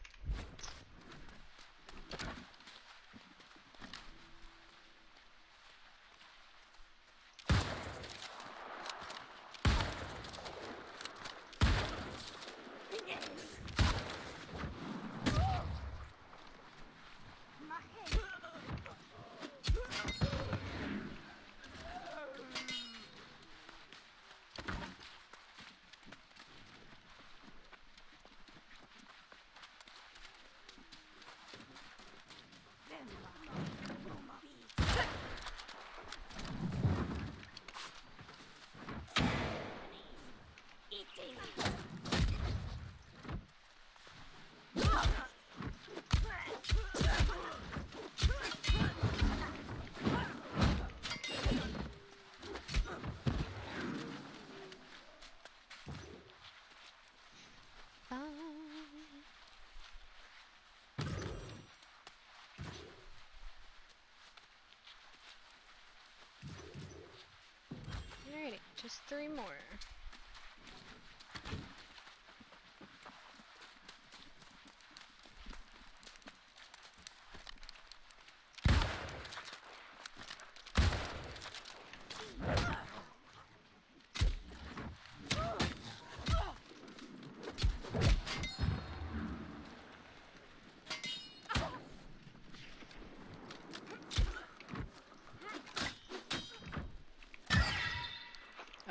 Alrighty, just 3 more.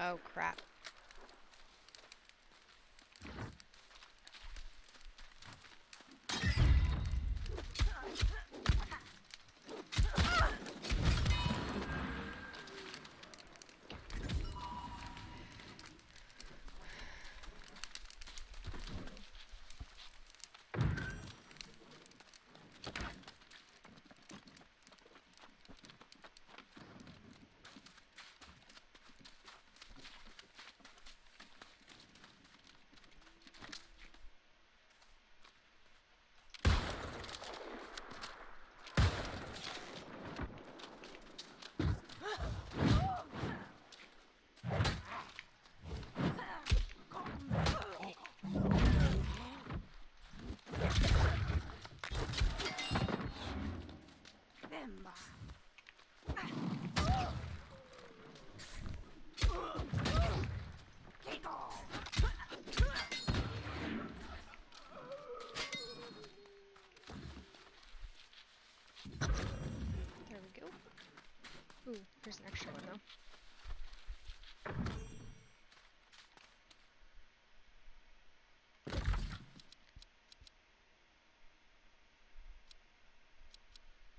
Oh crap. There we go. Ooh, here's an extra one though.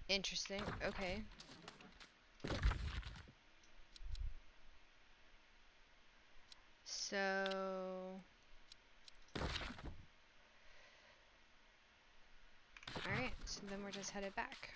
Interesting. Okay. So... Alright, so then we're just headed back.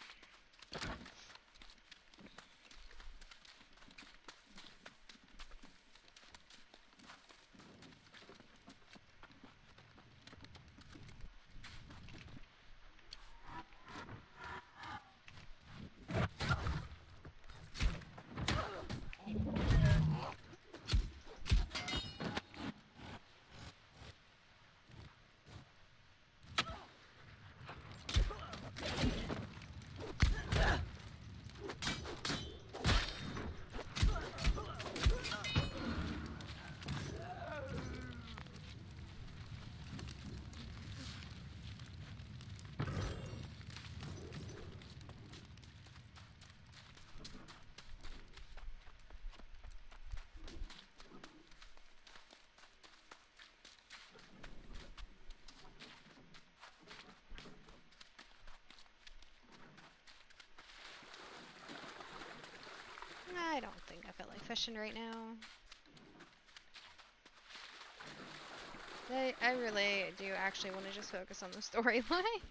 I don't think I feel like fishing right now. I really do actually want to just focus on the storyline.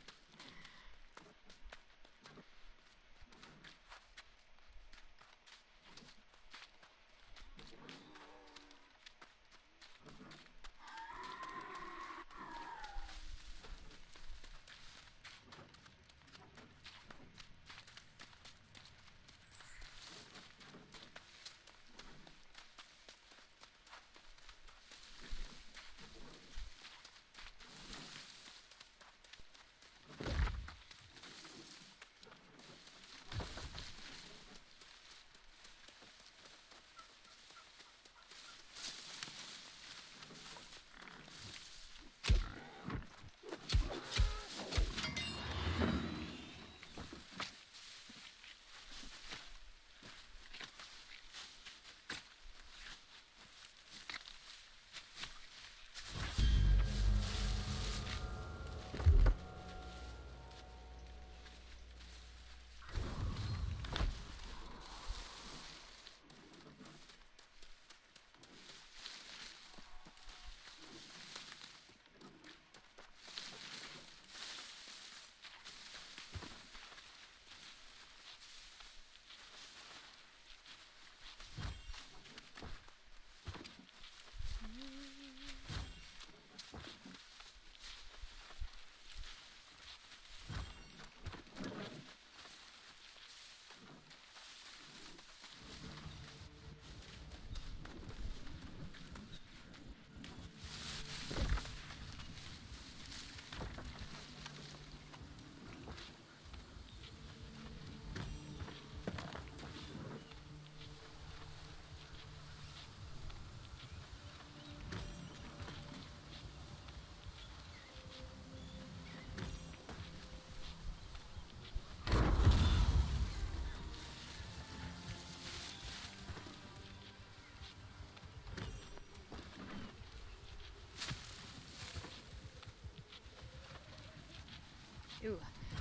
Ooh,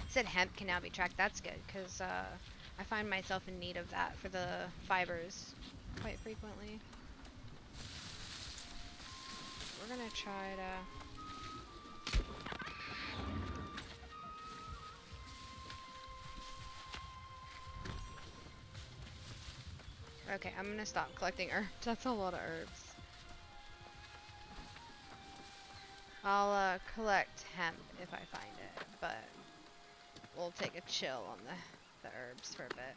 said hemp can now be tracked. That's good, because I find myself in need of that for the fibers quite frequently. We're gonna try to... Okay, I'm gonna stop collecting herbs. That's a lot of herbs. I'll collect hemp if I find it, but we'll take a chill on the herbs for a bit.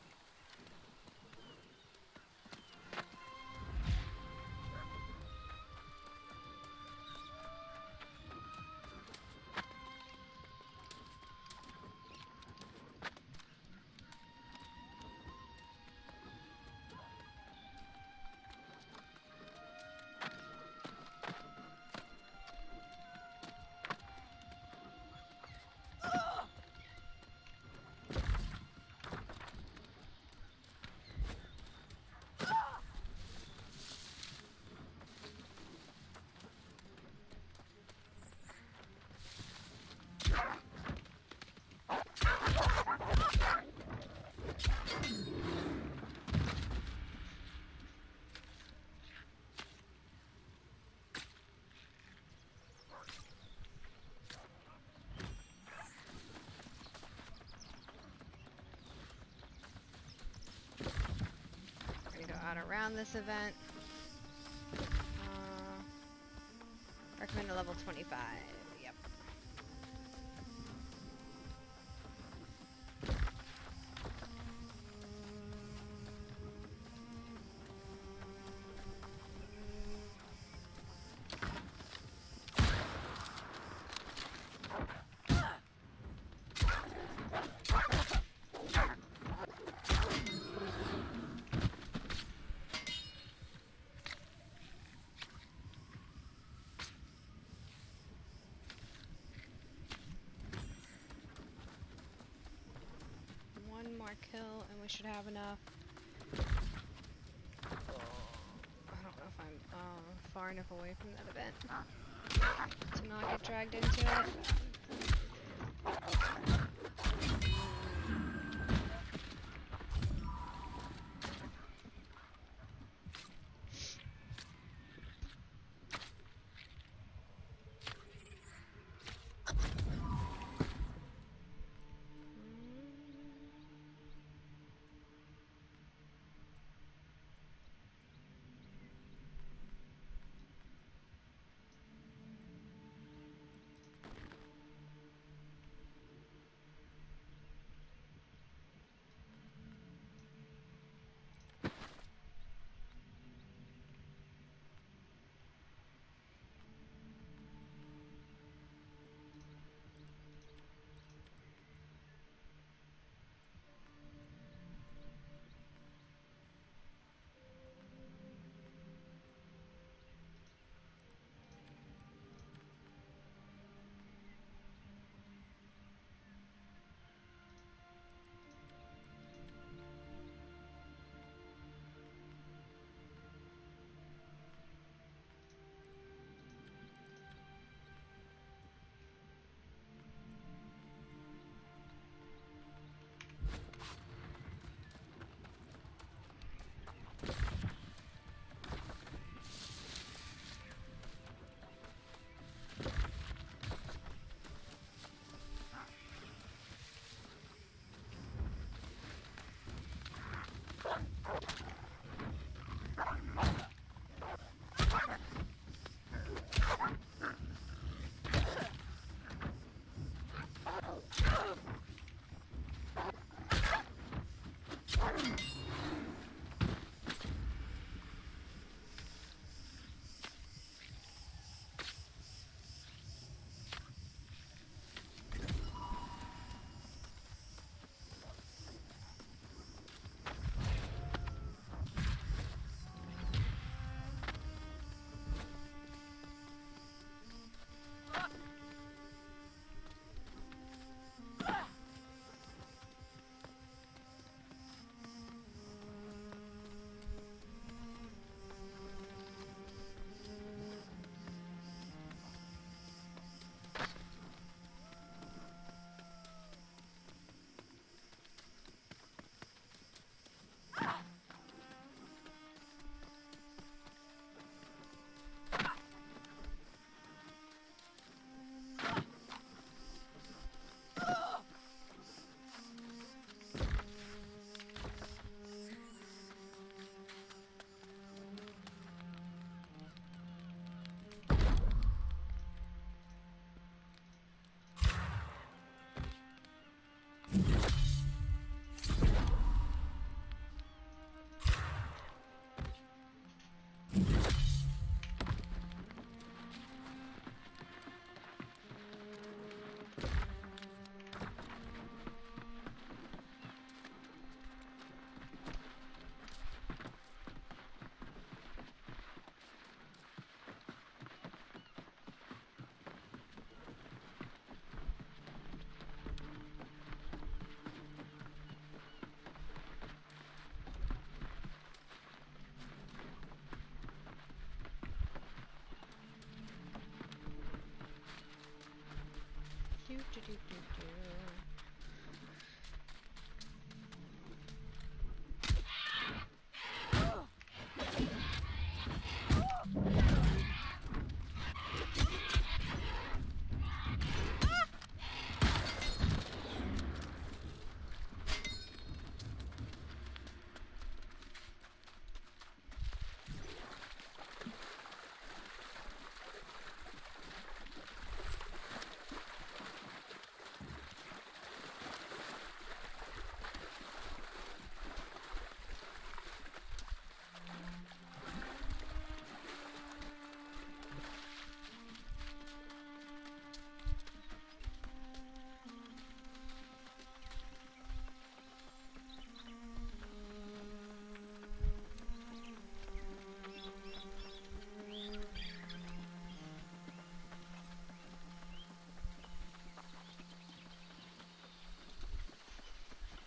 Out around this event. Recommend a level 25. Yep. One more kill and we should have enough. I don't know if I'm far enough away from that event to not get dragged into it.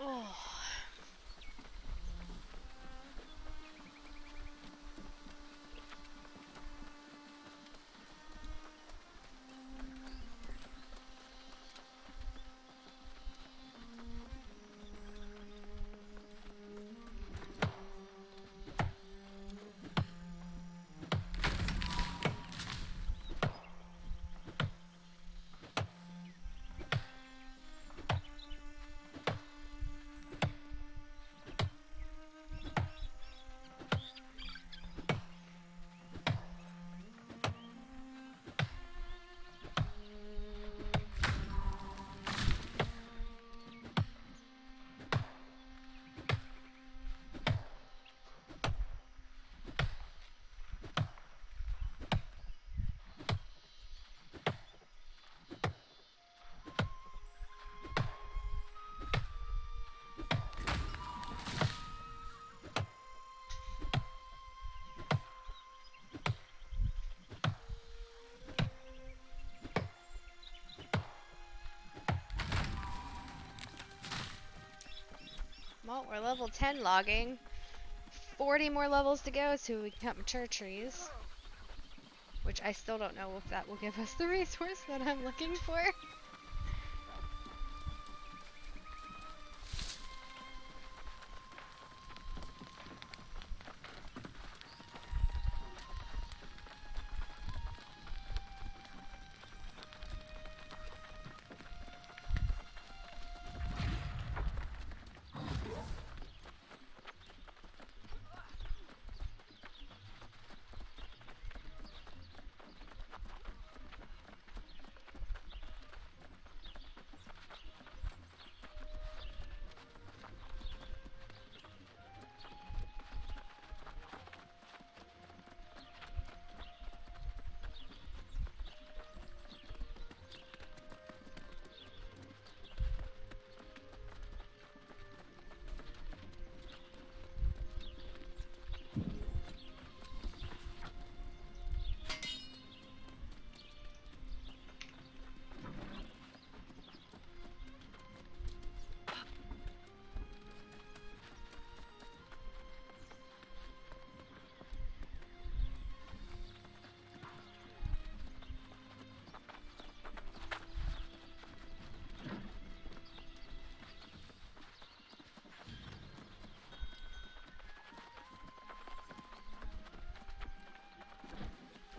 Oh. Well, we're level 10 logging. 40 more levels to go so we can cut mature trees. Which I still don't know if that will give us the resource that I'm looking for.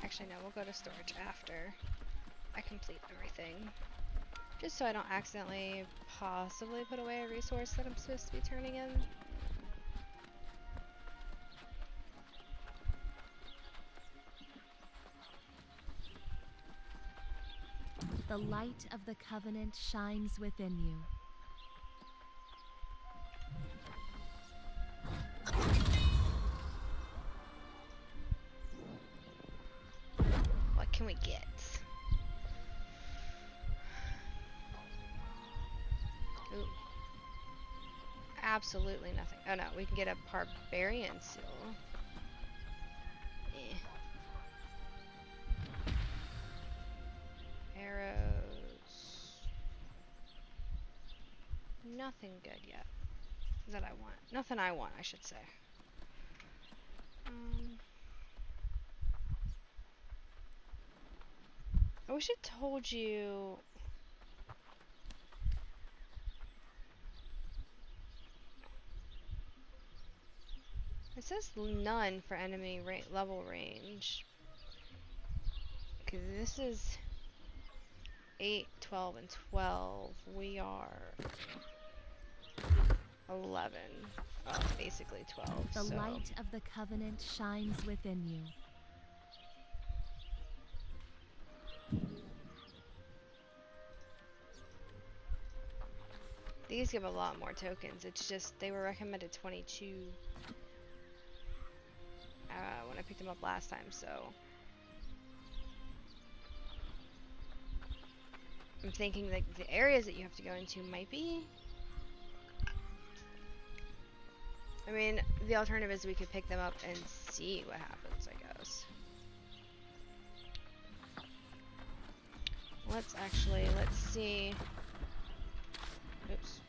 Actually, no, we'll go to storage after I complete everything. Just so I don't accidentally possibly put away a resource that I'm supposed to be turning in. The light of the covenant shines within you. What can we get? Ooh. Absolutely nothing. Oh no, we can get a barbarian seal. Eh. Arrows. Nothing good yet. That I want. Nothing I want, I should say. I wish it told you It says none for enemy level range. Okay, this is 8, 12, and 12. We are 11. Oh, it's basically 12. The so. light of the Covenant shines within you. These give a lot more tokens. It's just they were recommended 22 when I picked them up last time, so I'm thinking like the areas that you have to go into might be. I mean, the alternative is we could pick them up and see what happens, I guess. Let's see. Oops.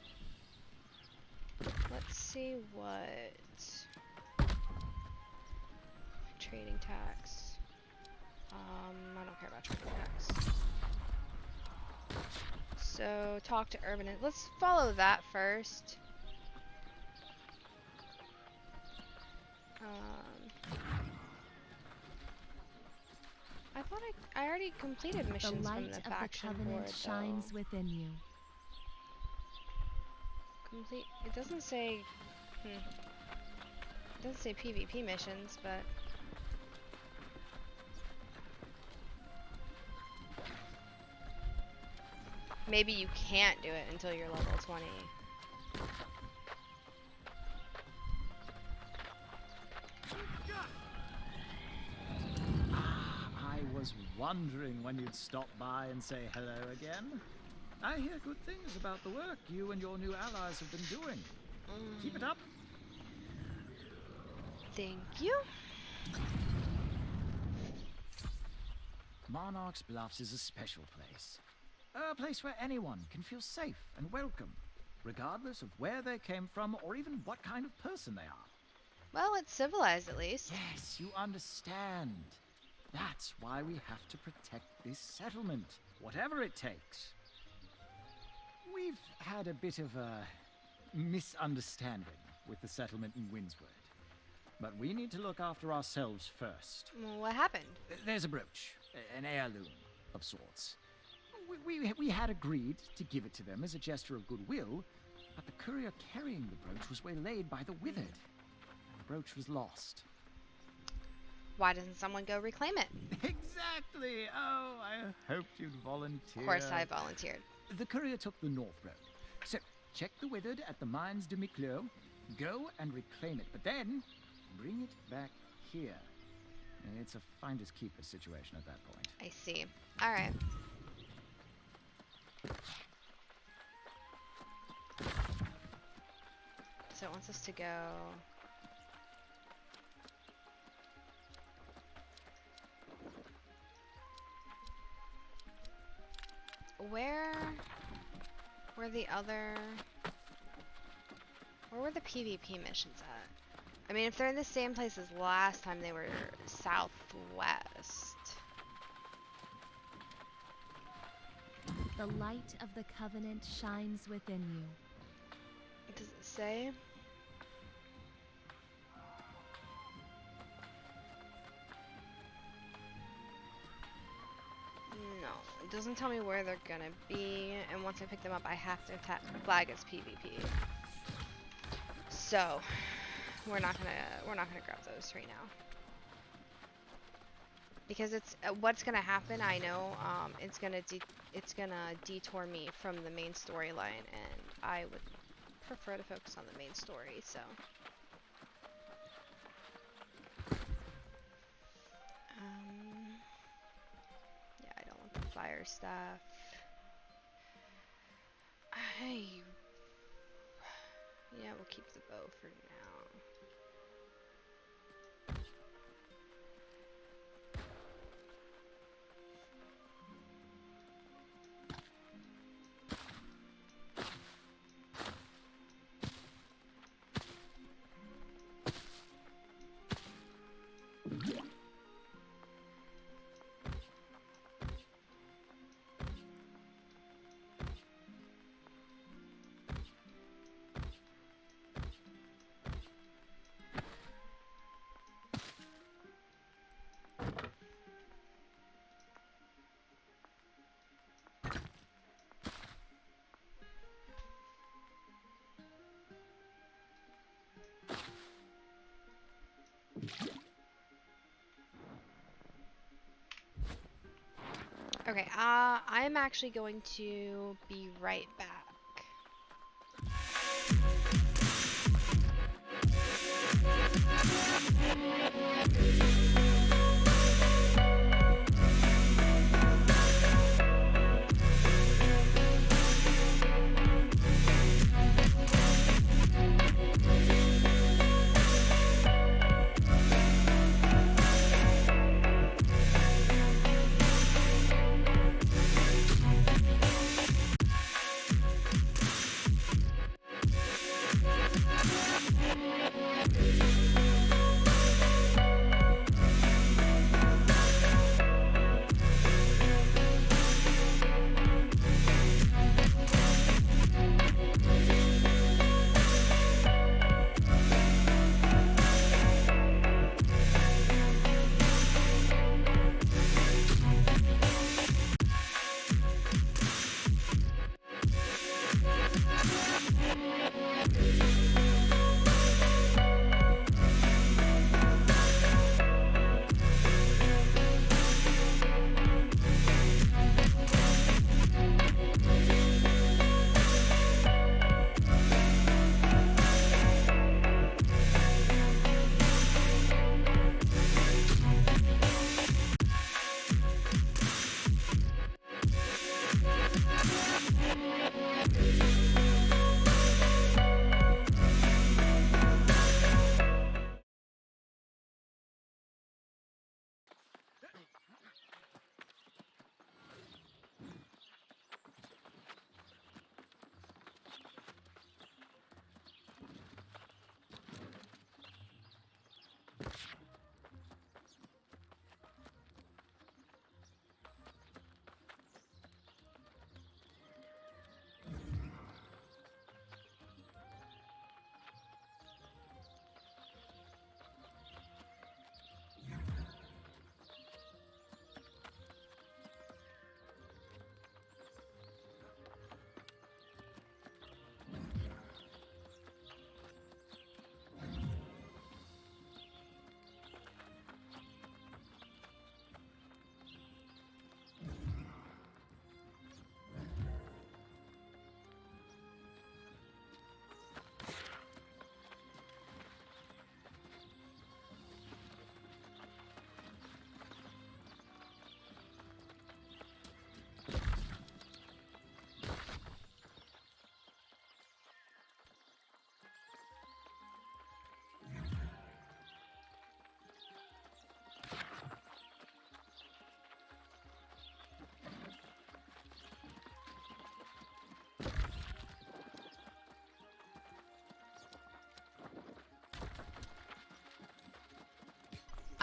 Let's see what trading tax. I don't care about trading tax. So talk to urban. Let's follow that first. I thought I already completed missions from the faction The light of the Covenant board, shines though. within you. Complete. It doesn't say. It doesn't say PvP missions, but. Maybe you can't do it until you're level 20. I was wondering when you'd stop by and say hello again. I hear good things about the work you and your new allies have been doing. Keep it up. Thank you. Monarch's Bluffs is a special place. A place where anyone can feel safe and welcome, regardless of where they came from or even what kind of person they are. Well, it's civilized at least. Yes, you understand. That's why we have to protect this settlement, whatever it takes. We've had a bit of a misunderstanding with the settlement in Windsward. But we need to look after ourselves first. What happened? There's a brooch, an heirloom of sorts. We had agreed to give it to them as a gesture of goodwill, but the courier carrying the brooch was waylaid by the Withered. The brooch was lost. Why doesn't someone go reclaim it? Exactly! Oh, I hoped you'd volunteer. Of course I volunteered. The courier took the North Road. So, check the Withered at the Mines de Miclot, go and reclaim it, but then bring it back here. It's a finder's keeper situation at that point. I see. Alright. So it wants us to go... Where were the other... Where were the PvP missions at? I mean, if they're in the same place as last time, they were southwest. The light of the Covenant shines within you. Does it say? No, it doesn't tell me where they're gonna be, and once I pick them up, I have to flag as PvP. So, we're not gonna grab those right now. Because it's what's gonna happen. I know it's gonna detour me from the main storyline, and I would prefer to focus on the main story. So, yeah, I don't want the fire stuff. Yeah, we'll keep the bow for now. Okay, I'm actually going to be right back.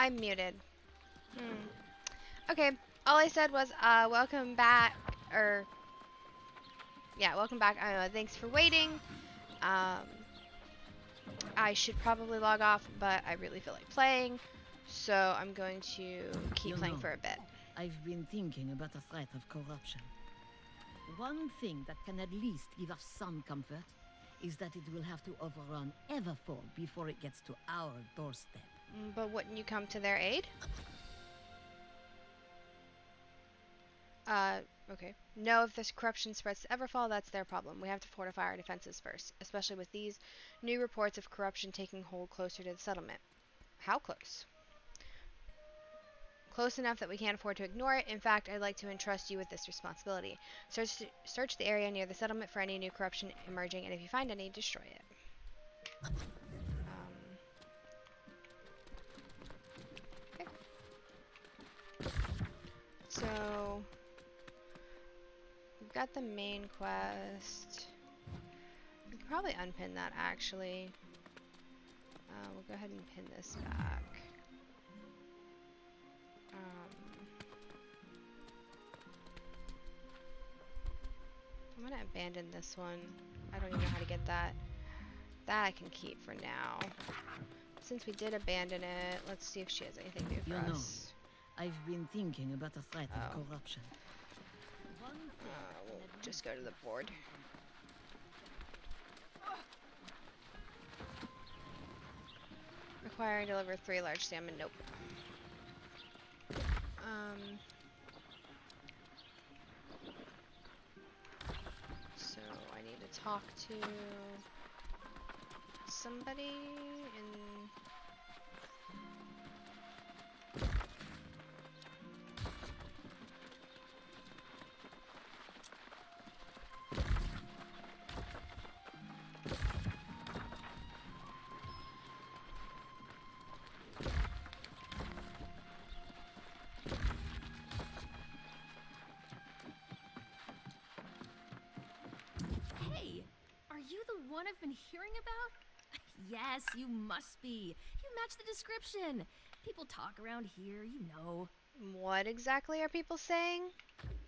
I'm muted. Okay, all I said was, welcome back, or, yeah, welcome back. Thanks for waiting. I should probably log off, but I really feel like playing, so I'm going to keep playing for a bit. I've been thinking about the threat of corruption. One thing that can at least give us some comfort is that it will have to overrun Everfall before it gets to our doorstep. But wouldn't you come to their aid? Okay. No, if this corruption spreads to Everfall, that's their problem. We have to fortify our defenses first, especially with these new reports of corruption taking hold closer to the settlement. How close? Close enough that we can't afford to ignore it. In fact, I'd like to entrust you with this responsibility. Search the area near the settlement for any new corruption emerging, and if you find any, destroy it. Okay. So, we've got the main quest. We could probably unpin that, actually. We'll go ahead and pin this back. I'm gonna abandon this one. I don't even know how to get that. That I can keep for now. Since we did abandon it, let's see if she has anything new for us. I've been thinking about the threat of corruption. We'll just go to the board. acquire and deliver 3 large salmon. Nope. So I need to talk to somebody in... Hey, are you the one I've been hearing about? Yes, you must be. You match the description. People talk around here, you know. What exactly are people saying?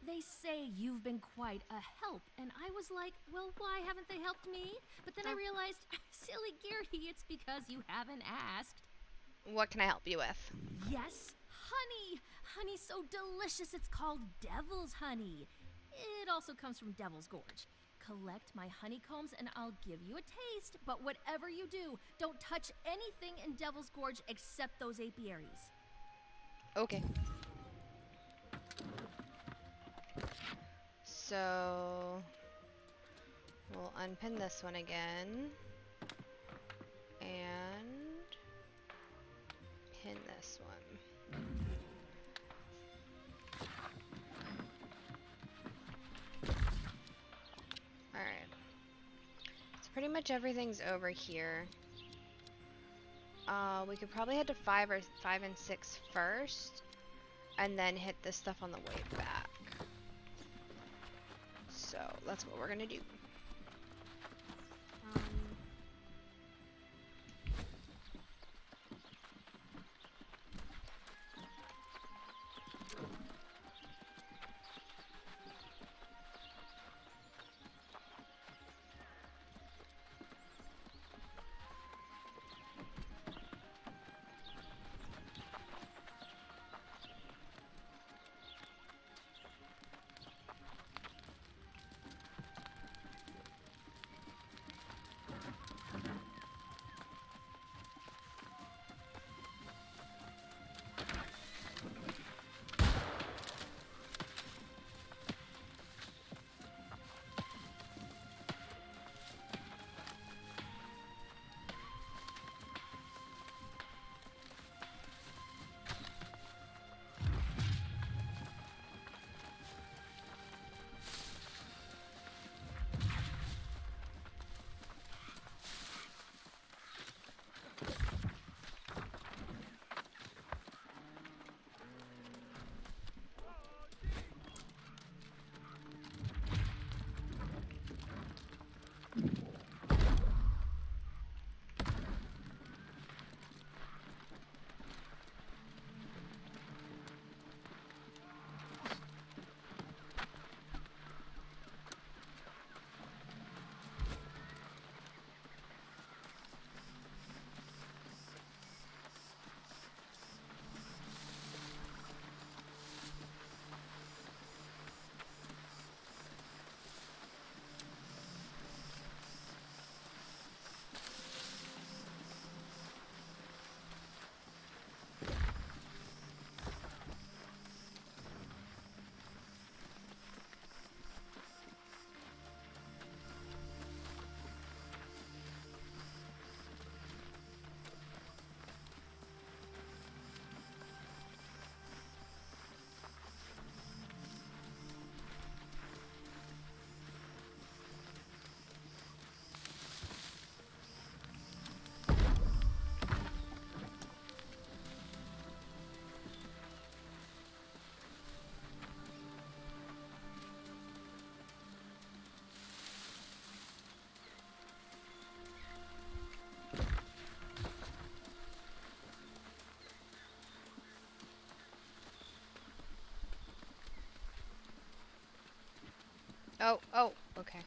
They say you've been quite a help, and I was like, well, why haven't they helped me? But then I realized, silly Gertie, it's because you haven't asked. What can I help you with? Yes, honey! Honey's so delicious, it's called devil's honey. It also comes from Devil's Gorge. Collect my honeycombs and I'll give you a taste, but whatever you do, don't touch anything in Devil's Gorge except those apiaries. Okay. So we'll unpin this one again and pin this one. Alright. So pretty much everything's over here. We could probably head to 5 and 6 first, and then hit this stuff on the way back. So that's what we're gonna do. Oh, okay.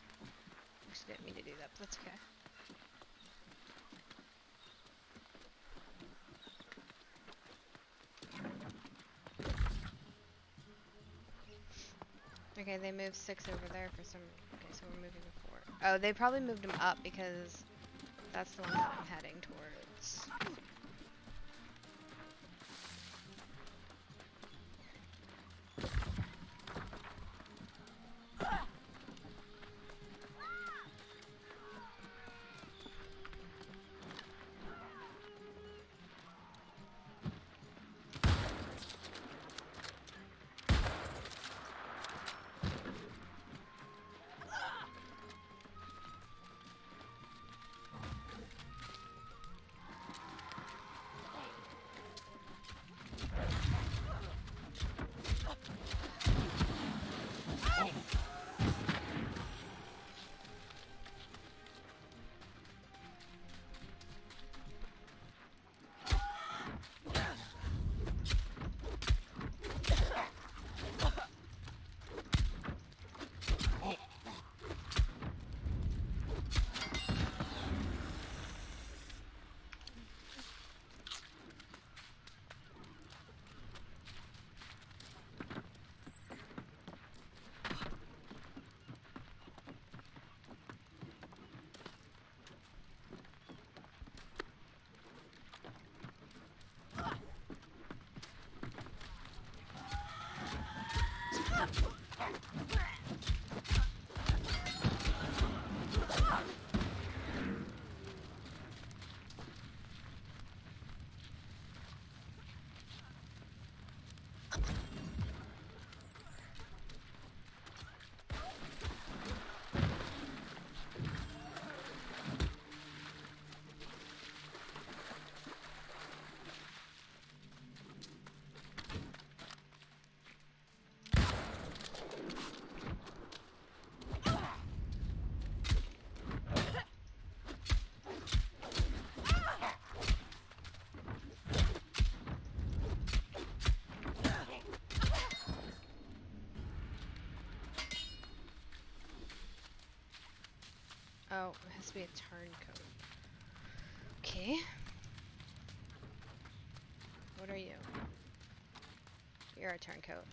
Just didn't mean to do that, but that's okay. Okay, they moved 6 over there for some... Okay, so we're moving to 4. Oh, they probably moved them up because that's the one that I'm heading towards. Oh, it has to be a turncoat. Okay. What are you? You're a turncoat.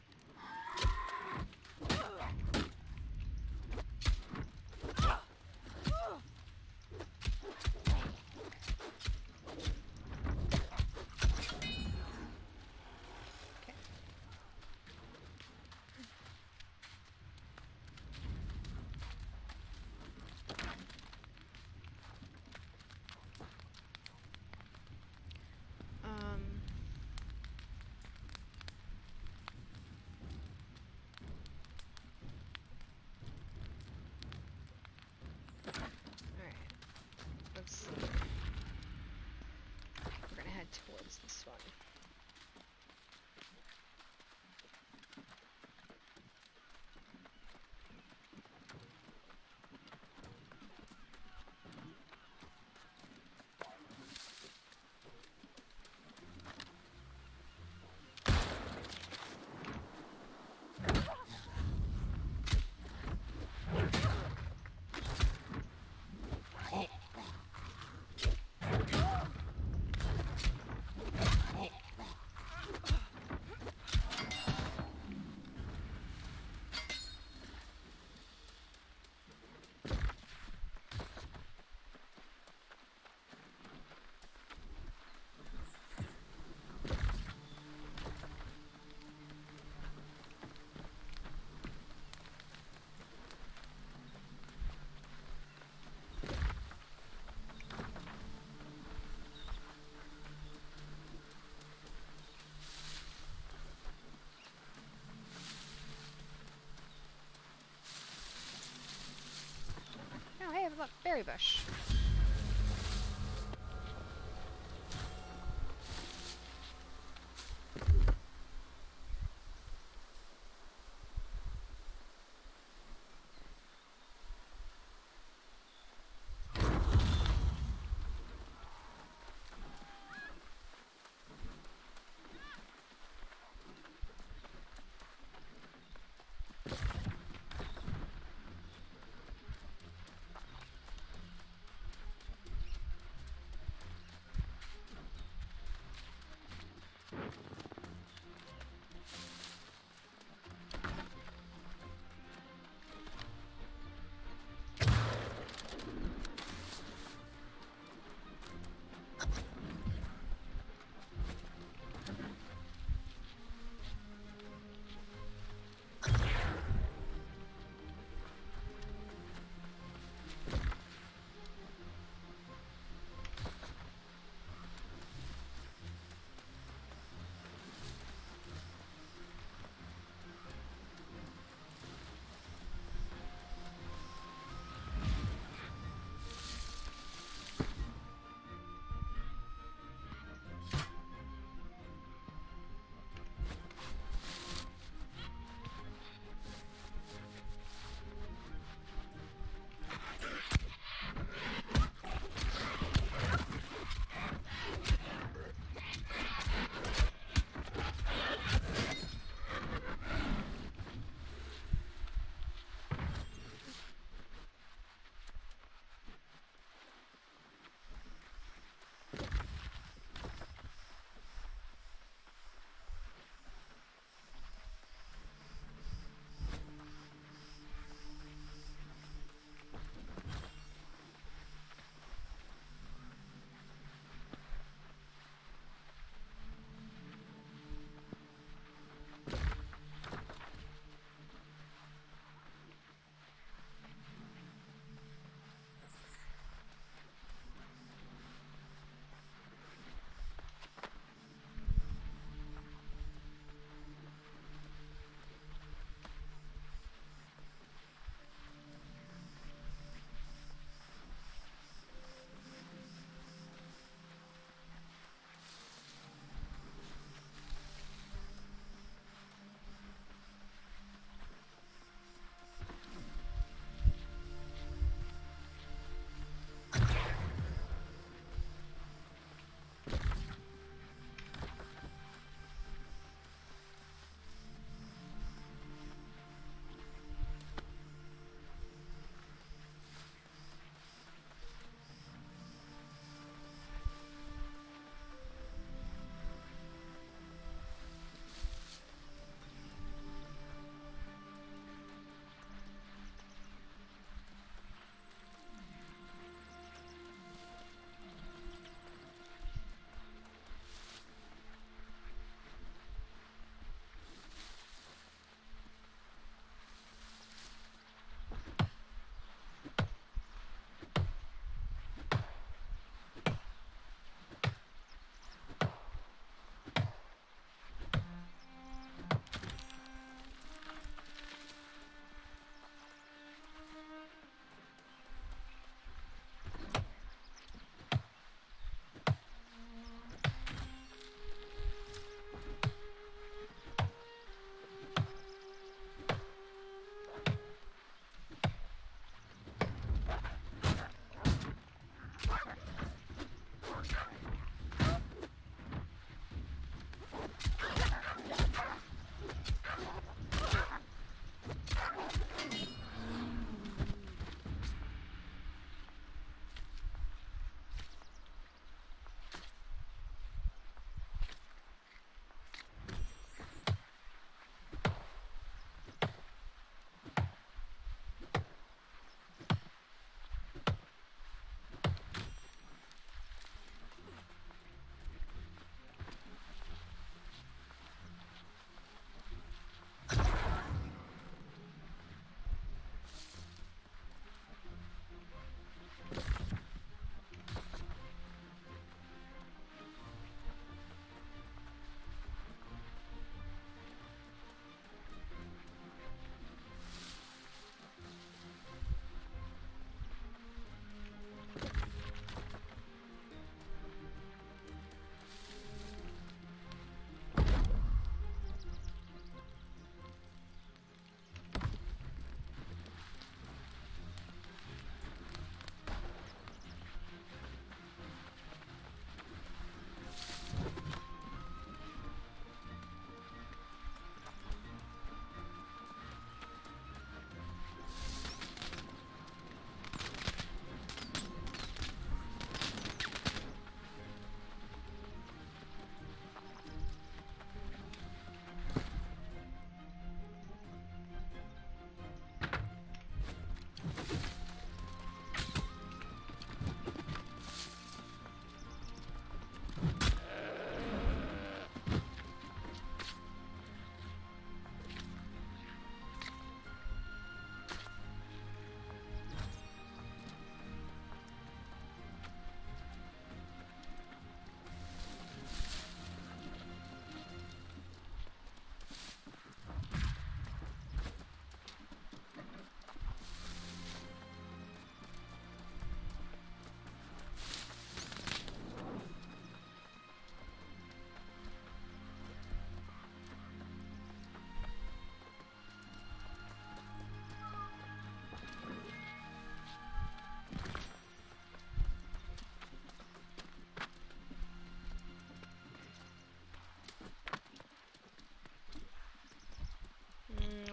Let's see. We're gonna head towards this one. Oh, hey, look, berry bush.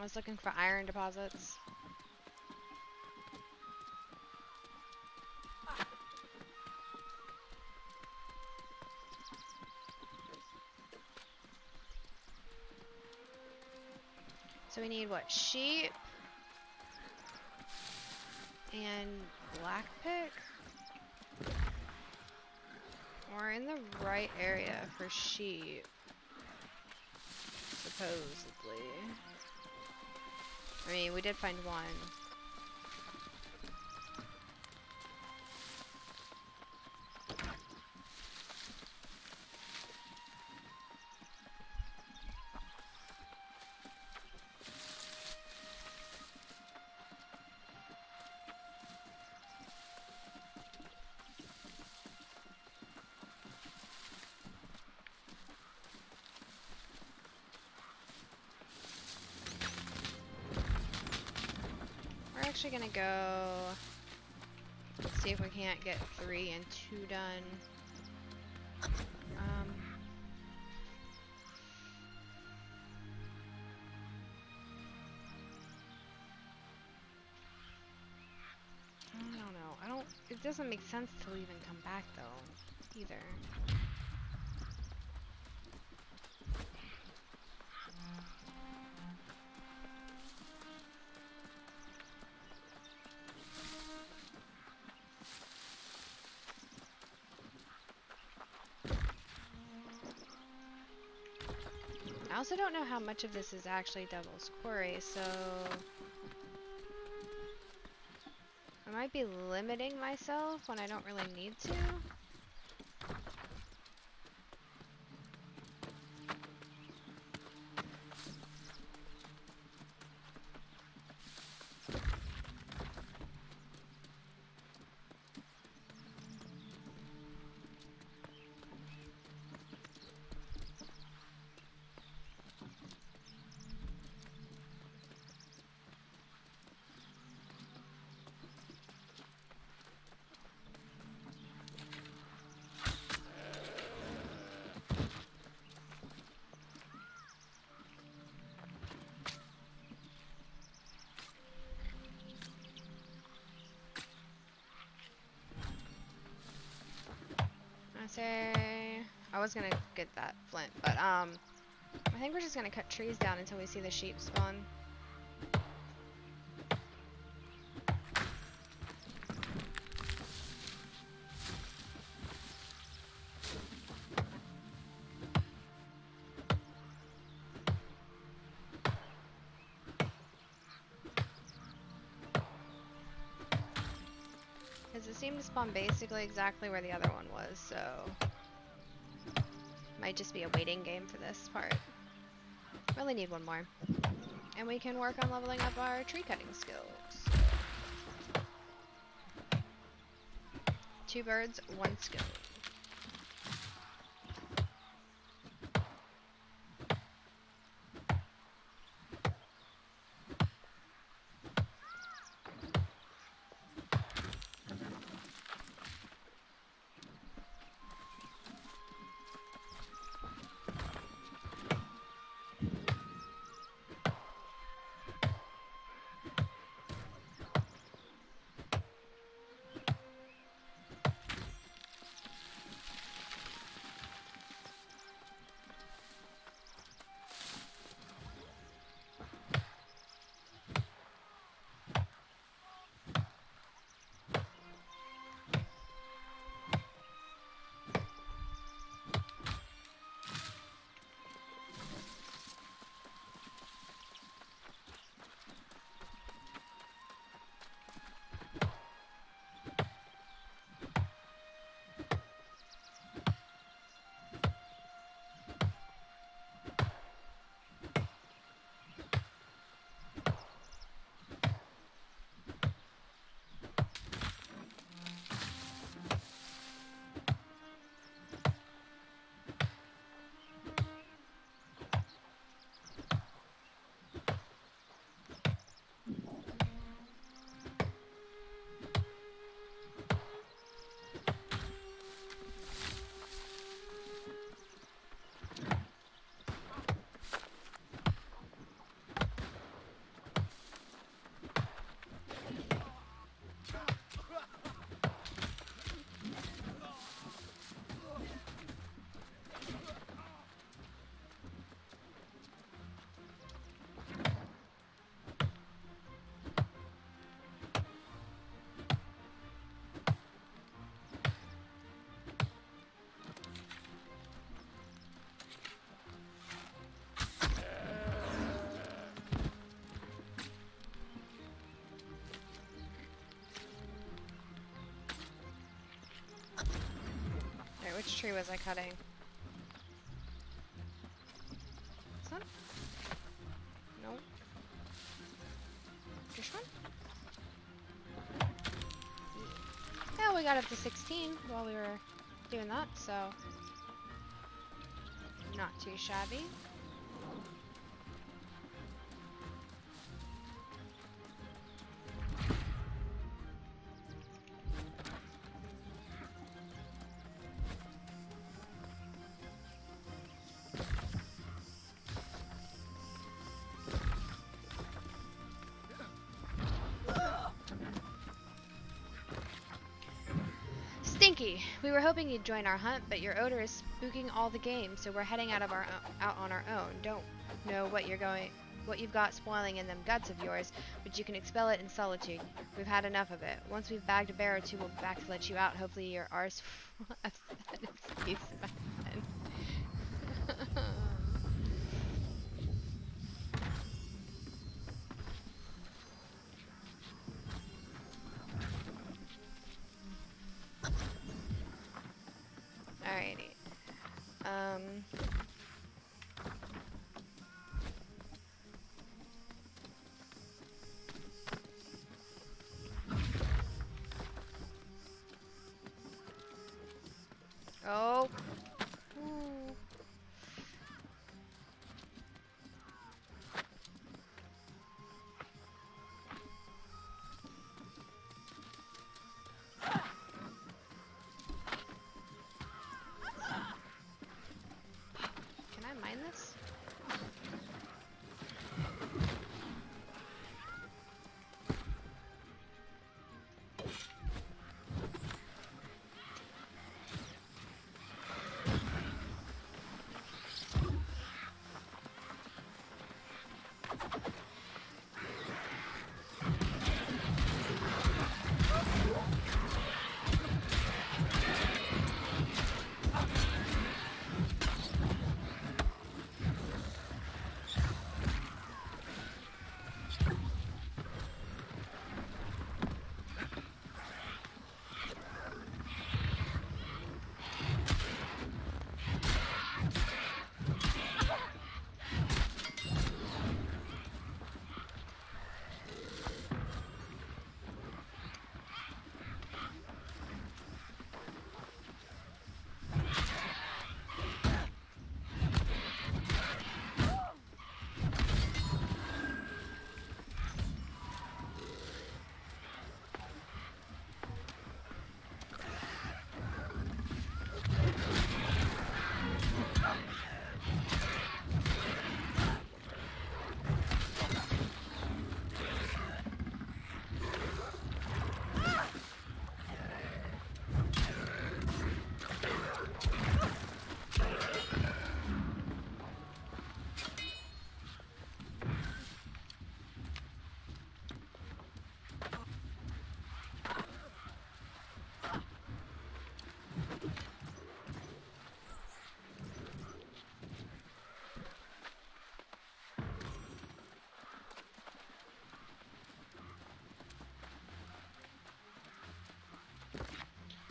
was looking for iron deposits. So we need what? Sheep and blackpick? We're in the right area for sheep, supposedly. I mean, we did find one. Actually gonna go see if we can't get 3 and 2 done. I don't know. It doesn't make sense to leave and come back though, either. I also don't know how much of this is actually Devil's Quarry, so I might be limiting myself when I don't really need to. I was gonna get that flint, but I think we're just gonna cut trees down until we see the sheep spawn. Because it seemed to spawn basically exactly where the other one was, so might just be a waiting game for this part. Really need one more. And we can work on leveling up our tree cutting skills. 2 birds, 1 skill. tree was I cutting? This one? No. This one? Yeah, we got up to 16 while we were doing that, so not too shabby. Stinky, we were hoping you'd join our hunt, but your odor is spooking all the game, so we're heading out on our own. Don't know what you've got spoiling in them guts of yours, but you can expel it in solitude. We've had enough of it. Once we've bagged a bear or two, we'll be back to let you out. Hopefully your arse has set its peace by then. Alrighty. Oh. Ooh. Can I mine this?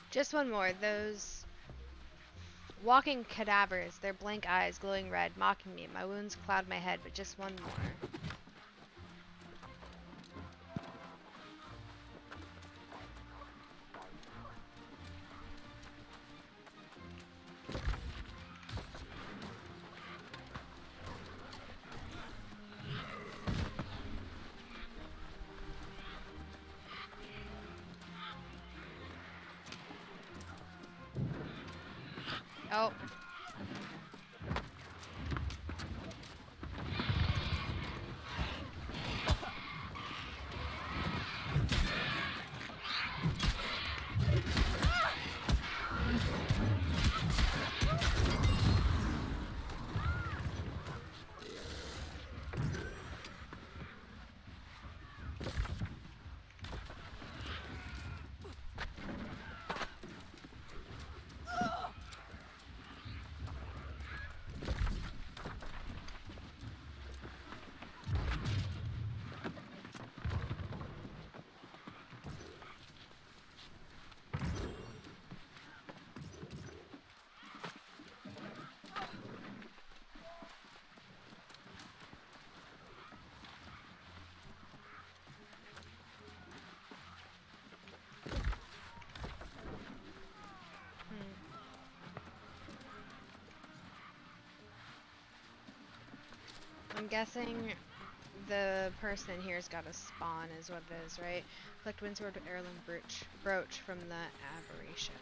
Just one more. Those walking cadavers, their blank eyes glowing red, mocking me. My wounds cloud my head, but just one more. Oh. I'm guessing the person here's got a spawn is what it is, right? Collect Windsword heirloom brooch from the aberration.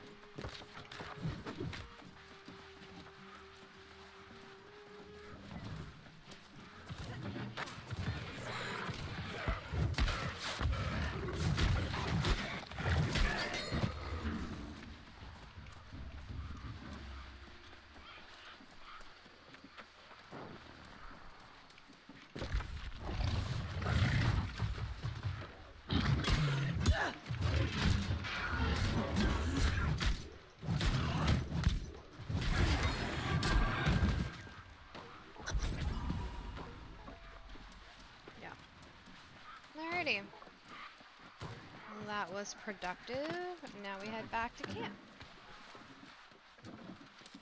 Alrighty. Well, that was productive. Now we head back to camp.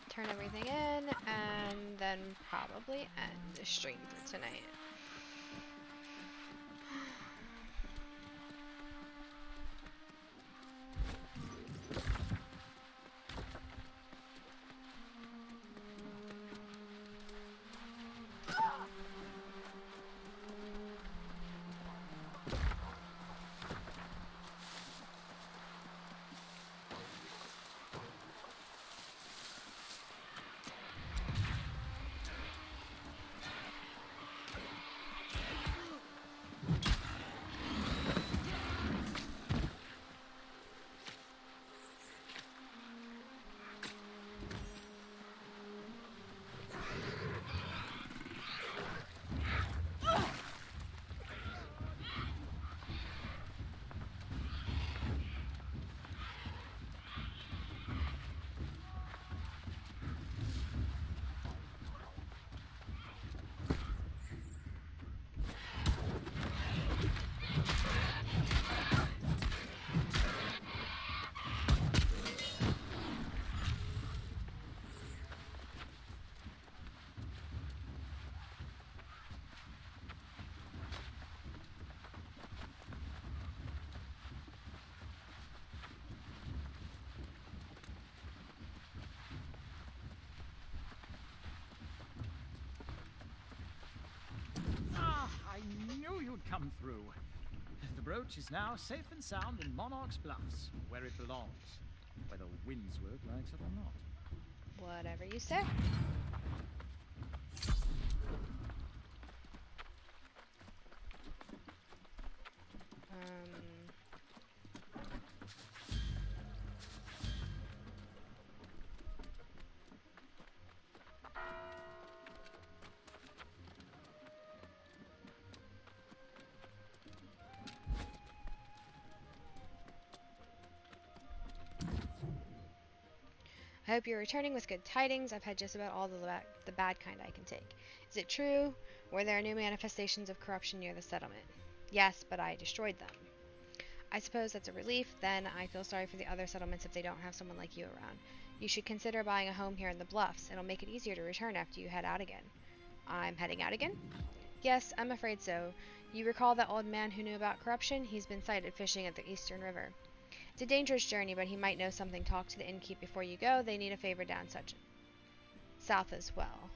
Turn everything in, and then probably end the stream for tonight. You'd come through. The brooch is now safe and sound in Monarch's Bluffs, where it belongs, whether Windsward likes it or not. Whatever you say. I hope you're returning with good tidings. I've had just about all the bad kind I can take. Is it true? Were there new manifestations of corruption near the settlement? Yes, but I destroyed them. I suppose that's a relief. Then I feel sorry for the other settlements if they don't have someone like you around. You should consider buying a home here in the Bluffs. It'll make it easier to return after you head out again. I'm heading out again? Yes, I'm afraid so. You recall that old man who knew about corruption? He's been sighted fishing at the Eastern River. It's a dangerous journey, but he might know something. Talk to the innkeep before you go. They need a favor down south as well.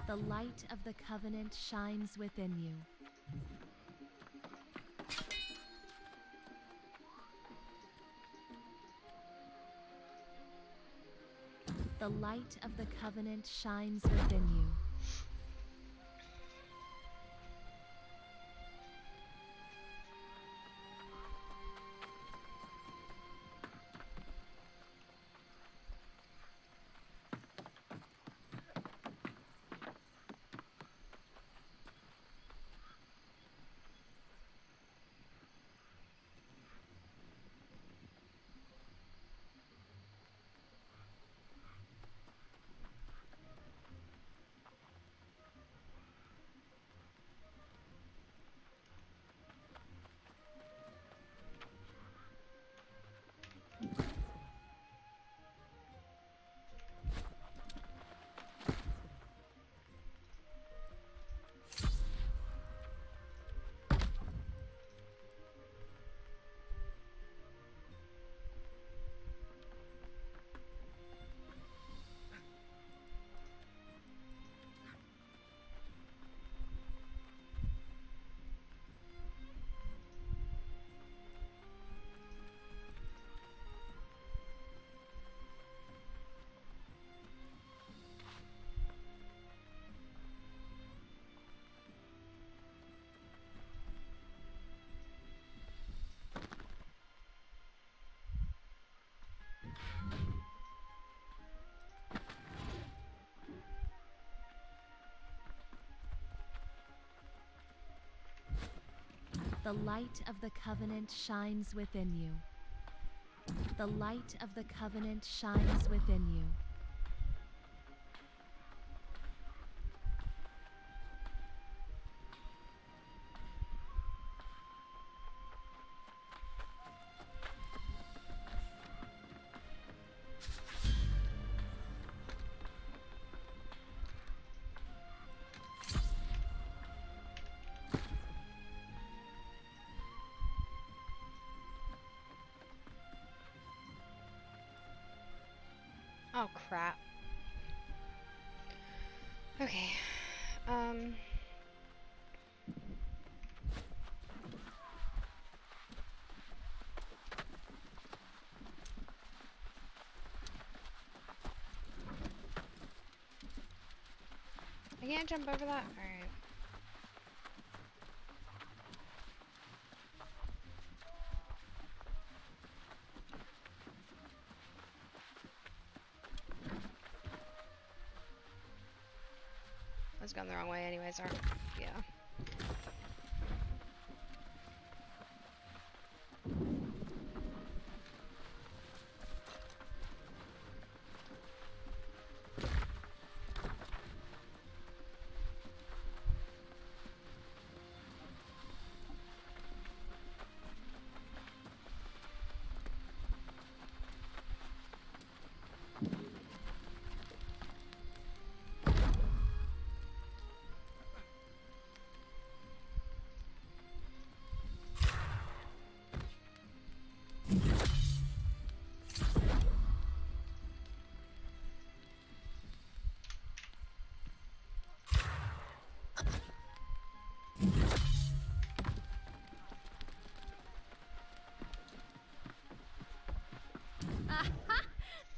The light of the covenant shines within you. The light of the covenant shines within you. The light of the covenant shines within you. The light of the covenant shines within you. Oh crap. Okay. I can't jump over that? Alright. I was going the wrong way anyways, aren't I? Yeah.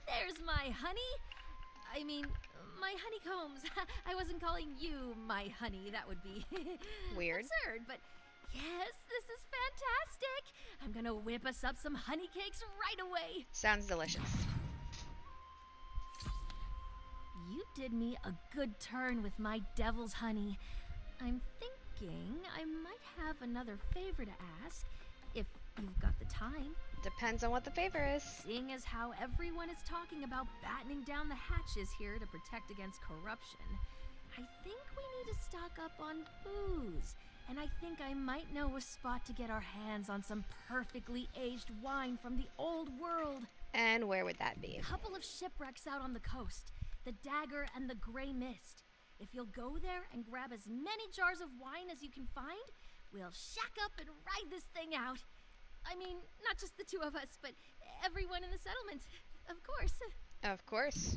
There's my honey. I mean, my honeycombs. I wasn't calling you my honey. That would be Weird. absurd, but yes, this is fantastic. I'm gonna whip us up some honey cakes right away. Sounds delicious. You did me a good turn with my devil's honey. I'm thinking I might have another favor to ask, if you've got the time. Depends on what the favor is. Seeing as how everyone is talking about battening down the hatches here to protect against corruption, I think we need to stock up on booze. And I think I might know a spot to get our hands on some perfectly aged wine from the old world. And where would that be? A couple of shipwrecks out on the coast, the Dagger and the Grey Mist. If you'll go there and grab as many jars of wine as you can find, we'll shack up and ride this thing out. I mean, not just the two of us, but everyone in the settlement, of course. Of course.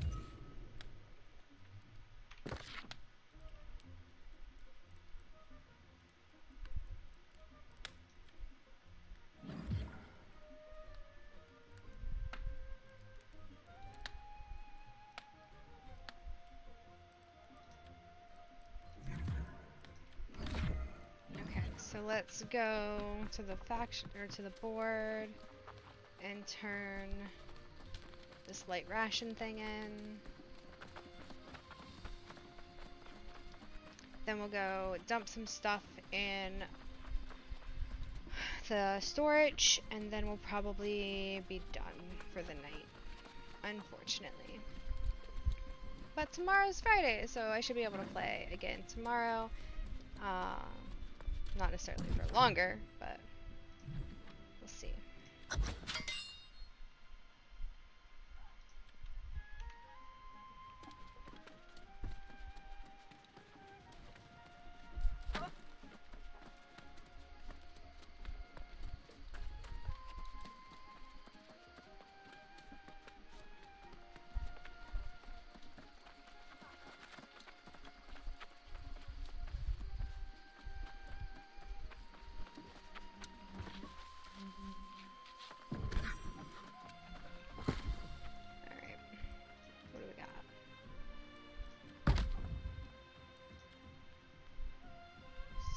So let's go to the faction or to the board and turn this light ration thing in. Then we'll go dump some stuff in the storage, and then we'll probably be done for the night, unfortunately. But tomorrow's Friday, so I should be able to play again tomorrow. Not necessarily for longer, but we'll see.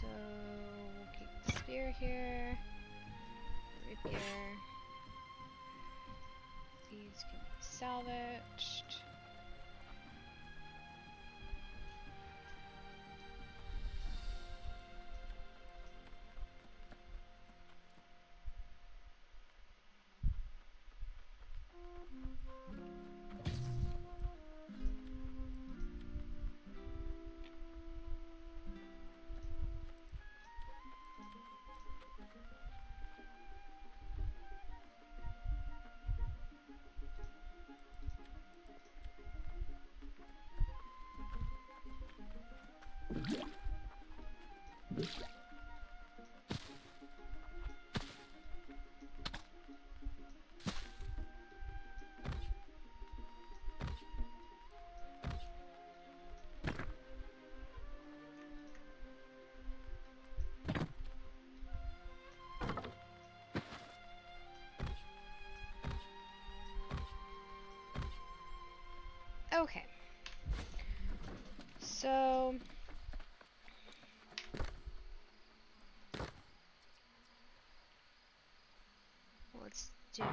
So we'll keep the spear here, rapier. These can be salvaged. Okay. So let's do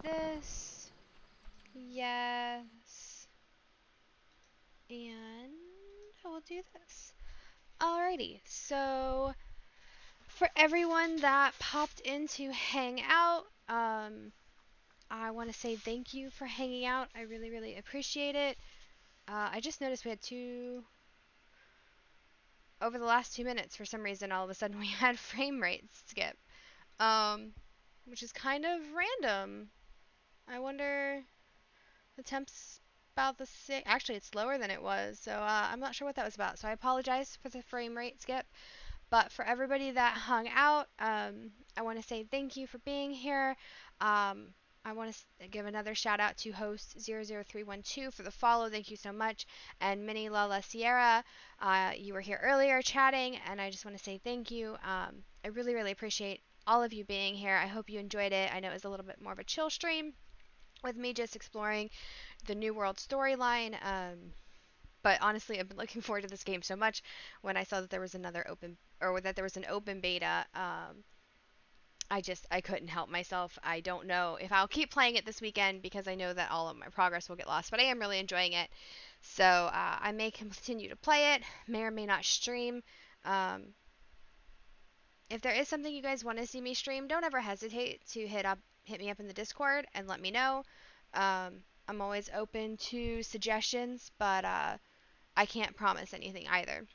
this. Yes. And I will do this. Alrighty. So for everyone that popped in to hang out, I want to say thank you for hanging out. I really, really appreciate it. I just noticed we had over the last 2 minutes, for some reason, all of a sudden we had frame rate skip, which is kind of random. I wonder, the temp's about the same. Actually, it's lower than it was, so I'm not sure what that was about. So I apologize for the frame rate skip. But for everybody that hung out, I want to say thank you for being here. I want to give another shout out to host 00312 for the follow. Thank you so much. And Minnie Lala Sierra, you were here earlier chatting, and I just want to say thank you. I really, really appreciate all of you being here. I hope you enjoyed it. I know it was a little bit more of a chill stream with me just exploring the New World storyline. But honestly, I've been looking forward to this game so much. When I saw that there was another open, or that there was an open beta, I couldn't help myself. I don't know if I'll keep playing it this weekend because I know that all of my progress will get lost, but I am really enjoying it. So I may continue to play it, may or may not stream. If there is something you guys want to see me stream, don't ever hesitate to hit me up in the Discord and let me know. I'm always open to suggestions, but I can't promise anything either.